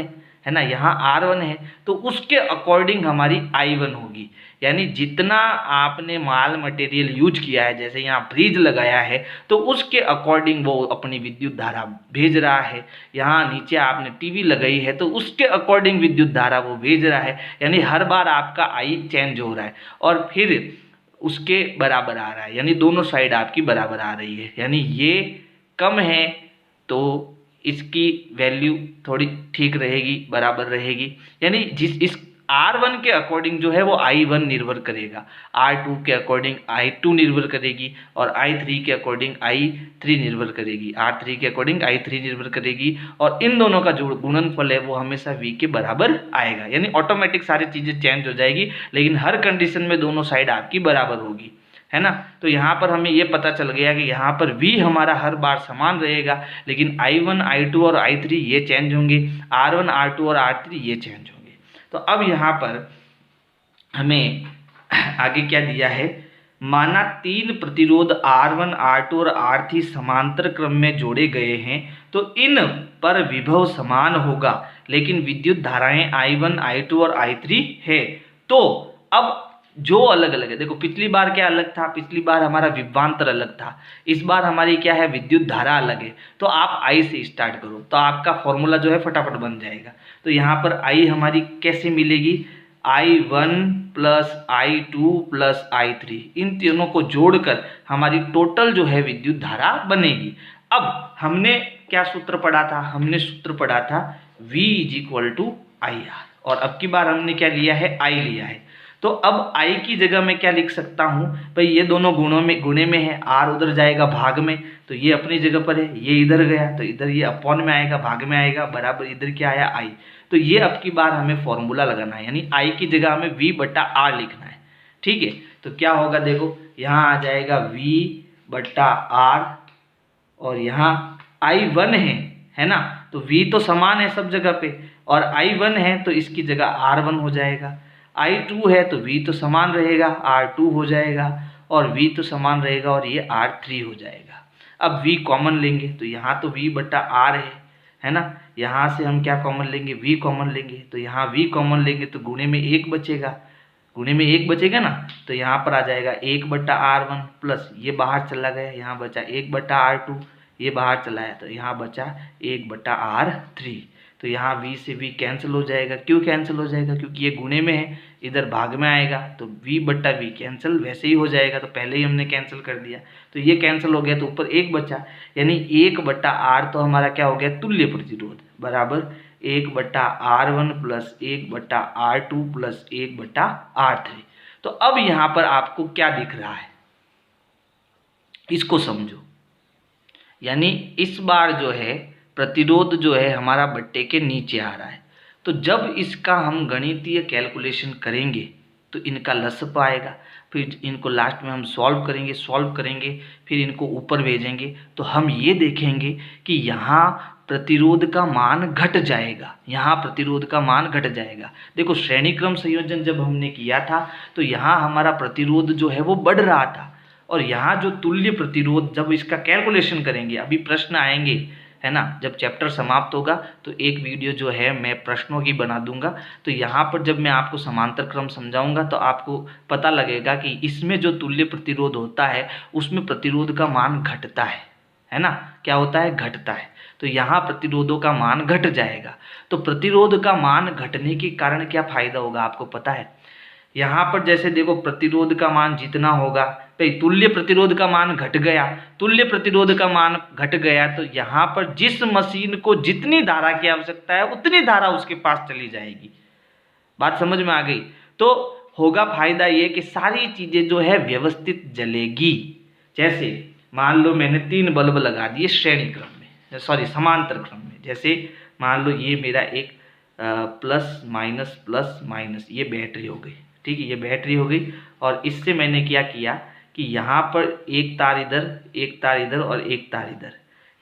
[SPEAKER 1] है ना, यहाँ R1 है, तो उसके अकॉर्डिंग हमारी I1 होगी। यानी जितना आपने माल मटेरियल यूज किया है, जैसे यहाँ फ्रिज लगाया है तो उसके अकॉर्डिंग वो अपनी विद्युत धारा भेज रहा है। यहाँ नीचे आपने टीवी लगाई है तो उसके अकॉर्डिंग विद्युत धारा वो भेज रहा है। यानी हर बार आपका I चेंज हो रहा है और फिर उसके बराबर आ रहा है, यानी दोनों साइड आपकी बराबर आ रही है। यानी ये कम है तो इसकी वैल्यू थोड़ी ठीक रहेगी, बराबर रहेगी। यानी जिस इस R1 के अकॉर्डिंग जो है वो I1 निर्भर करेगा, R2 के अकॉर्डिंग I2 निर्भर करेगी, और I3 के अकॉर्डिंग I3 निर्भर करेगी, R3 के अकॉर्डिंग I3 निर्भर करेगी। और इन दोनों का जो गुणनफल है वो हमेशा V के बराबर आएगा। यानी ऑटोमेटिक सारी चीज़ें चेंज हो जाएगी, लेकिन हर कंडीशन में दोनों साइड आपकी बराबर होगी, है ना। तो यहाँ पर हमें ये पता चल गया कि यहाँ पर V हमारा हर बार समान रहेगा, लेकिन I1, I2 और I3 ये चेंज होंगे, R1, R2 और R3 ये चेंज होंगे। तो अब यहाँ पर हमें आगे क्या दिया है, माना 3 प्रतिरोध R1, R2 और R3 समांतर क्रम में जोड़े गए हैं, तो इन पर विभव समान होगा, लेकिन विद्युत धाराएं I1, I2 और I3 है। तो अब जो अलग अलग है, देखो पिछली बार क्या अलग था, पिछली बार हमारा विभवांतर अलग था, इस बार हमारी क्या है, विद्युत धारा अलग है। तो आप I से स्टार्ट करो तो आपका फॉर्मूला जो है फटाफट बन जाएगा। तो यहाँ पर I हमारी कैसे मिलेगी, I1 plus I2 plus I3, इन तीनों को जोड़कर हमारी टोटल जो है विद्युत धारा बनेगी। अब हमने क्या सूत्र पढ़ा था, हमने सूत्र पढ़ा था V = IR, और अब की बार हमने क्या लिया है, I लिया है। तो अब I की जगह मैं क्या लिख सकता हूँ भाई, ये दोनों गुणे में है, R उधर जाएगा भाग में, तो ये अपनी जगह पर है, ये इधर गया तो इधर ये अपॉन में आएगा, भाग में आएगा, बराबर इधर क्या आया I। तो ये अब की बार हमें फॉर्मूला लगाना है, यानी I की जगह हमें V/R लिखना है, ठीक है। तो क्या होगा, देखो यहाँ आ जाएगा V/R, और यहाँ I1 है ना, तो V तो समान है सब जगह पे, और I1 है तो इसकी जगह R1 हो जाएगा। I2 है तो V तो समान रहेगा, R2 हो जाएगा, और V तो समान रहेगा और ये R3 हो जाएगा। अब V कॉमन लेंगे तो यहाँ तो V/R है ना, यहाँ से हम क्या कॉमन लेंगे, V कॉमन लेंगे, तो यहाँ V कॉमन लेंगे तो गुणे में 1 बचेगा, गुणे में 1 बचेगा ना, तो यहाँ पर आ जाएगा 1/R1 प्लस ये बाहर चला गया, यहाँ बचा 1/R2, ये बाहर चला है तो यहाँ बचा 1/R3। तो यहाँ V से V कैंसिल हो जाएगा। क्यों कैंसिल हो जाएगा, क्योंकि ये गुणे में है, इधर भाग में आएगा तो V/V कैंसिल वैसे ही हो जाएगा, तो पहले ही हमने कैंसिल कर दिया, तो ये कैंसिल हो गया तो ऊपर 1 बचा, यानी 1/R तो हमारा क्या हो गया, तुल्य प्रतिरोध, बराबर 1/R1 plus 1/R2 plus 1/R3। तो अब यहाँ पर आपको क्या दिख रहा है, इसको समझो। यानी इस बार जो है प्रतिरोध जो है हमारा बट्टे के नीचे आ रहा है, तो जब इसका हम गणितीय कैलकुलेशन करेंगे तो इनका लसप आएगा, फिर इनको लास्ट में हम सॉल्व करेंगे, फिर इनको ऊपर भेजेंगे, तो हम ये देखेंगे कि यहाँ प्रतिरोध का मान घट जाएगा, यहाँ प्रतिरोध का मान घट जाएगा। देखो श्रेणी क्रम संयोजन जब हमने किया था तो यहाँ हमारा प्रतिरोध जो है वो बढ़ रहा था, और यहाँ जो तुल्य प्रतिरोध जब इसका कैलकुलेशन करेंगे, अभी प्रश्न आएंगे है ना, जब चैप्टर समाप्त होगा तो एक वीडियो जो है मैं प्रश्नों की बना दूंगा, तो यहाँ पर जब मैं आपको समांतर क्रम समझाऊंगा तो आपको पता लगेगा कि इसमें जो तुल्य प्रतिरोध होता है उसमें प्रतिरोध का मान घटता है ना, क्या होता है, घटता है। तो यहाँ प्रतिरोधों का मान घट जाएगा, तो प्रतिरोध का मान घटने के कारण क्या फायदा होगा आपको पता है। यहाँ पर जैसे देखो प्रतिरोध का मान जितना होगा, भाई तुल्य प्रतिरोध का मान घट गया, तुल्य प्रतिरोध का मान घट गया, तो यहाँ पर जिस मशीन को जितनी धारा की आवश्यकता है उतनी धारा उसके पास चली जाएगी। बात समझ में आ गई। तो होगा फायदा ये कि सारी चीजें जो है व्यवस्थित जलेगी। जैसे मान लो मैंने 3 बल्ब लगा दिए श्रेणी क्रम में, सॉरी समांतर क्रम में। जैसे मान लो ये मेरा एक प्लस माइनस ये बैटरी हो गई, ठीक है, ये बैटरी हो गई, और इससे मैंने क्या किया कि यहाँ पर एक तार इधर और एक तार इधर,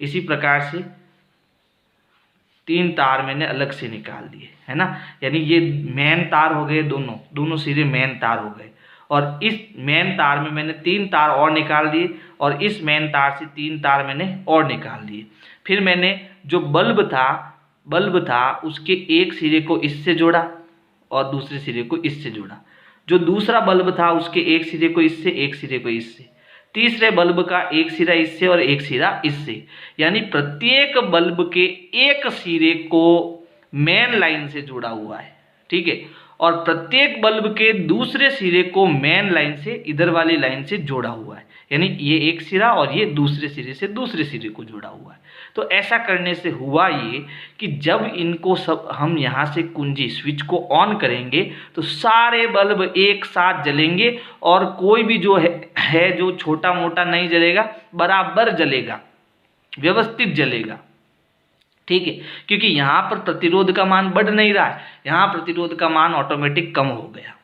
[SPEAKER 1] इसी प्रकार से 3 तार मैंने अलग से निकाल दिए, है ना। यानी ये मेन तार हो गए, दोनों सिरे मेन तार हो गए, और इस मेन तार में मैंने 3 तार और निकाल दिए, और इस मेन तार से 3 तार मैंने और निकाल दिए। फिर मैंने जो बल्ब था उसके एक सिरे को इससे जोड़ा और दूसरे सिरे को इससे जोड़ा, जो दूसरा बल्ब था उसके एक सिरे को इससे, एक सिरे को इससे, तीसरे बल्ब का एक सिरा इससे और एक सिरा इससे, यानी प्रत्येक बल्ब के एक सिरे को मेन लाइन से जुड़ा हुआ है, ठीक है। और प्रत्येक बल्ब के दूसरे सिरे को मेन लाइन से इधर वाली लाइन से जोड़ा हुआ है, यानी ये एक सिरा और ये दूसरे सिरे से दूसरे सिरे को जोड़ा हुआ है। तो ऐसा करने से हुआ ये कि जब इनको सब हम यहाँ से कुंजी स्विच को ऑन करेंगे तो सारे बल्ब एक साथ जलेंगे और कोई भी जो है जो छोटा मोटा नहीं जलेगा, बराबर जलेगा, व्यवस्थित जलेगा। ठीक है, क्योंकि यहाँ पर प्रतिरोध का मान बढ़ नहीं रहा है, यहाँ प्रतिरोध का मान ऑटोमेटिक कम हो गया।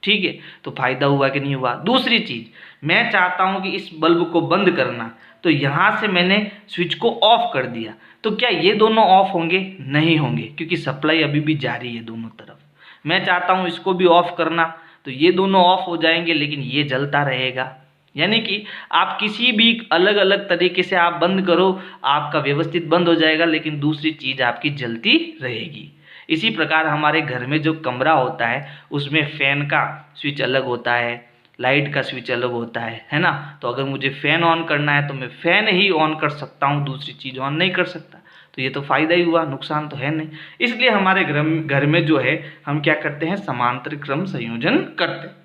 [SPEAKER 1] ठीक है, तो फायदा हुआ कि नहीं हुआ। दूसरी चीज, मैं चाहता हूं कि इस बल्ब को बंद करना, तो यहां से मैंने स्विच को ऑफ कर दिया, तो क्या ये दोनों ऑफ होंगे? नहीं होंगे, क्योंकि सप्लाई अभी भी जारी है दोनों तरफ। मैं चाहता हूं इसको भी ऑफ करना, तो ये दोनों ऑफ हो जाएंगे, लेकिन ये जलता रहेगा। यानी कि आप किसी भी अलग अलग तरीके से आप बंद करो, आपका व्यवस्थित बंद हो जाएगा, लेकिन दूसरी चीज आपकी जलती रहेगी। इसी प्रकार हमारे घर में जो कमरा होता है उसमें फैन का स्विच अलग होता है, लाइट का स्विच अलग होता है ना। तो अगर मुझे फैन ऑन करना है तो मैं फैन ही ऑन कर सकता हूँ, दूसरी चीज़ ऑन नहीं कर सकता। तो ये तो फायदा ही हुआ, नुकसान तो है नहीं। इसलिए हमारे घर में जो है हम क्या करते हैं, समांतर क्रम संयोजन करते हैं।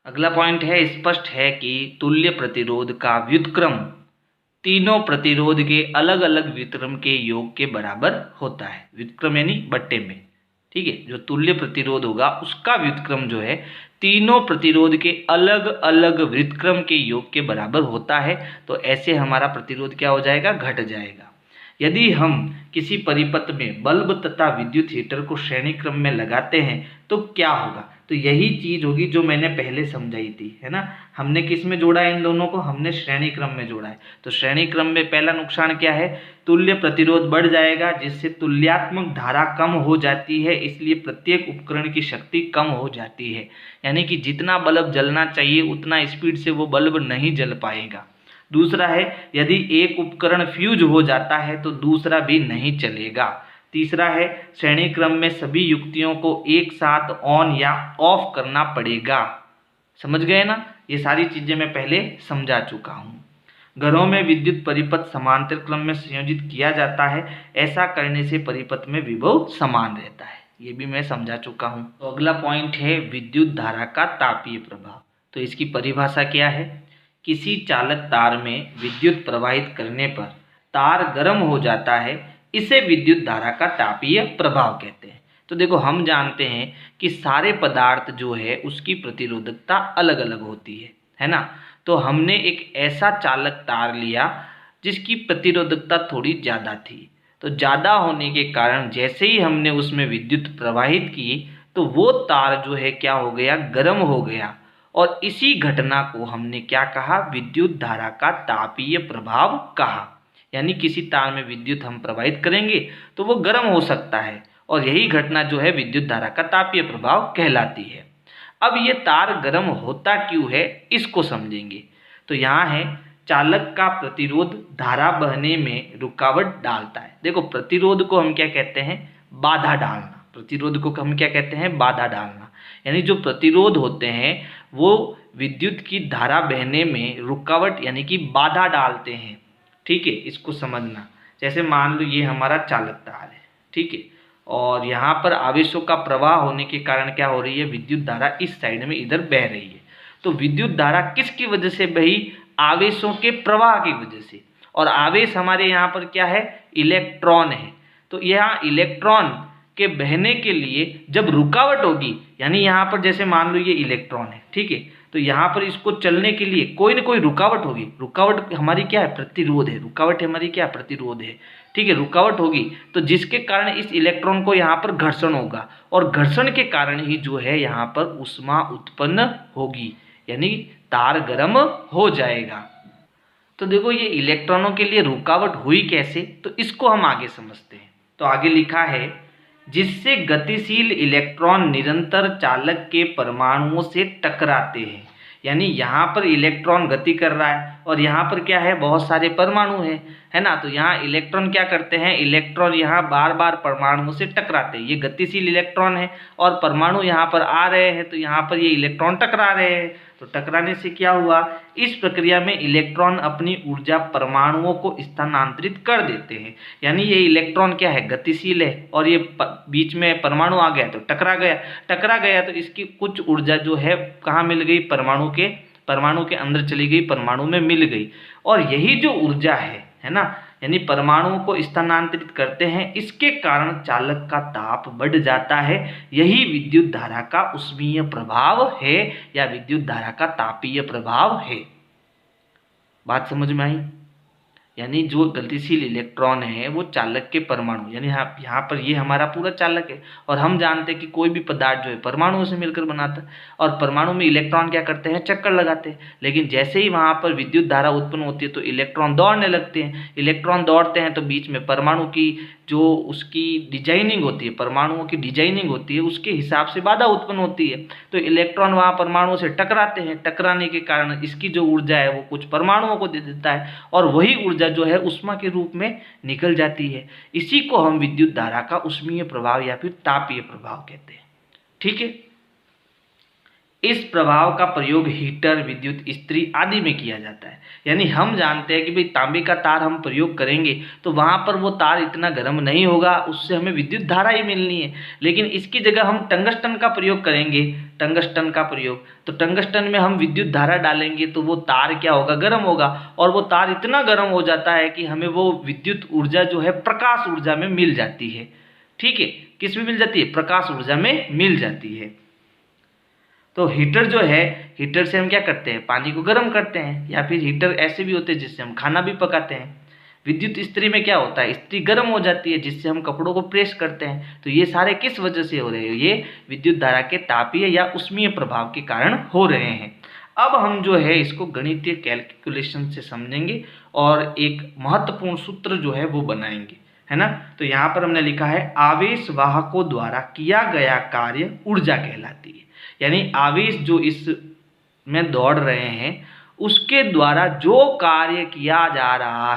[SPEAKER 1] अगला पॉइंट है, स्पष्ट है कि तुल्य प्रतिरोध का व्युत्क्रम तीनों प्रतिरोध के अलग अलग व्युत्क्रम के योग के बराबर होता है। व्युत्क्रम यानी बट्टे में। ठीक है, जो तुल्य प्रतिरोध होगा उसका व्युत्क्रम जो है तीनों प्रतिरोध के अलग अलग व्युत्क्रम के योग के बराबर होता है। तो ऐसे हमारा प्रतिरोध क्या हो जाएगा, घट जाएगा। यदि हम किसी परिपथ में बल्ब तथा विद्युत हीटर को श्रेणी क्रम में लगाते हैं तो क्या होगा, तो यही चीज होगी जो मैंने पहले समझाई थी, है ना। हमने किस में जोड़ा है इन दोनों को, हमने श्रेणी क्रम में जोड़ा है। तो श्रेणी क्रम में पहला नुकसान क्या है, तुल्य प्रतिरोध बढ़ जाएगा, जिससे तुल्यात्मक धारा कम हो जाती है, इसलिए प्रत्येक उपकरण की शक्ति कम हो जाती है। यानी कि जितना बल्ब जलना चाहिए उतना स्पीड से वो बल्ब नहीं जल पाएगा। दूसरा है, यदि एक उपकरण फ्यूज हो जाता है तो दूसरा भी नहीं चलेगा। तीसरा है, श्रेणी क्रम में सभी युक्तियों को एक साथ ऑन या ऑफ करना पड़ेगा। समझ गए ना, ये सारी चीजें मैं पहले समझा चुका हूँ। घरों में विद्युत परिपथ समांतर क्रम में संयोजित किया जाता है, ऐसा करने से परिपथ में विभव समान रहता है, ये भी मैं समझा चुका हूँ। तो अगला पॉइंट है विद्युत धारा का तापीय प्रभाव। तो इसकी परिभाषा क्या है, किसी चालक तार में विद्युत प्रवाहित करने पर तार गर्म हो जाता है, इसे विद्युत धारा का तापीय प्रभाव कहते हैं। तो देखो, हम जानते हैं कि सारे पदार्थ जो है उसकी प्रतिरोधकता अलग अलग होती है ना। तो हमने एक ऐसा चालक तार लिया जिसकी प्रतिरोधकता थोड़ी ज़्यादा थी। तो ज़्यादा होने के कारण जैसे ही हमने उसमें विद्युत प्रवाहित की तो वो तार जो है क्या हो गया, गर्म हो गया। और इसी घटना को हमने क्या कहा, विद्युत धारा का तापीय प्रभाव कहा। यानी किसी तार में विद्युत हम प्रवाहित करेंगे तो वो गर्म हो सकता है, और यही घटना जो है विद्युत धारा का तापीय प्रभाव कहलाती है। अब ये तार गर्म होता क्यों है, इसको समझेंगे। तो यहाँ है, चालक का प्रतिरोध धारा बहने में रुकावट डालता है। देखो, प्रतिरोध को हम क्या कहते हैं, बाधा डालना। प्रतिरोध को हम क्या कहते हैं, बाधा डालना। यानी जो प्रतिरोध होते हैं वो विद्युत की धारा बहने में रुकावट यानी कि बाधा डालते हैं। ठीक है, इसको समझना। जैसे मान लो ये हमारा चालक तार है, ठीक है, और यहाँ पर आवेशों का प्रवाह होने के कारण क्या हो रही है, विद्युत धारा इस साइड में इधर बह रही है। तो विद्युत धारा किसकी वजह से बही, आवेशों के प्रवाह की वजह से। और आवेश हमारे यहाँ पर क्या है, इलेक्ट्रॉन है। तो यहाँ इलेक्ट्रॉन के बहने के लिए जब रुकावट होगी, यानी यहाँ पर जैसे मान लो ये इलेक्ट्रॉन है, ठीक है, तो यहाँ पर इसको चलने के लिए कोई ना कोई रुकावट होगी। रुकावट हमारी क्या है, प्रतिरोध है। रुकावट हमारी क्या है, प्रतिरोध है। ठीक है, रुकावट होगी तो जिसके कारण इस इलेक्ट्रॉन को यहाँ पर घर्षण होगा, और घर्षण के कारण ही जो है यहाँ पर ऊष्मा उत्पन्न होगी, यानी तार गर्म हो जाएगा। तो देखो, ये इलेक्ट्रॉनों के लिए रुकावट हुई कैसे, तो इसको हम आगे समझते हैं। तो आगे लिखा है, जिससे गतिशील इलेक्ट्रॉन निरंतर चालक के परमाणुओं से टकराते हैं। यानी यहाँ पर इलेक्ट्रॉन गति कर रहा है और यहाँ पर क्या है, बहुत सारे परमाणु हैं, है ना। तो यहाँ इलेक्ट्रॉन क्या करते हैं, इलेक्ट्रॉन यहाँ बार बार परमाणुओं से टकराते हैं। ये गतिशील इलेक्ट्रॉन है और परमाणु यहाँ पर आ रहे हैं, तो यहाँ पर ये इलेक्ट्रॉन टकरा रहे हैं। तो टकराने से क्या हुआ, इस प्रक्रिया में इलेक्ट्रॉन अपनी ऊर्जा परमाणुओं को स्थानांतरित कर देते हैं। यानी ये इलेक्ट्रॉन क्या है, गतिशील है, और ये बीच में परमाणु आ गया तो टकरा गया तो इसकी कुछ ऊर्जा जो है कहाँ मिल गई, परमाणु के अंदर चली गई, परमाणु में मिल गई। और यही जो ऊर्जा है ना, यानी परमाणुओं को स्थानांतरित करते हैं, इसके कारण चालक का ताप बढ़ जाता है। यही विद्युत धारा का ऊष्मीय प्रभाव है या विद्युत धारा का तापीय प्रभाव है। बात समझ में आई। यानी जो गतिशील इलेक्ट्रॉन है वो चालक के परमाणु, यानी यहाँ पर ये हमारा पूरा चालक है, और हम जानते हैं कि कोई भी पदार्थ जो है परमाणुओं से मिलकर बनाता है, और परमाणु में इलेक्ट्रॉन क्या करते हैं, चक्कर लगाते हैं। लेकिन जैसे ही वहाँ पर विद्युत धारा उत्पन्न होती है तो इलेक्ट्रॉन दौड़ने लगते हैं। इलेक्ट्रॉन दौड़ते हैं तो बीच में परमाणु की जो उसकी डिजाइनिंग होती है, परमाणुओं की डिजाइनिंग होती है, उसके हिसाब से बाधा उत्पन्न होती है। तो इलेक्ट्रॉन वहाँ परमाणुओं से टकराते हैं, टकराने के कारण इसकी जो ऊर्जा है वो कुछ परमाणुओं को दे देता है, और वही ऊर्जा जो है ऊष्मा के रूप में निकल जाती है। इसी को हम विद्युत धारा का ऊष्मीय प्रभाव या फिर तापीय प्रभाव कहते हैं। ठीक है। इस प्रभाव का प्रयोग हीटर, विद्युत इस्त्री आदि में किया जाता है। यानी हम जानते हैं कि भाई तांबे का तार हम प्रयोग करेंगे तो वहाँ पर वो तार इतना गर्म नहीं होगा, उससे हमें विद्युत धारा ही मिलनी है। लेकिन इसकी जगह हम टंगस्टन का प्रयोग करेंगे, टंगस्टन का प्रयोग, तो टंगस्टन में हम विद्युत धारा डालेंगे तो वो तार क्या होगा, गर्म होगा, और वो तार इतना गर्म हो जाता है कि हमें वो विद्युत ऊर्जा जो है प्रकाश ऊर्जा में मिल जाती है। ठीक है, किस में मिल जाती है, प्रकाश ऊर्जा में मिल जाती है। तो हीटर जो है, हीटर से हम क्या करते हैं, पानी को गर्म करते हैं, या फिर हीटर ऐसे भी होते हैं जिससे हम खाना भी पकाते हैं। विद्युत इस्त्री में क्या होता है, इस्त्री गर्म हो जाती है जिससे हम कपड़ों को प्रेस करते हैं। तो ये सारे किस वजह से हो रहे हैं, ये विद्युत धारा के तापीय या ऊष्मीय प्रभाव के कारण हो रहे हैं। अब हम जो है इसको गणितीय कैलकुलेशन से समझेंगे और एक महत्वपूर्ण सूत्र जो है वो बनाएंगे, है ना। तो यहाँ पर हमने लिखा है, आवेश वाहकों द्वारा किया गया कार्य ऊर्जा कहलाती है। यानी आवेश जो इस में दौड़ रहे हैं उसके द्वारा जो कार्य किया जा रहा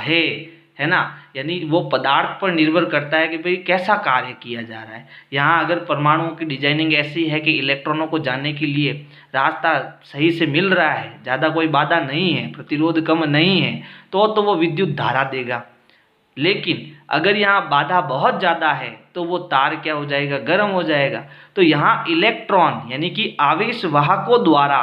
[SPEAKER 1] है ना, यानी वो पदार्थ पर निर्भर करता है कि भाई कैसा कार्य किया जा रहा है। यहाँ अगर परमाणुओं की डिजाइनिंग ऐसी है कि इलेक्ट्रॉनों को जाने के लिए रास्ता सही से मिल रहा है, ज़्यादा कोई बाधा नहीं है, प्रतिरोध कम नहीं है, तो वो विद्युत धारा देगा। लेकिन अगर यहाँ बाधा बहुत ज़्यादा है तो वो तार क्या हो जाएगा, गर्म हो जाएगा। तो यहाँ इलेक्ट्रॉन यानी कि आवेश वाहकों द्वारा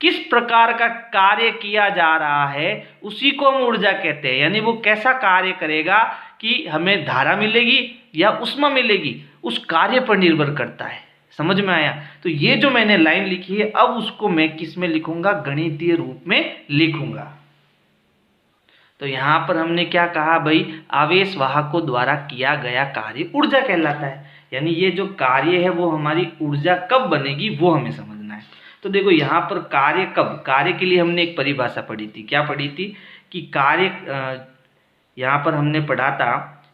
[SPEAKER 1] किस प्रकार का कार्य किया जा रहा है उसी को हम ऊर्जा कहते हैं। यानी वो कैसा कार्य करेगा कि हमें धारा मिलेगी या ऊष्मा मिलेगी, उस कार्य पर निर्भर करता है। समझ में आया। तो ये जो मैंने लाइन लिखी है अब उसको मैं किस में लिखूंगा, गणितीय रूप में लिखूंगा। तो यहाँ पर हमने क्या कहा भाई, आवेश वाहकों द्वारा किया गया कार्य ऊर्जा कहलाता है। यानी ये जो कार्य है वो हमारी ऊर्जा कब बनेगी वो हमें समझना है। तो देखो यहाँ पर कार्य कब, कार्य के लिए हमने एक परिभाषा पढ़ी थी। क्या पढ़ी थी कि कार्य, यहाँ पर हमने पढ़ा था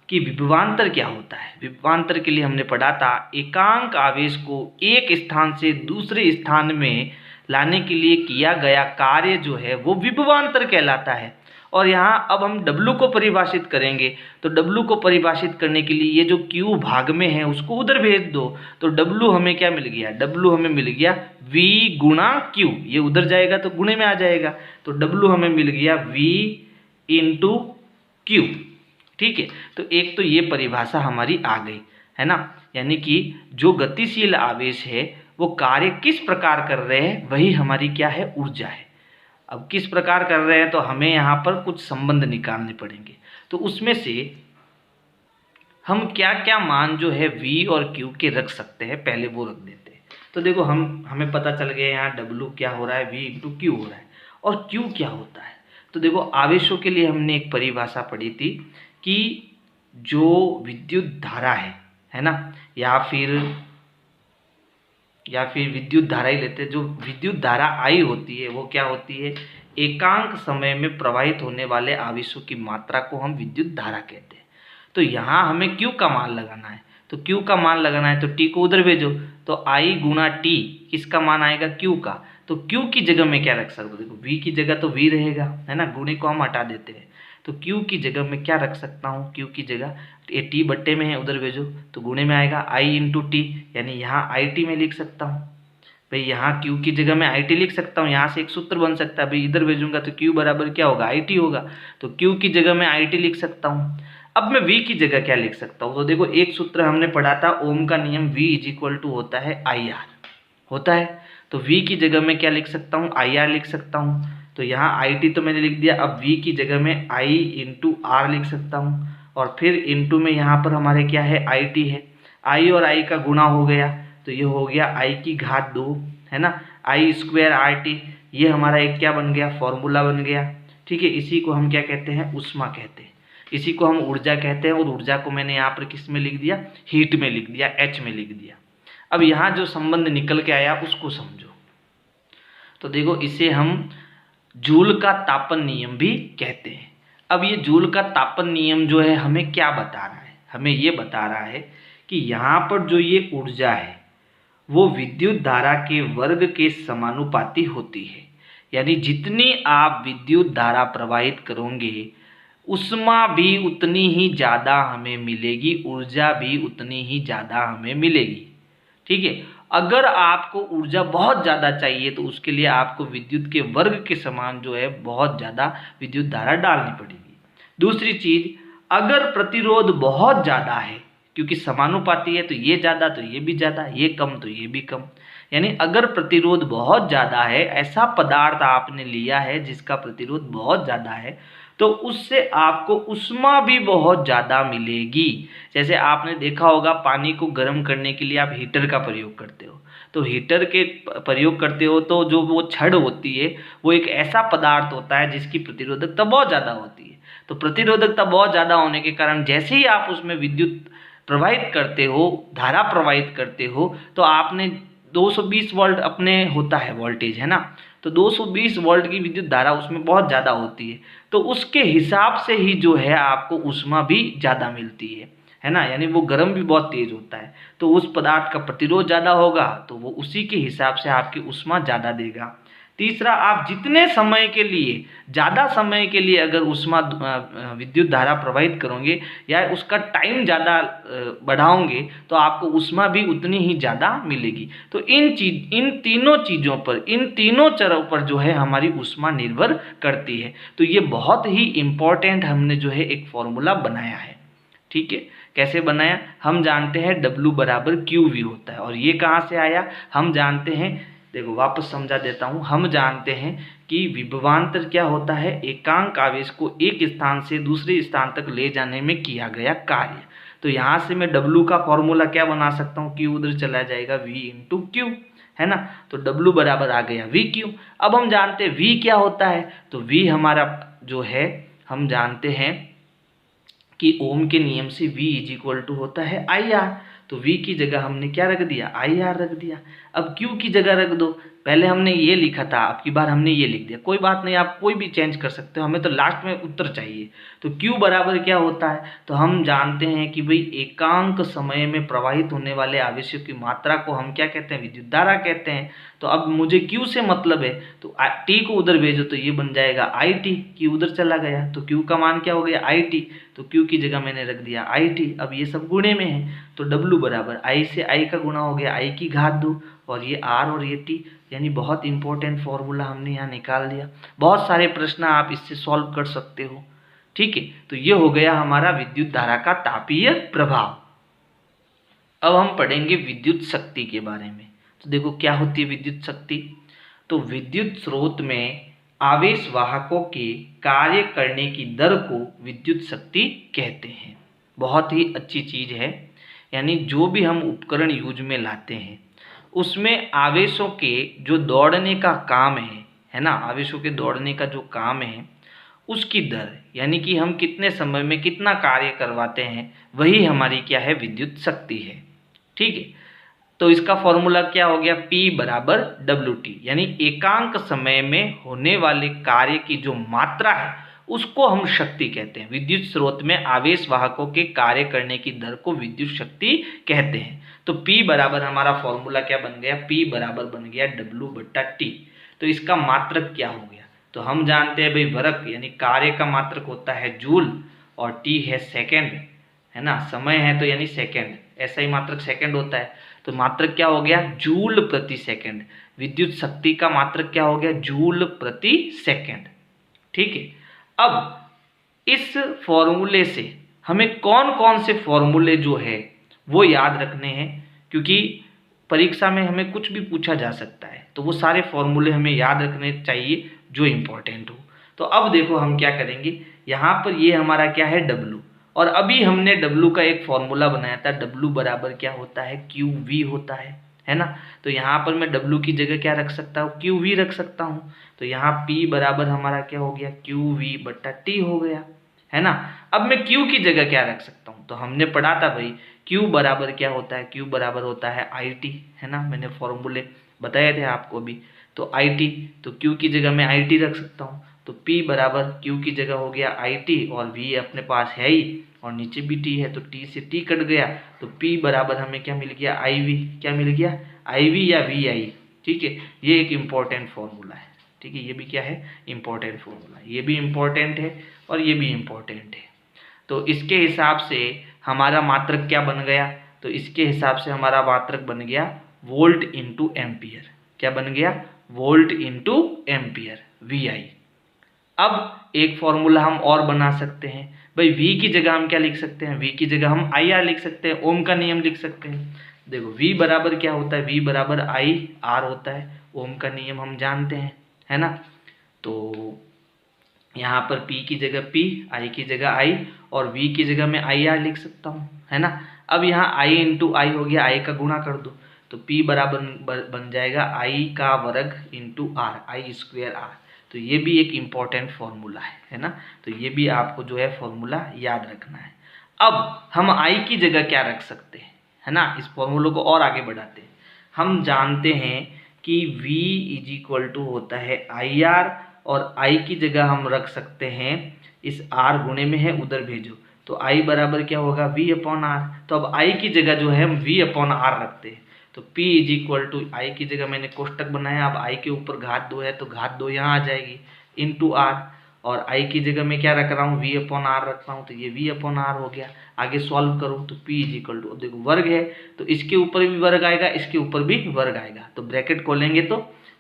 [SPEAKER 1] कि विभवांतर क्या होता है। विभवांतर के लिए हमने पढ़ा था एकांक आवेश को एक स्थान से दूसरे स्थान में लाने के लिए किया गया कार्य जो है वो विभवांतर कहलाता है। और यहाँ अब हम W को परिभाषित करेंगे। तो W को परिभाषित करने के लिए ये जो Q भाग में है उसको उधर भेज दो। तो W हमें क्या मिल गया, W हमें मिल गया V गुणा Q, ये उधर जाएगा तो गुणे में आ जाएगा। तो W हमें मिल गया V इंटू Q। ठीक है, तो एक तो ये परिभाषा हमारी आ गई, है ना। यानी कि जो गतिशील आवेश है वो कार्य किस प्रकार कर रहे हैं वही हमारी क्या है, ऊर्जा है। अब किस प्रकार कर रहे हैं तो हमें यहाँ पर कुछ संबंध निकालने पड़ेंगे। तो उसमें से हम क्या क्या मान जो है V और Q के रख सकते हैं, पहले वो रख देते हैं। तो देखो हमें पता चल गया यहाँ W क्या हो रहा है, V इंटू Q हो रहा है, और Q क्या होता है। तो देखो आवेशों के लिए हमने एक परिभाषा पढ़ी थी कि जो विद्युत धारा है ना, या फिर विद्युत धारा ही लेते हैं। जो विद्युत धारा आई होती है वो क्या होती है, एकांक समय में प्रवाहित होने वाले आवेशों की मात्रा को हम विद्युत धारा कहते हैं। तो यहाँ हमें Q का मान लगाना है। तो Q का मान लगाना है तो T को उधर भेजो। तो I गुणा T किसका मान आएगा, Q का। तो तो Q की जगह मैं क्या रख सकता हूँ, देखो V की जगह तो V रहेगा, है ना, गुणे को हम हटा देते हैं, तो Q की जगह मैं क्या रख सकता हूँ, Q की जगह ये T बट्टे में है, उधर भेजो तो गुणे में आएगा I इंटू टी, यानी यहाँ IT में लिख सकता हूँ भाई, यहाँ Q की जगह मैं IT लिख सकता हूँ, यहाँ से एक सूत्र बन सकता है भाई, इधर भेजूंगा तो Q बराबर क्या होगा, IT होगा, तो Q की जगह मैं IT लिख सकता हूँ। अब मैं V की जगह क्या लिख सकता हूँ, तो देखो एक सूत्र हमने पढ़ा था ओम का नियम, V इज इक्वल टू होता है IR होता है, तो V की जगह मैं क्या लिख सकता हूँ, IR लिख सकता हूँ, तो यहाँ IT तो मैंने लिख दिया, अब V की जगह में I इंटू R लिख सकता हूँ, और फिर इंटू में यहाँ पर हमारे क्या है, IT है, I और I का गुणा हो गया तो ये हो गया I की घात 2, है ना, I स्क्वायर RT, ये हमारा एक क्या बन गया, फॉर्मूला बन गया। ठीक है, इसी को हम क्या कहते हैं, ऊष्मा कहते हैं, इसी को हम ऊर्जा कहते हैं, और ऊर्जा को मैंने यहाँ पर किस में लिख दिया, हीट में लिख दिया, H में लिख दिया। अब यहाँ जो संबंध निकल के आया उसको समझो, तो देखो इसे हम जूल का तापन नियम भी कहते हैं। अब ये जूल का तापन नियम जो है हमें क्या बता रहा है, हमें ये बता रहा है कि यहाँ पर जो ये ऊर्जा है वो विद्युत धारा के वर्ग के समानुपाती होती है, यानी जितनी आप विद्युत धारा प्रवाहित करोगे उष्मा भी उतनी ही ज़्यादा हमें मिलेगी, ऊर्जा भी उतनी ही ज़्यादा हमें मिलेगी। ठीक है, अगर आपको ऊर्जा बहुत ज़्यादा चाहिए तो उसके लिए आपको विद्युत के वर्ग के समान जो है बहुत ज़्यादा विद्युत धारा डालनी पड़ेगी। दूसरी चीज़, अगर प्रतिरोध बहुत ज़्यादा है, क्योंकि समानुपाती है तो ये ज़्यादा तो ये भी ज़्यादा, ये कम तो ये भी कम, यानी अगर प्रतिरोध बहुत ज़्यादा है, ऐसा पदार्थ आपने लिया है जिसका प्रतिरोध बहुत ज़्यादा है, तो उससे आपको ऊष्मा भी बहुत ज़्यादा मिलेगी। जैसे आपने देखा होगा पानी को गर्म करने के लिए आप हीटर का प्रयोग करते हो, तो हीटर के प्रयोग करते हो तो जो वो छड़ होती है वो एक ऐसा पदार्थ होता है जिसकी प्रतिरोधकता बहुत ज़्यादा होती है, तो प्रतिरोधकता बहुत ज़्यादा होने के कारण जैसे ही आप उसमें विद्युत प्रवाहित करते हो, धारा प्रवाहित करते हो, तो आपने 220 वोल्ट अपने होता है वोल्टेज, है ना, तो 220 वोल्ट की विद्युत धारा उसमें बहुत ज़्यादा होती है, तो उसके हिसाब से ही जो है आपको ऊष्मा भी ज़्यादा मिलती है ना, यानी वो गर्म भी बहुत तेज होता है, तो उस पदार्थ का प्रतिरोध ज़्यादा होगा तो वो उसी के हिसाब से आपकी ऊष्मा ज़्यादा देगा। तीसरा, आप जितने समय के लिए, ज़्यादा समय के लिए अगर ऊष्मा विद्युत धारा प्रवाहित करोगे या उसका टाइम ज़्यादा बढ़ाओगे तो आपको ऊष्मा भी उतनी ही ज़्यादा मिलेगी। तो इन तीनों चीज़ों पर, इन तीनों चरों पर जो है हमारी ऊष्मा निर्भर करती है। तो ये बहुत ही इम्पोर्टेंट हमने जो है एक फॉर्मूला बनाया है। ठीक है, कैसे बनाया, हम जानते हैं W बराबर QV होता है, और ये कहाँ से आया, हम जानते हैं, देखो वापस समझा देता हूँ, हम जानते हैं कि विभवांतर क्या होता है, एकांक आवेश को एक स्थान से दूसरे स्थान तक ले जाने में किया गया कार्य। तो यहाँ से मैं W का फॉर्मूला क्या बना सकता हूँ, Q उधर चला जाएगा, V इंटू क्यू, है ना, तो W बराबर आ गया VQ। अब हम जानते हैं V क्या होता है, तो V हमारा जो है हम जानते हैं कि ओम के नियम से V इज इक्वल टू होता है IR, तो V की जगह हमने क्या रख दिया, IR रख दिया। अब Q की जगह रख दो, पहले हमने ये लिखा था, अब की बार हमने ये लिख दिया, कोई बात नहीं, आप कोई भी चेंज कर सकते हो, हमें तो लास्ट में उत्तर चाहिए। तो Q बराबर क्या होता है, तो हम जानते हैं कि भाई एकांक समय में प्रवाहित होने वाले आवेशों की मात्रा को हम क्या कहते हैं, विद्युत धारा कहते हैं। तो अब मुझे Q से मतलब है, तो T को उधर भेजो तो ये बन जाएगा IT, Q उधर चला गया तो Q का मान क्या हो गया, IT, तो Q की जगह मैंने रख दिया IT। अब ये सब गुणे में है, तो W बराबर I से I का गुणा हो गया, I की घात 2, और ये R और ये T, यानी बहुत इंपॉर्टेंट फॉर्मूला हमने यहाँ निकाल दिया। बहुत सारे प्रश्न आप इससे सॉल्व कर सकते हो। ठीक है, तो ये हो गया हमारा विद्युत धारा का तापीय प्रभाव। अब हम पढ़ेंगे विद्युत शक्ति के बारे में। तो देखो क्या होती है विद्युत शक्ति, तो विद्युत स्रोत में आवेश वाहकों के कार्य करने की दर को विद्युत शक्ति कहते हैं। बहुत ही अच्छी चीज है, यानी जो भी हम उपकरण यूज में लाते हैं उसमें आवेशों के जो दौड़ने का काम है ना, आवेशों के दौड़ने का जो काम है उसकी दर, यानी कि हम कितने समय में कितना कार्य करवाते हैं, वही हमारी क्या है, विद्युत शक्ति है। ठीक है, तो इसका फॉर्मूला क्या हो गया, P बराबर WT, यानी एकांक समय में होने वाले कार्य की जो मात्रा है उसको हम शक्ति कहते हैं। विद्युत स्रोत में आवेश वाहकों के कार्य करने की दर को विद्युत शक्ति कहते हैं। तो P बराबर हमारा फॉर्मूला क्या बन गया, P बराबर बन गया W बट्टा T। तो इसका मात्रक क्या हो गया? तो हम जानते हैं भाई वर्क यानी कार्य का मात्रक होता है जूल और टी है सेकेंड, है ना, समय है तो यानी सेकेंड, ऐसा ही मात्रक सेकेंड होता है। तो मात्रक क्या हो गया? जूल प्रति सेकेंड। विद्युत शक्ति का मात्रक क्या हो गया? जूल प्रति सेकेंड। ठीक है। अब इस फॉर्मूले से हमें कौन कौन से फॉर्मूले जो है वो याद रखने हैं, क्योंकि परीक्षा में हमें कुछ भी पूछा जा सकता है, तो वो सारे फॉर्मूले हमें याद रखने चाहिए जो इम्पोर्टेंट हो। तो अब देखो हम क्या करेंगे, यहाँ पर ये हमारा क्या है? W, और अभी हमने W का एक फॉर्मूला बनाया था। W बराबर क्या होता है? QV होता है ना। तो यहाँ पर मैं W की जगह क्या रख सकता हूँ? QV रख सकता हूँ। तो यहाँ P बराबर हमारा क्या हो गया? QV बट्टा T हो गया, है ना। अब मैं Q की जगह क्या रख सकता हूँ? तो हमने पढ़ा था भाई Q बराबर क्या होता है? Q बराबर होता है IT, है ना, मैंने फॉर्मूले बताए थे आपको अभी। तो IT, तो Q की जगह मैं IT रख सकता हूँ। तो P बराबर Q की जगह हो गया IT और V अपने पास है ही और नीचे भी T है, तो T से T कट गया, तो P बराबर हमें क्या मिल गया? IV। क्या मिल गया? IV या VI। ठीक है, ये एक इम्पॉर्टेंट फॉर्मूला है। ठीक है, ये भी क्या है? Important formula. ये भी इम्पॉर्टेंट है और ये भी इम्पॉर्टेंट है। तो इसके हिसाब से हमारा मात्रक क्या बन गया? तो इसके हिसाब से हमारा मात्रक बन गया वोल्ट इंटू एम्पियर। क्या बन गया? Volt into ampere, VI। अब एक फॉर्मूला हम और बना सकते हैं भाई। V की जगह हम क्या लिख सकते हैं? V की जगह हम IR लिख सकते हैं, ओम का नियम लिख सकते हैं। देखो V बराबर क्या होता है? V बराबर IR होता है, ओम का नियम हम जानते हैं, है ना। तो यहाँ पर P की जगह P, I की जगह I और V की जगह मैं IR लिख सकता हूँ, है ना। अब यहाँ I इंटू आई हो गया, I का गुणा कर दो, तो P बराबर बन जाएगा I का वर्ग into R, I square R। तो ये भी एक इम्पॉर्टेंट फॉर्मूला है ना। तो ये भी आपको जो है फॉर्मूला याद रखना है। अब हम I की जगह क्या रख सकते हैं, है ना। इस फॉर्मूले को और आगे बढ़ाते हैं। हम जानते हैं कि V इज इक्वल टू होता है IR और I की जगह हम रख सकते हैं, इस R गुणे में है उधर भेजो, तो I बराबर क्या होगा? V upon R। तो अब I की जगह जो है हम V अपॉन R रखते हैं, तो P is equal to I की जगह मैंने कोष्टक बनाया, अब I के ऊपर घात 2 है तो घात 2 यहाँ आ जाएगी इंटू R, और I की जगह मैं क्या रख रहा हूँ? V अपॉन R रख रहा हूँ, तो ये V अपॉन R हो गया। आगे सॉल्व करूँ तो P इज इक्वल टू, देखो वर्ग है तो इसके ऊपर भी वर्ग आएगा, इसके ऊपर भी वर्ग आएगा, तो ब्रैकेट खोलेंगे तो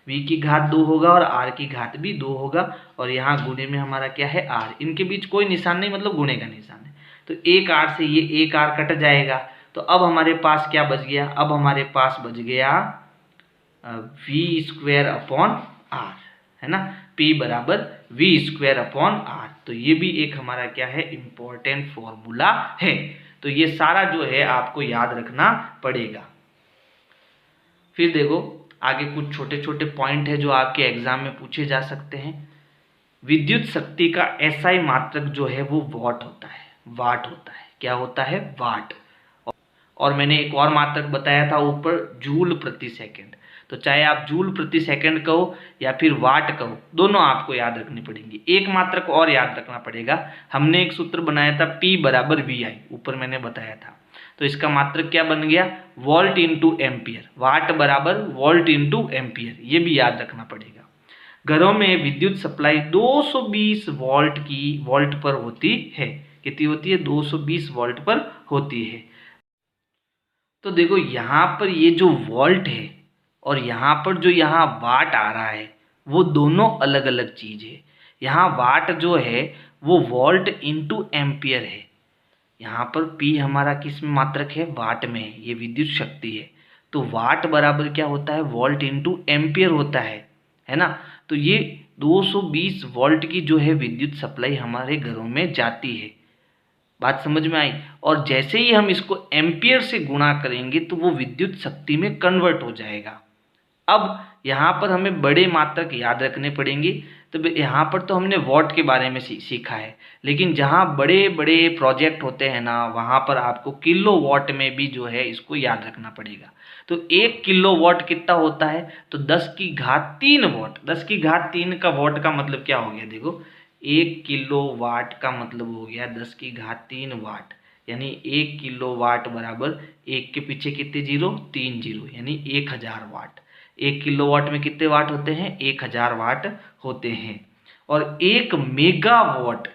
[SPEAKER 1] V की घात 2 होगा और R की घात भी 2 होगा, और यहाँ गुणे में हमारा क्या है? R। इनके बीच कोई निशान नहीं, मतलब गुणे का निशान है, तो एक R से ये एक R कट जाएगा। तो अब हमारे पास क्या बच गया? अब हमारे पास बच गया V स्क्वायर अपॉन R, है ना। P बराबर V स्क्वायर अपॉन R। तो ये भी एक हमारा क्या है? इम्पोर्टेंट फॉर्मूला है। तो ये सारा जो है आपको याद रखना पड़ेगा। फिर देखो आगे कुछ छोटे छोटे पॉइंट है जो आपके एग्जाम में पूछे जा सकते हैं। विद्युत शक्ति का SI मात्रक जो है वो वॉट होता है, वाट होता है। क्या होता है? वाट। और मैंने एक और मात्रक बताया था ऊपर, जूल प्रति सेकंड। तो चाहे आप जूल प्रति सेकंड कहो या फिर वाट कहो, दोनों आपको याद रखनी पड़ेंगी। एक मात्रक और याद रखना पड़ेगा, हमने एक सूत्र बनाया था P बराबर VI, ऊपर मैंने बताया था। तो इसका मात्रक क्या बन गया? Volt into ampere. वाट बराबर वोल्ट इंटू एम्पियर, ये भी याद रखना पड़ेगा। घरों में विद्युत सप्लाई 220 वोल्ट पर होती है। कितनी होती है? 220 वोल्ट पर होती है। तो देखो यहाँ पर ये जो वोल्ट है और यहाँ पर जो यहाँ वाट आ रहा है, वो दोनों अलग अलग चीज़ है। यहाँ वाट जो है वो वोल्ट इंटू एम्पियर है। यहाँ पर P हमारा किस में मात्रक है? वाट में है, ये विद्युत शक्ति है। तो वाट बराबर क्या होता है? वोल्ट इंटू एम्पियर होता है ना। तो ये 220 वोल्ट की जो है विद्युत सप्लाई हमारे घरों में जाती है। बात समझ में आई? और जैसे ही हम इसको एम्पियर से गुणा करेंगे तो वो विद्युत शक्ति में कन्वर्ट हो जाएगा। अब यहाँ पर हमें बड़े मात्रक याद रखने पड़ेंगे। तो यहाँ पर तो हमने वॉट के बारे में सीखा है, लेकिन जहाँ बड़े बड़े प्रोजेक्ट होते हैं ना, वहाँ पर आपको किलो वॉट में भी जो है इसको याद रखना पड़ेगा। तो 1 किलो वॉट कितना होता है? तो 10 की घात 3 वॉट। 10 की घात 3 का वॉट का मतलब क्या हो गया? देखो 1 किलो वाट का मतलब हो गया 10 की घात 3 वाट, यानी 1 किलो वाट बराबर 1 के पीछे कितने जीरो? 3 जीरो, यानी 1000 वाट। 1 किलोवाट में कितने वाट होते हैं? 1000 वाट होते हैं। और 1 मेगावाट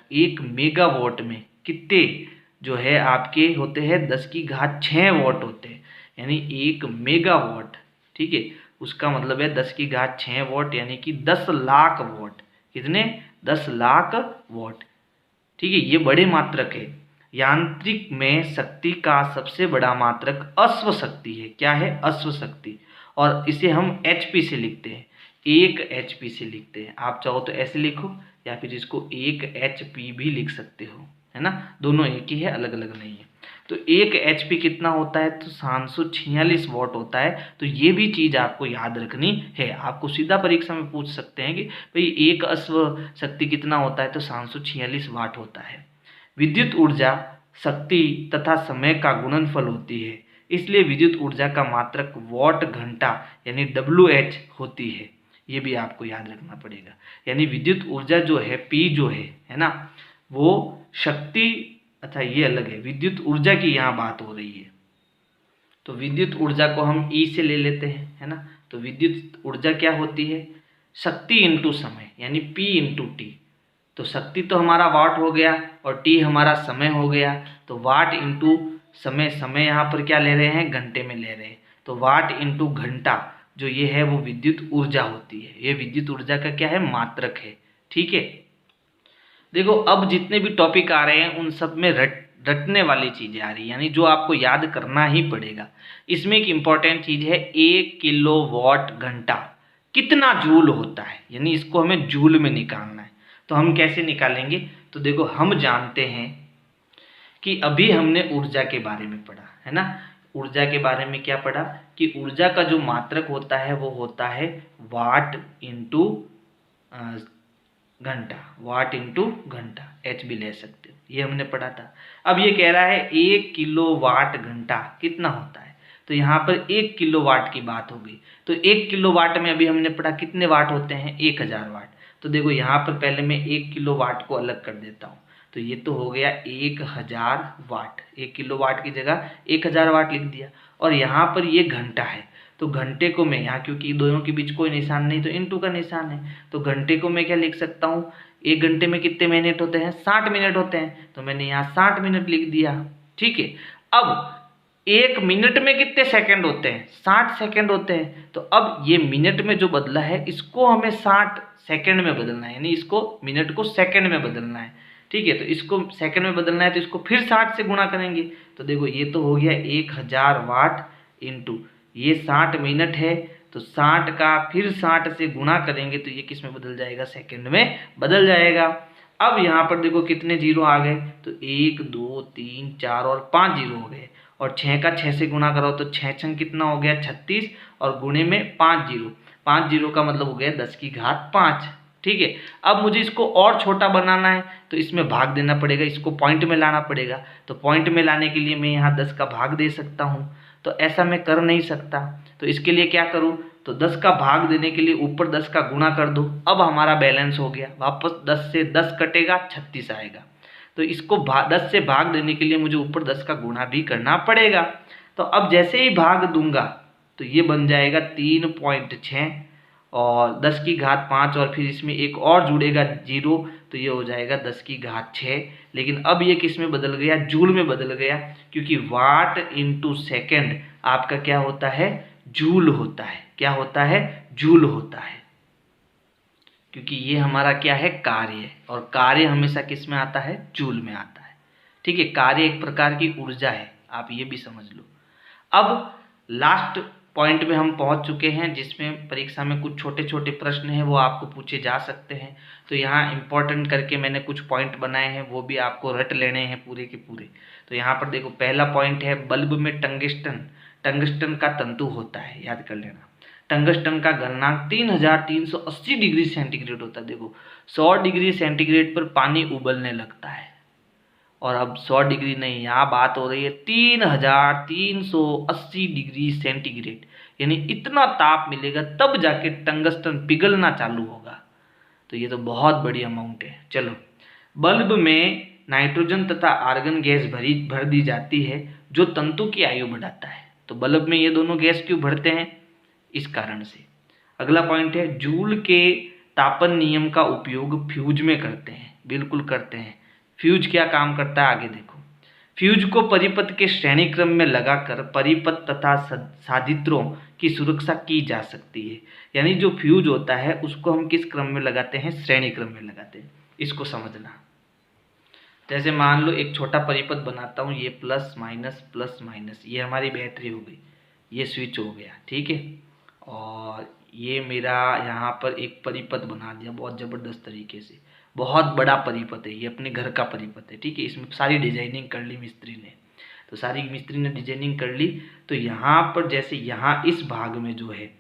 [SPEAKER 1] में कितने जो है आपके होते हैं? 10⁶ वाट होते हैं, यानी 1 मेगावाट, ठीक है, उसका मतलब है 10⁶ वाट, यानी कि 10 लाख वाट। कितने? 10 लाख वाट, ठीक है। ये बड़े मात्रक है। यांत्रिक में शक्ति का सबसे बड़ा मात्रक अश्व शक्ति है। क्या है? अश्व शक्ति। और इसे हम एचपी से लिखते हैं, 1 एचपी से लिखते हैं। आप चाहो तो ऐसे लिखो या फिर इसको 1 एचपी भी लिख सकते हो, है ना, दोनों एक ही है, अलग अलग नहीं है। तो 1 एचपी कितना होता है? तो 746 वाट होता है। तो ये भी चीज़ आपको याद रखनी है। आपको सीधा परीक्षा में पूछ सकते हैं कि भाई 1 अश्व शक्ति कितना होता है? तो 746 वाट होता है। विद्युत ऊर्जा शक्ति तथा समय का गुणनफल होती है, इसलिए विद्युत ऊर्जा का मात्रक वाट घंटा यानी WH होती है। ये भी आपको याद रखना पड़ेगा। यानी विद्युत ऊर्जा जो है P जो है ना, वो शक्ति, अच्छा ये अलग है, विद्युत ऊर्जा की यहाँ बात हो रही है। तो विद्युत ऊर्जा को हम E से ले लेते हैं, है ना। तो विद्युत ऊर्जा क्या होती है? शक्ति इंटू समय, यानी P इंटू T। तो शक्ति तो हमारा वाट हो गया और T हमारा समय हो गया। तो वाट इंटू समय, समय यहाँ पर क्या ले रहे हैं? घंटे में ले रहे हैं। तो वाट इंटू घंटा जो ये है वो विद्युत ऊर्जा होती है। ये विद्युत ऊर्जा का क्या है? मात्रक है, ठीक है। देखो अब जितने भी टॉपिक आ रहे हैं उन सब में रटने वाली चीज़ें आ रही है, यानी जो आपको याद करना ही पड़ेगा। इसमें एक इम्पॉर्टेंट चीज़ है, 1 किलोवाट घंटा कितना जूल होता है, यानी इसको हमें जूल में निकालना है। तो हम कैसे निकालेंगे? तो देखो हम जानते हैं कि अभी हमने ऊर्जा के बारे में पढ़ा, है ना। ऊर्जा के बारे में क्या पढ़ा? कि ऊर्जा का जो मात्रक होता है वो होता है वाट इंटू घंटा, वाट इंटू घंटा, एच भी ले सकते हो, ये हमने पढ़ा था। अब ये कह रहा है 1 किलोवाट घंटा कितना होता है। तो यहाँ पर 1 किलोवाट की बात हो गई। तो 1 किलोवाट में अभी हमने पढ़ा कितने वाट होते हैं? 1000 वाट। तो देखो यहाँ पर पहले मैं 1 किलोवाट को अलग कर देता हूँ। तो ये तो हो गया 1000 वाट, 1 किलोवाट की जगह 1000 वाट लिख दिया। और यहाँ पर ये घंटा है, तो घंटे को मैं यहाँ, क्योंकि दोनों के बीच कोई निशान नहीं तो इनटू का निशान है, तो घंटे को मैं क्या लिख सकता हूँ? 1 घंटे में कितने मिनट होते हैं? 60 मिनट होते हैं। तो मैंने यहाँ 60 मिनट लिख दिया, ठीक है। अब 1 मिनट में कितने सेकंड होते हैं? 60 सेकंड होते हैं। तो अब ये मिनट में जो बदला है इसको हमें 60 सेकंड में बदलना है, यानी इसको मिनट को सेकंड में बदलना है, ठीक है। तो इसको सेकंड में बदलना है तो इसको फिर 60 से गुणा करेंगे। तो देखो ये तो हो गया 1000 वाट इंटू ये 60 मिनट है, तो 60 का फिर 60 से गुणा करेंगे तो ये किस में बदल जाएगा? सेकंड में बदल जाएगा। अब यहाँ पर देखो कितने जीरो आ गए? तो 1 2 3 4 और 5 जीरो हो गए। और 6 का 6 से गुणा करो तो 6 छंग कितना हो गया? 36, और गुणे में 5 जीरो, 5 जीरो का मतलब हो गया 10⁵5, ठीक है। अब मुझे इसको और छोटा बनाना है तो इसमें भाग देना पड़ेगा, इसको पॉइंट में लाना पड़ेगा। तो पॉइंट में लाने के लिए मैं यहाँ 10 का भाग दे सकता हूँ, तो ऐसा मैं कर नहीं सकता। तो इसके लिए क्या करूँ? तो 10 का भाग देने के लिए ऊपर 10 का गुणा कर दो। अब हमारा बैलेंस हो गया, वापस 10 से 10 कटेगा, 36 आएगा। तो इसको 10 से भाग देने के लिए मुझे ऊपर 10 का गुणा भी करना पड़ेगा। तो अब जैसे ही भाग दूंगा तो ये बन जाएगा 3.6 और 10⁵5, और फिर इसमें एक और जुड़ेगा जीरो, तो ये हो जाएगा 10⁵6। लेकिन अब ये किस में बदल गया? जूल में बदल गया, क्योंकि वाट इंटू सेकेंड आपका क्या होता है? जूल होता है। क्या होता है? जूल होता है, क्योंकि ये हमारा क्या है? कार्य है, और कार्य हमेशा किस में आता है? जूल में आता है, ठीक है। कार्य एक प्रकार की ऊर्जा है, आप ये भी समझ लो। अब लास्ट पॉइंट में हम पहुंच चुके हैं, जिसमें परीक्षा में कुछ छोटे छोटे प्रश्न हैं वो आपको पूछे जा सकते हैं। तो यहाँ इंपॉर्टेंट करके मैंने कुछ पॉइंट बनाए हैं, वो भी आपको रट लेने हैं पूरे के पूरे। तो यहाँ पर देखो पहला पॉइंट है, बल्ब में टंगस्टन का तंतु होता है, याद कर लेना। टंगस्टन का गलनांक 3380 डिग्री सेंटीग्रेड होता है। देखो 100 डिग्री सेंटीग्रेड पर पानी उबलने लगता है, और अब 100 डिग्री नहीं, यहाँ बात हो रही है 3380 डिग्री सेंटीग्रेड, यानी इतना ताप मिलेगा तब जाके टंगस्टन पिघलना चालू होगा। तो ये तो बहुत बड़ी अमाउंट है। चलो, बल्ब में नाइट्रोजन तथा आर्गन गैस भर दी जाती है जो तंतु की आयु बढ़ाता है। तो बल्ब में ये दोनों गैस क्यों भरते हैं? इस कारण से। अगला पॉइंट है, जूल के तापन नियम का उपयोग फ्यूज में करते हैं। बिल्कुल करते हैं। फ्यूज क्या काम करता है आगे देखो। फ्यूज को परिपथ के श्रेणी क्रम में लगाकर परिपथ तथा साधित्रों की सुरक्षा की जा सकती है। यानी जो फ्यूज होता है उसको हम किस क्रम में लगाते हैं, श्रेणी क्रम में लगाते हैं। इसको समझना। जैसे मान लो एक छोटा परिपथ बनाता हूँ, ये प्लस माइनस, ये हमारी बैटरी हो गई, ये स्विच हो गया, ठीक है। और ये मेरा यहाँ पर एक परिपथ बना दिया बहुत ज़बरदस्त तरीके से, बहुत बड़ा परिपथ है, ये अपने घर का परिपथ है, ठीक है। इसमें सारी डिजाइनिंग कर ली मिस्त्री ने, तो सारी मिस्त्री ने डिजाइनिंग कर ली। तो यहाँ पर जैसे यहाँ इस भाग में जो है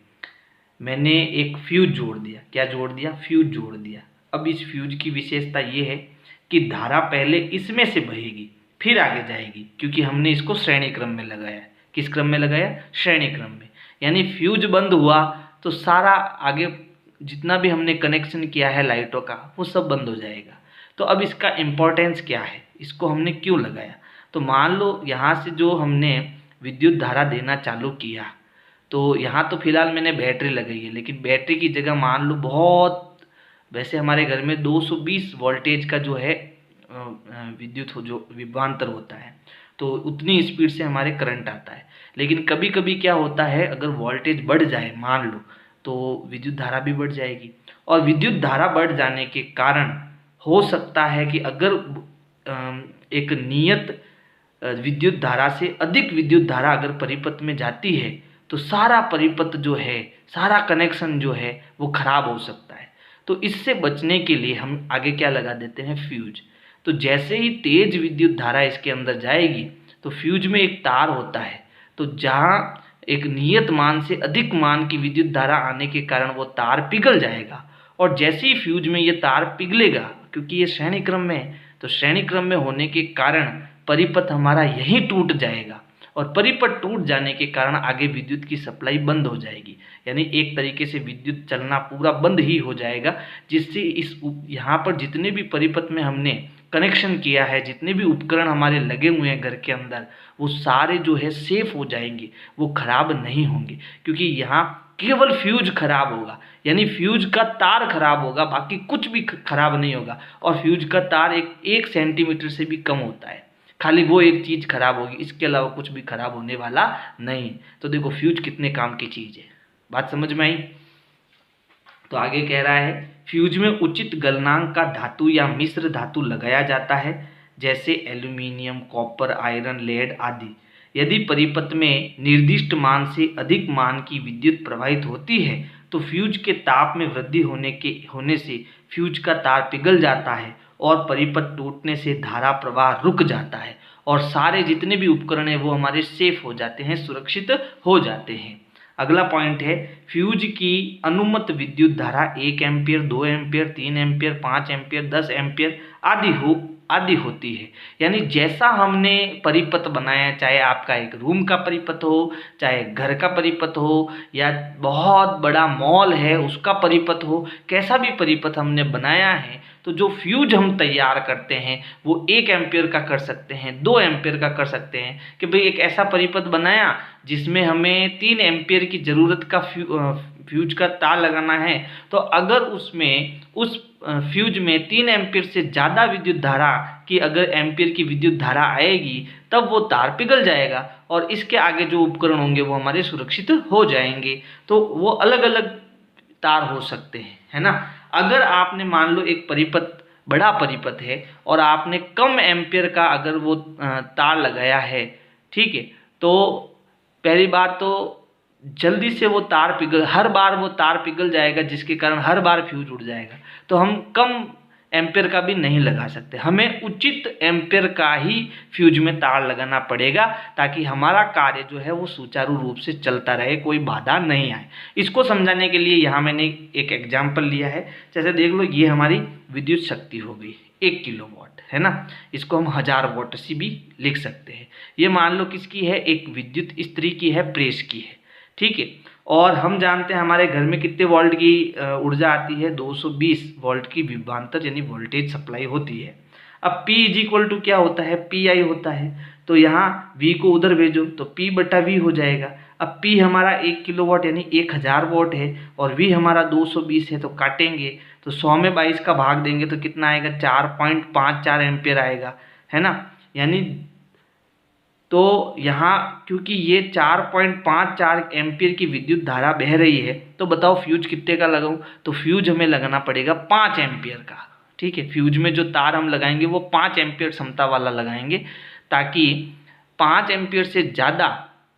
[SPEAKER 1] मैंने एक फ्यूज जोड़ दिया। क्या जोड़ दिया? फ्यूज जोड़ दिया। अब इस फ्यूज की विशेषता ये है कि धारा पहले इसमें से बहेगी फिर आगे जाएगी, क्योंकि हमने इसको श्रेणी क्रम में लगाया। किस क्रम में लगाया? श्रेणी क्रम में। यानी फ्यूज बंद हुआ तो सारा आगे जितना भी हमने कनेक्शन किया है लाइटों का वो सब बंद हो जाएगा। तो अब इसका इम्पोर्टेंस क्या है, इसको हमने क्यों लगाया? तो मान लो यहाँ से जो हमने विद्युत धारा देना चालू किया, तो यहाँ तो फिलहाल मैंने बैटरी लगाई है, लेकिन बैटरी की जगह मान लो बहुत, वैसे हमारे घर में 220 वोल्टेज का जो है विद्युत हो जो विभवांतर होता है, तो उतनी स्पीड से हमारे करंट आता है। लेकिन कभी कभी क्या होता है, अगर वोल्टेज बढ़ जाए मान लो, तो विद्युत धारा भी बढ़ जाएगी। और विद्युत धारा बढ़ जाने के कारण हो सकता है कि अगर एक नियत विद्युत धारा से अधिक विद्युत धारा अगर परिपथ में जाती है तो सारा परिपथ जो है, सारा कनेक्शन जो है वो खराब हो सकता है। तो इससे बचने के लिए हम आगे क्या लगा देते हैं? फ्यूज। तो जैसे ही तेज विद्युत धारा इसके अंदर जाएगी तो फ्यूज में एक तार होता है, तो जहाँ एक नियत मान से अधिक मान की विद्युत धारा आने के कारण वो तार पिघल जाएगा। और जैसे ही फ्यूज में ये तार पिघलेगा, क्योंकि ये श्रेणी क्रम में है, तो श्रेणी क्रम में होने के कारण परिपथ हमारा यहीं टूट जाएगा, और परिपथ टूट जाने के कारण आगे विद्युत की सप्लाई बंद हो जाएगी। यानी एक तरीके से विद्युत चलना पूरा बंद ही हो जाएगा, जिससे इस यहाँ पर जितने भी परिपथ में हमने कनेक्शन किया है, जितने भी उपकरण हमारे लगे हुए हैं घर के अंदर, वो सारे जो है सेफ हो जाएंगे, वो खराब नहीं होंगे। क्योंकि यहाँ केवल फ्यूज खराब होगा, यानी फ्यूज का तार खराब होगा, बाकी कुछ भी खराब नहीं होगा। और फ्यूज का तार एक सेंटीमीटर से भी कम होता है, खाली वो एक चीज़ खराब होगी, इसके अलावा कुछ भी खराब होने वाला नहीं। तो देखो फ्यूज कितने काम की चीज़ है, बात समझ में आई? तो आगे कह रहा है, फ्यूज में उचित गलनांक का धातु या मिश्र धातु लगाया जाता है, जैसे एल्यूमिनियम, कॉपर, आयरन, लेड आदि। यदि परिपथ में निर्दिष्ट मान से अधिक मान की विद्युत प्रवाहित होती है तो फ्यूज के ताप में वृद्धि होने से फ्यूज का तार पिघल जाता है और परिपथ टूटने से धारा प्रवाह रुक जाता है, और सारे जितने भी उपकरण हैं वो हमारे सेफ हो जाते हैं, सुरक्षित हो जाते हैं। अगला पॉइंट है, फ्यूज की अनुमत विद्युत धारा 1 ampere, 2 ampere, 3 ampere, 5 ampere, 10 ampere आदि होती है। यानी जैसा हमने परिपथ बनाया, चाहे आपका एक रूम का परिपथ हो, चाहे घर का परिपथ हो, या बहुत बड़ा मॉल है उसका परिपथ हो, कैसा भी परिपथ हमने बनाया है, तो जो फ्यूज हम तैयार करते हैं वो 1 एम्पियर का कर सकते हैं, 2 एम्पियर का कर सकते हैं। कि भाई एक ऐसा परिपथ बनाया जिसमें हमें 3 एम्पियर की ज़रूरत का फ्यूज का तार लगाना है, तो अगर उसमें उस फ्यूज में 3 एम्पियर से ज़्यादा विद्युत धारा की अगर एम्पियर की विद्युत धारा आएगी तब वो तार पिघल जाएगा, और इसके आगे जो उपकरण होंगे वो हमारे सुरक्षित हो जाएंगे। तो वो अलग अलग तार हो सकते हैं, है ना। अगर आपने मान लो एक परिपथ, बड़ा परिपथ है, और आपने कम एम्पियर का अगर वो तार लगाया है, ठीक है, तो पहली बात तो जल्दी से वो तार हर बार वो तार पिघल जाएगा, जिसके कारण हर बार फ्यूज उड़ जाएगा। तो हम कम एम्पियर का भी नहीं लगा सकते, हमें उचित एम्पियर का ही फ्यूज में तार लगाना पड़ेगा, ताकि हमारा कार्य जो है वो सुचारू रूप से चलता रहे, कोई बाधा नहीं आए। इसको समझाने के लिए यहाँ मैंने एक एग्जाम्पल लिया है। जैसे देख लो, ये हमारी विद्युत शक्ति हो गई 1 किलोवाट, है ना। इसको हम 1000 वाट से भी लिख सकते हैं। ये मान लो किसकी है? एक विद्युत स्त्री की है, प्रेस की है, ठीक है। और हम जानते हैं हमारे घर में कितने वोल्ट की ऊर्जा आती है? 220 वोल्ट की विभवांतर यानी वोल्टेज सप्लाई होती है। अब P इज इक्वल टू क्या होता है? PI होता है। तो यहाँ V को उधर भेजो तो P/V हो जाएगा। अब P हमारा 1 किलोवाट यानी 1000 वॉट है और V हमारा 220 है, तो काटेंगे तो 100 में 22 का भाग देंगे तो कितना आएगा, 4.54 एम्पियर आएगा, है ना। यानी तो यहाँ क्योंकि ये 4.54 एम्पियर की विद्युत धारा बह रही है, तो बताओ फ्यूज कितने का लगाऊं, तो फ्यूज हमें लगाना पड़ेगा 5 एम्पियर का। ठीक है, फ्यूज में जो तार हम लगाएंगे वो 5 एम्पियर क्षमता वाला लगाएंगे, ताकि 5 एम्पियर से ज़्यादा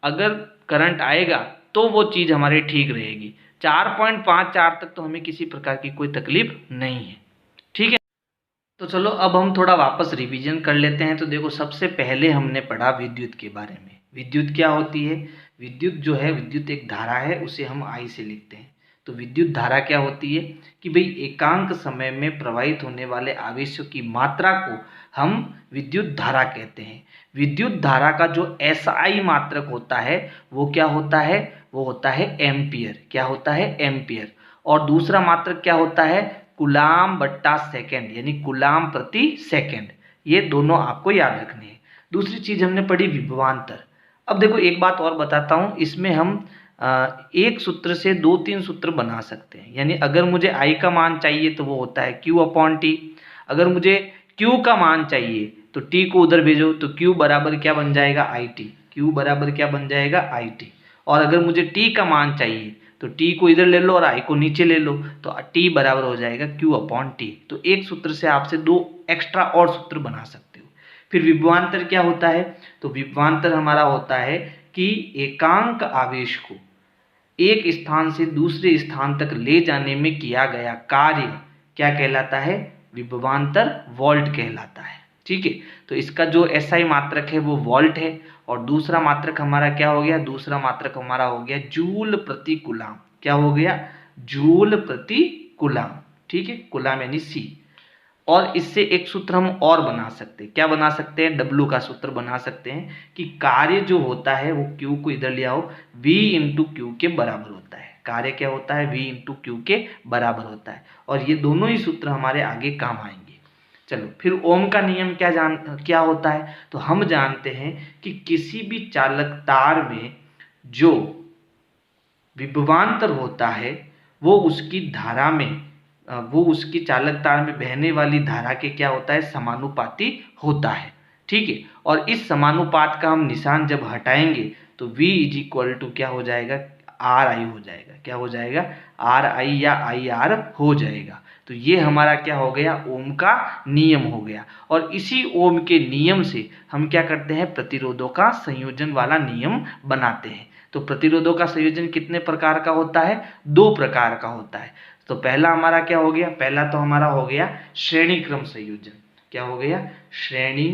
[SPEAKER 1] अगर करंट आएगा तो वो चीज़ हमारी ठीक रहेगी। 4.54 तक तो हमें किसी प्रकार की कोई तकलीफ नहीं है। ठीक है, तो चलो अब हम थोड़ा वापस रिवीजन कर लेते हैं। तो देखो, सबसे पहले हमने पढ़ा विद्युत के बारे में। विद्युत क्या होती है? विद्युत जो है, विद्युत एक धारा है, उसे हम आई से लिखते हैं। तो विद्युत धारा क्या होती है कि भाई एकांक समय में प्रवाहित होने वाले आवेशों की मात्रा को हम विद्युत धारा कहते हैं। विद्युत धारा का जो एसआई मात्रक होता है वो क्या होता है? वो होता है एम्पियर। क्या होता है? एम्पियर। और दूसरा मात्रक क्या होता है? कूलाम बट्टा सेकेंड, यानी कूलाम प्रति सेकेंड। ये दोनों आपको याद रखने हैं। दूसरी चीज हमने पढ़ी विभवांतर। अब देखो, एक बात और बताता हूं, इसमें हम एक सूत्र से 2-3 सूत्र बना सकते हैं। यानी अगर मुझे आई का मान चाहिए तो वो होता है Q अपॉन टी। अगर मुझे Q का मान चाहिए तो T को उधर भेजो, तो Q बराबर क्या बन जाएगा? IT। Q बराबर क्या बन जाएगा? IT। और अगर मुझे T का मान चाहिए तो T को इधर ले लो और I को नीचे ले लो, तो T बराबर हो जाएगा Q अपॉन टी। तो एक सूत्र से आपसे 2 एक्स्ट्रा और सूत्र बना सकते हो। फिर विभवांतर क्या होता है? तो विभवांतर हमारा होता है कि एकांक आवेश को एक स्थान से दूसरे स्थान तक ले जाने में किया गया कार्य क्या कहलाता है? विभवांतर वोल्ट कहलाता है। ठीक है, तो इसका जो एसआई मात्रक है वो वोल्ट है। और दूसरा मात्रक हमारा क्या हो गया? दूसरा मात्रक हमारा हो गया जूल प्रति कूलाम। क्या हो गया? जूल प्रति कूलाम। ठीक है, कूलाम यानी सी। और इससे एक सूत्र हम और बना सकते हैं। क्या बना सकते हैं? W का सूत्र बना सकते हैं कि कार्य जो होता है वो Q को इधर ले आओ, V इंटू क्यू के बराबर होता है। कार्य क्या होता है? V इंटू क्यू के बराबर होता है। और ये दोनों ही सूत्र हमारे आगे काम आएंगे। चलो, फिर ओम का नियम क्या होता है? तो हम जानते हैं कि किसी भी चालक तार में जो विभवांतर होता है वो उसकी धारा में वो उसकी चालक तार में बहने वाली धारा के क्या होता है? समानुपाती होता है। ठीक है, और इस समानुपात का हम निशान जब हटाएंगे तो V इज इक्वल टू क्या हो जाएगा? RI हो जाएगा। क्या हो जाएगा? RI या IR हो जाएगा। तो ये हमारा क्या हो गया? ओम का नियम हो गया। और इसी ओम के नियम से हम क्या करते हैं? प्रतिरोधों का संयोजन वाला नियम बनाते हैं। तो प्रतिरोधों का संयोजन कितने प्रकार का होता है? 2 प्रकार का होता है। तो पहला हमारा क्या हो गया? पहला तो हमारा हो गया श्रेणी क्रम संयोजन। क्या हो गया? श्रेणी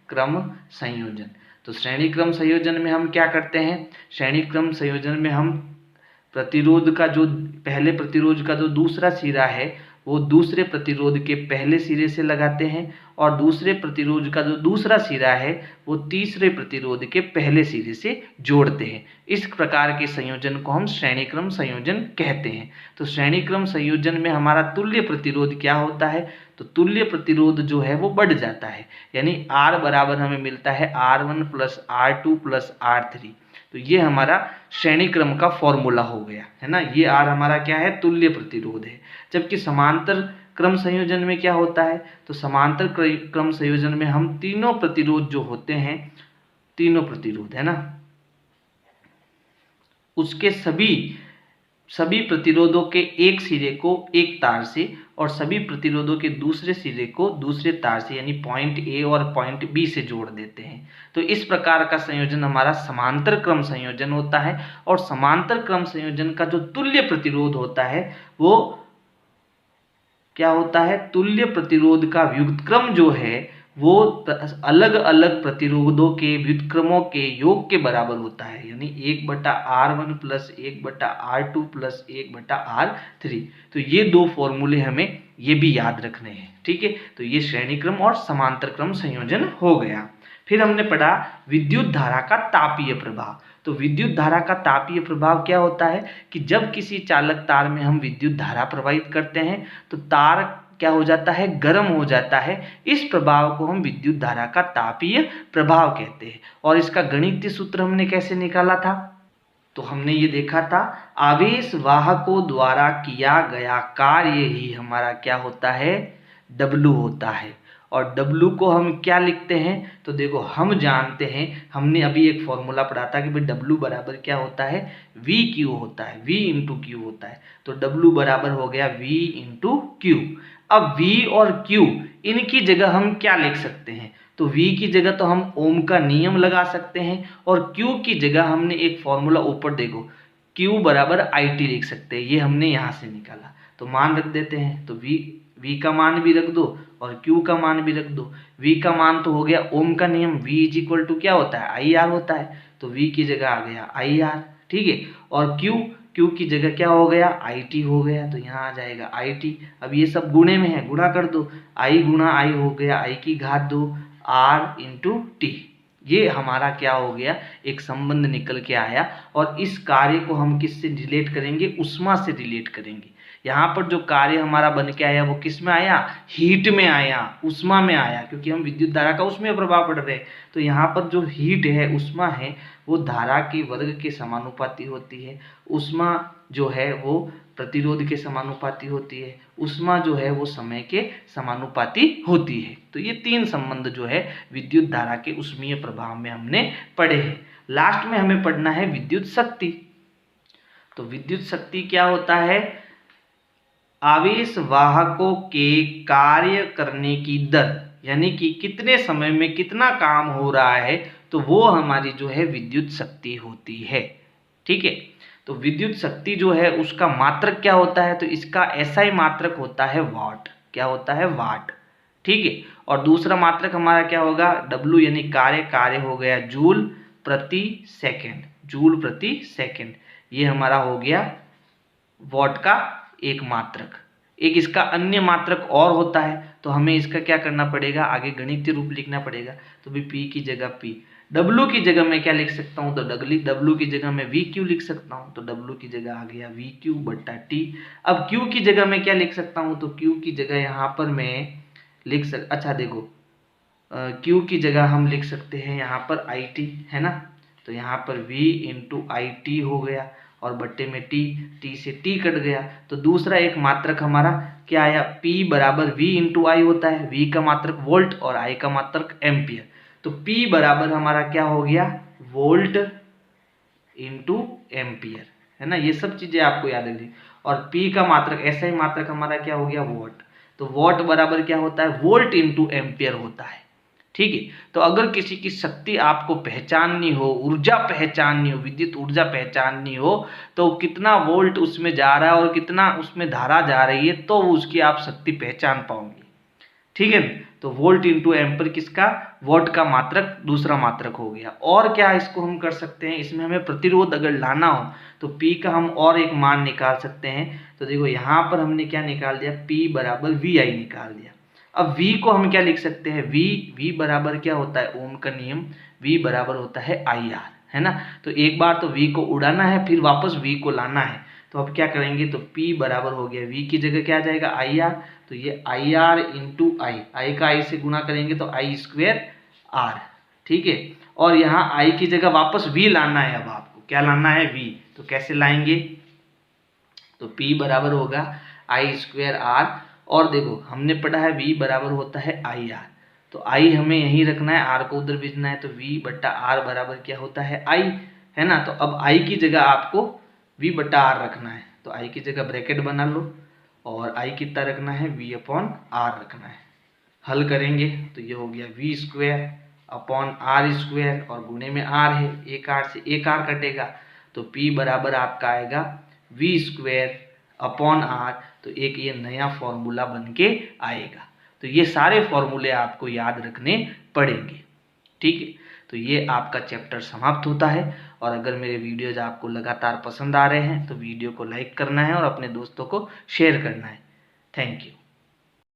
[SPEAKER 1] क्रम संयोजन। तो श्रेणी क्रम संयोजन में हम क्या करते हैं? श्रेणी क्रम संयोजन में हम प्रतिरोध का जो पहले प्रतिरोध का जो दूसरा सिरा है वो दूसरे प्रतिरोध के पहले सिरे से लगाते हैं, और दूसरे प्रतिरोध का जो दूसरा सिरा है वो तीसरे प्रतिरोध के पहले सिरे से जोड़ते हैं। इस प्रकार के संयोजन को हम श्रेणी क्रम संयोजन कहते हैं। तो श्रेणी क्रम संयोजन में हमारा तुल्य प्रतिरोध क्या होता है? तो तुल्य प्रतिरोध जो है वो बढ़ जाता है। यानी R बराबर हमें मिलता है R1 plus R2 plus R3। तो ये हमारा श्रेणी क्रम का फॉर्मूला हो गया, है ना। ये R हमारा क्या है? तुल्य प्रतिरोध है। जबकि समांतर क्रम संयोजन में क्या होता है? तो समांतर क्रम संयोजन में हम तीनों प्रतिरोध जो होते हैं, तीनों प्रतिरोध, है ना, उसके सभी प्रतिरोधों के एक सिरे को एक तार से और सभी प्रतिरोधों के दूसरे सिरे को दूसरे तार से, यानी पॉइंट A और पॉइंट B से जोड़ देते हैं। तो इस प्रकार का संयोजन हमारा समांतर क्रम संयोजन होता है। और समांतर क्रम संयोजन का जो तुल्य प्रतिरोध होता है वो क्या होता है? तुल्य प्रतिरोध का व्युत्क्रम जो है वो अलग अलग प्रतिरोधों के व्युत्क्रमों के योग के बराबर होता है। यानी 1/R1 plus 1/R2 plus 1/R3। तो ये 2 फॉर्मूले हमें ये भी याद रखने हैं। ठीक है, तो ये श्रेणी क्रम और समांतर क्रम संयोजन हो गया। फिर हमने पढ़ा विद्युत धारा का तापीय प्रभाव। तो विद्युत धारा का तापीय प्रभाव क्या होता है कि जब किसी चालक तार में हम विद्युत धारा प्रवाहित करते हैं तो तार क्या हो जाता है? गर्म हो जाता है। इस प्रभाव को हम विद्युत धारा का तापीय प्रभाव कहते हैं। और इसका गणितीय सूत्र हमने कैसे निकाला था? तो हमने ये देखा था आवेश वाहकों द्वारा किया गया कार्य ही हमारा क्या होता है, W होता है। और W को हम क्या लिखते हैं, तो देखो हम जानते हैं, हमने अभी एक फॉर्मूला पढ़ा था कि भाई W बराबर क्या होता है, VQ होता है, V इंटू Q होता है। तो W बराबर हो गया V इंटू Q। अब V और Q इनकी जगह हम क्या लिख सकते हैं, तो V की जगह तो हम ओम का नियम लगा सकते हैं, और Q की जगह हमने एक फॉर्मूला ऊपर देखो Q बराबर IT लिख सकते हैं, ये हमने यहाँ से निकाला। तो मान रख देते हैं, तो V का मान भी रख दो और Q का मान भी रख दो। V का मान तो हो गया ओम का नियम, V इज इक्वल टू क्या होता है, IR होता है, तो V की जगह आ गया IR, ठीक है। और Q की जगह क्या हो गया, IT हो गया, तो यहाँ आ जाएगा IT। अब ये सब गुणे में है, गुणा कर दो, I गुणा I हो गया I की घात 2 R इंटू T। ये हमारा क्या हो गया, एक संबंध निकल के आया। और इस कार्य को हम किससे रिलेट करेंगे, ऊष्मा से रिलेट करेंगे। यहाँ पर जो कार्य हमारा बन के आया वो किस में आया, हीट में आया, ऊष्मा में आया, क्योंकि हम विद्युत धारा का उसमें प्रभाव पड़ रहे हैं। तो यहाँ पर जो हीट है, ऊष्मा है, वो धारा के वर्ग के समानुपाती होती है। ऊष्मा जो है वो प्रतिरोध के समानुपाती होती है, ऊष्मा जो है वो समय के समानुपाती होती है। तो ये तीन संबंध जो है विद्युत धारा के ऊष्मीय प्रभाव में हमने पढ़े हैं। लास्ट में हमें पढ़ना है विद्युत शक्ति। तो विद्युत शक्ति क्या होता है, आवेश वाहकों के कार्य करने की दर, यानी कि कितने समय में कितना काम हो रहा है, तो वो हमारी जो है विद्युत शक्ति होती है, ठीक है। तो विद्युत शक्ति जो है उसका मात्रक क्या होता है, तो इसका SI मात्रक होता है वाट, क्या होता है, वाट, ठीक है। और दूसरा मात्रक हमारा क्या होगा, W यानी कार्य हो गया जूल प्रति सेकेंड, जूल प्रति सेकेंड, ये हमारा हो गया वॉट का एक मात्रक। एक इसका अन्य मात्रक और होता है, तो हमें इसका क्या करना पड़ेगा, आगे गणितीय रूप लिखना पड़ेगा। तो भी P की जगह P, W की जगह मैं क्या लिख सकता हूँ, तो W की जगह मैं VQ लिख सकता हूँ, तो W की जगह आ गया VQ बट्टा T। अब Q की जगह मैं क्या लिख सकता हूँ, तो Q की जगह यहाँ पर मैं अच्छा देखो, Q की जगह हम लिख सकते हैं यहाँ पर IT, है ना। तो यहाँ पर V इंटू IT हो गया, और बट्टे में T से T कट गया। तो दूसरा एक मात्रक हमारा क्या आया, P बराबर V इंटू I होता है, V का मात्रक वोल्ट और I का मात्रक एम्पियर। तो P बराबर हमारा क्या हो गया, वोल्ट इंटू एम्पियर, है ना। ये सब चीजें आपको याद रखनी। और P का मात्रक, ऐसा ही मात्रक हमारा क्या हो गया, वॉट। तो वॉट बराबर क्या होता है, वोल्ट इंटू एम्पियर होता है, ठीक है। तो अगर किसी की शक्ति आपको पहचाननी हो, ऊर्जा पहचाननी हो, विद्युत ऊर्जा पहचाननी हो, तो कितना वोल्ट उसमें जा रहा है और कितना उसमें धारा जा रही है, तो उसकी आप शक्ति पहचान पाओगे, ठीक है। तो वोल्ट इंटू एम्पर किसका, वॉट का मात्रक दूसरा मात्रक हो गया। और क्या इसको हम कर सकते हैं, इसमें हमें प्रतिरोध अगर लाना हो तो P का हम और एक मान निकाल सकते हैं। तो देखो यहाँ पर हमने क्या निकाल दिया, P बराबर VI निकाल दिया। अब V को हम क्या लिख सकते हैं, V बराबर क्या होता है, ओम का नियम, V बराबर होता है IR, है ना। तो एक बार तो V को उड़ाना है, फिर वापस V को लाना है। तो अब क्या करेंगे, तो P बराबर हो गया, V की जगह क्या आ जाएगा, IR। तो ये IR इंटू I का I से गुणा करेंगे तो I स्क्वेयर R, ठीक है। और यहाँ I की जगह वापस V लाना है, अब आपको क्या लाना है, V। तो कैसे लाएंगे, तो P बराबर होगा I स्क्वेयर R। और देखो हमने पढ़ा है V बराबर होता है IR, तो I हमें यहीं रखना है, R को उधर भेजना है। तो V बट्टा R बराबर क्या होता है, I, है ना। तो अब I की जगह आपको V बट्टा R रखना है, तो I की जगह ब्रैकेट बना लो, और I कितना रखना है, V अपॉन R रखना है। हल करेंगे तो ये हो गया V square upon R square, और गुणे में R है, एक R से एक R कटेगा, तो P बराबर आपका आएगा V स्क्वेयर अपॉन R। तो एक ये नया फॉर्मूला बन के आएगा। तो ये सारे फॉर्मूले आपको याद रखने पड़ेंगे, ठीक है। तो ये आपका चैप्टर समाप्त होता है। और अगर मेरे वीडियोज आपको लगातार पसंद आ रहे हैं तो वीडियो को लाइक करना है और अपने दोस्तों को शेयर करना है। Thank you.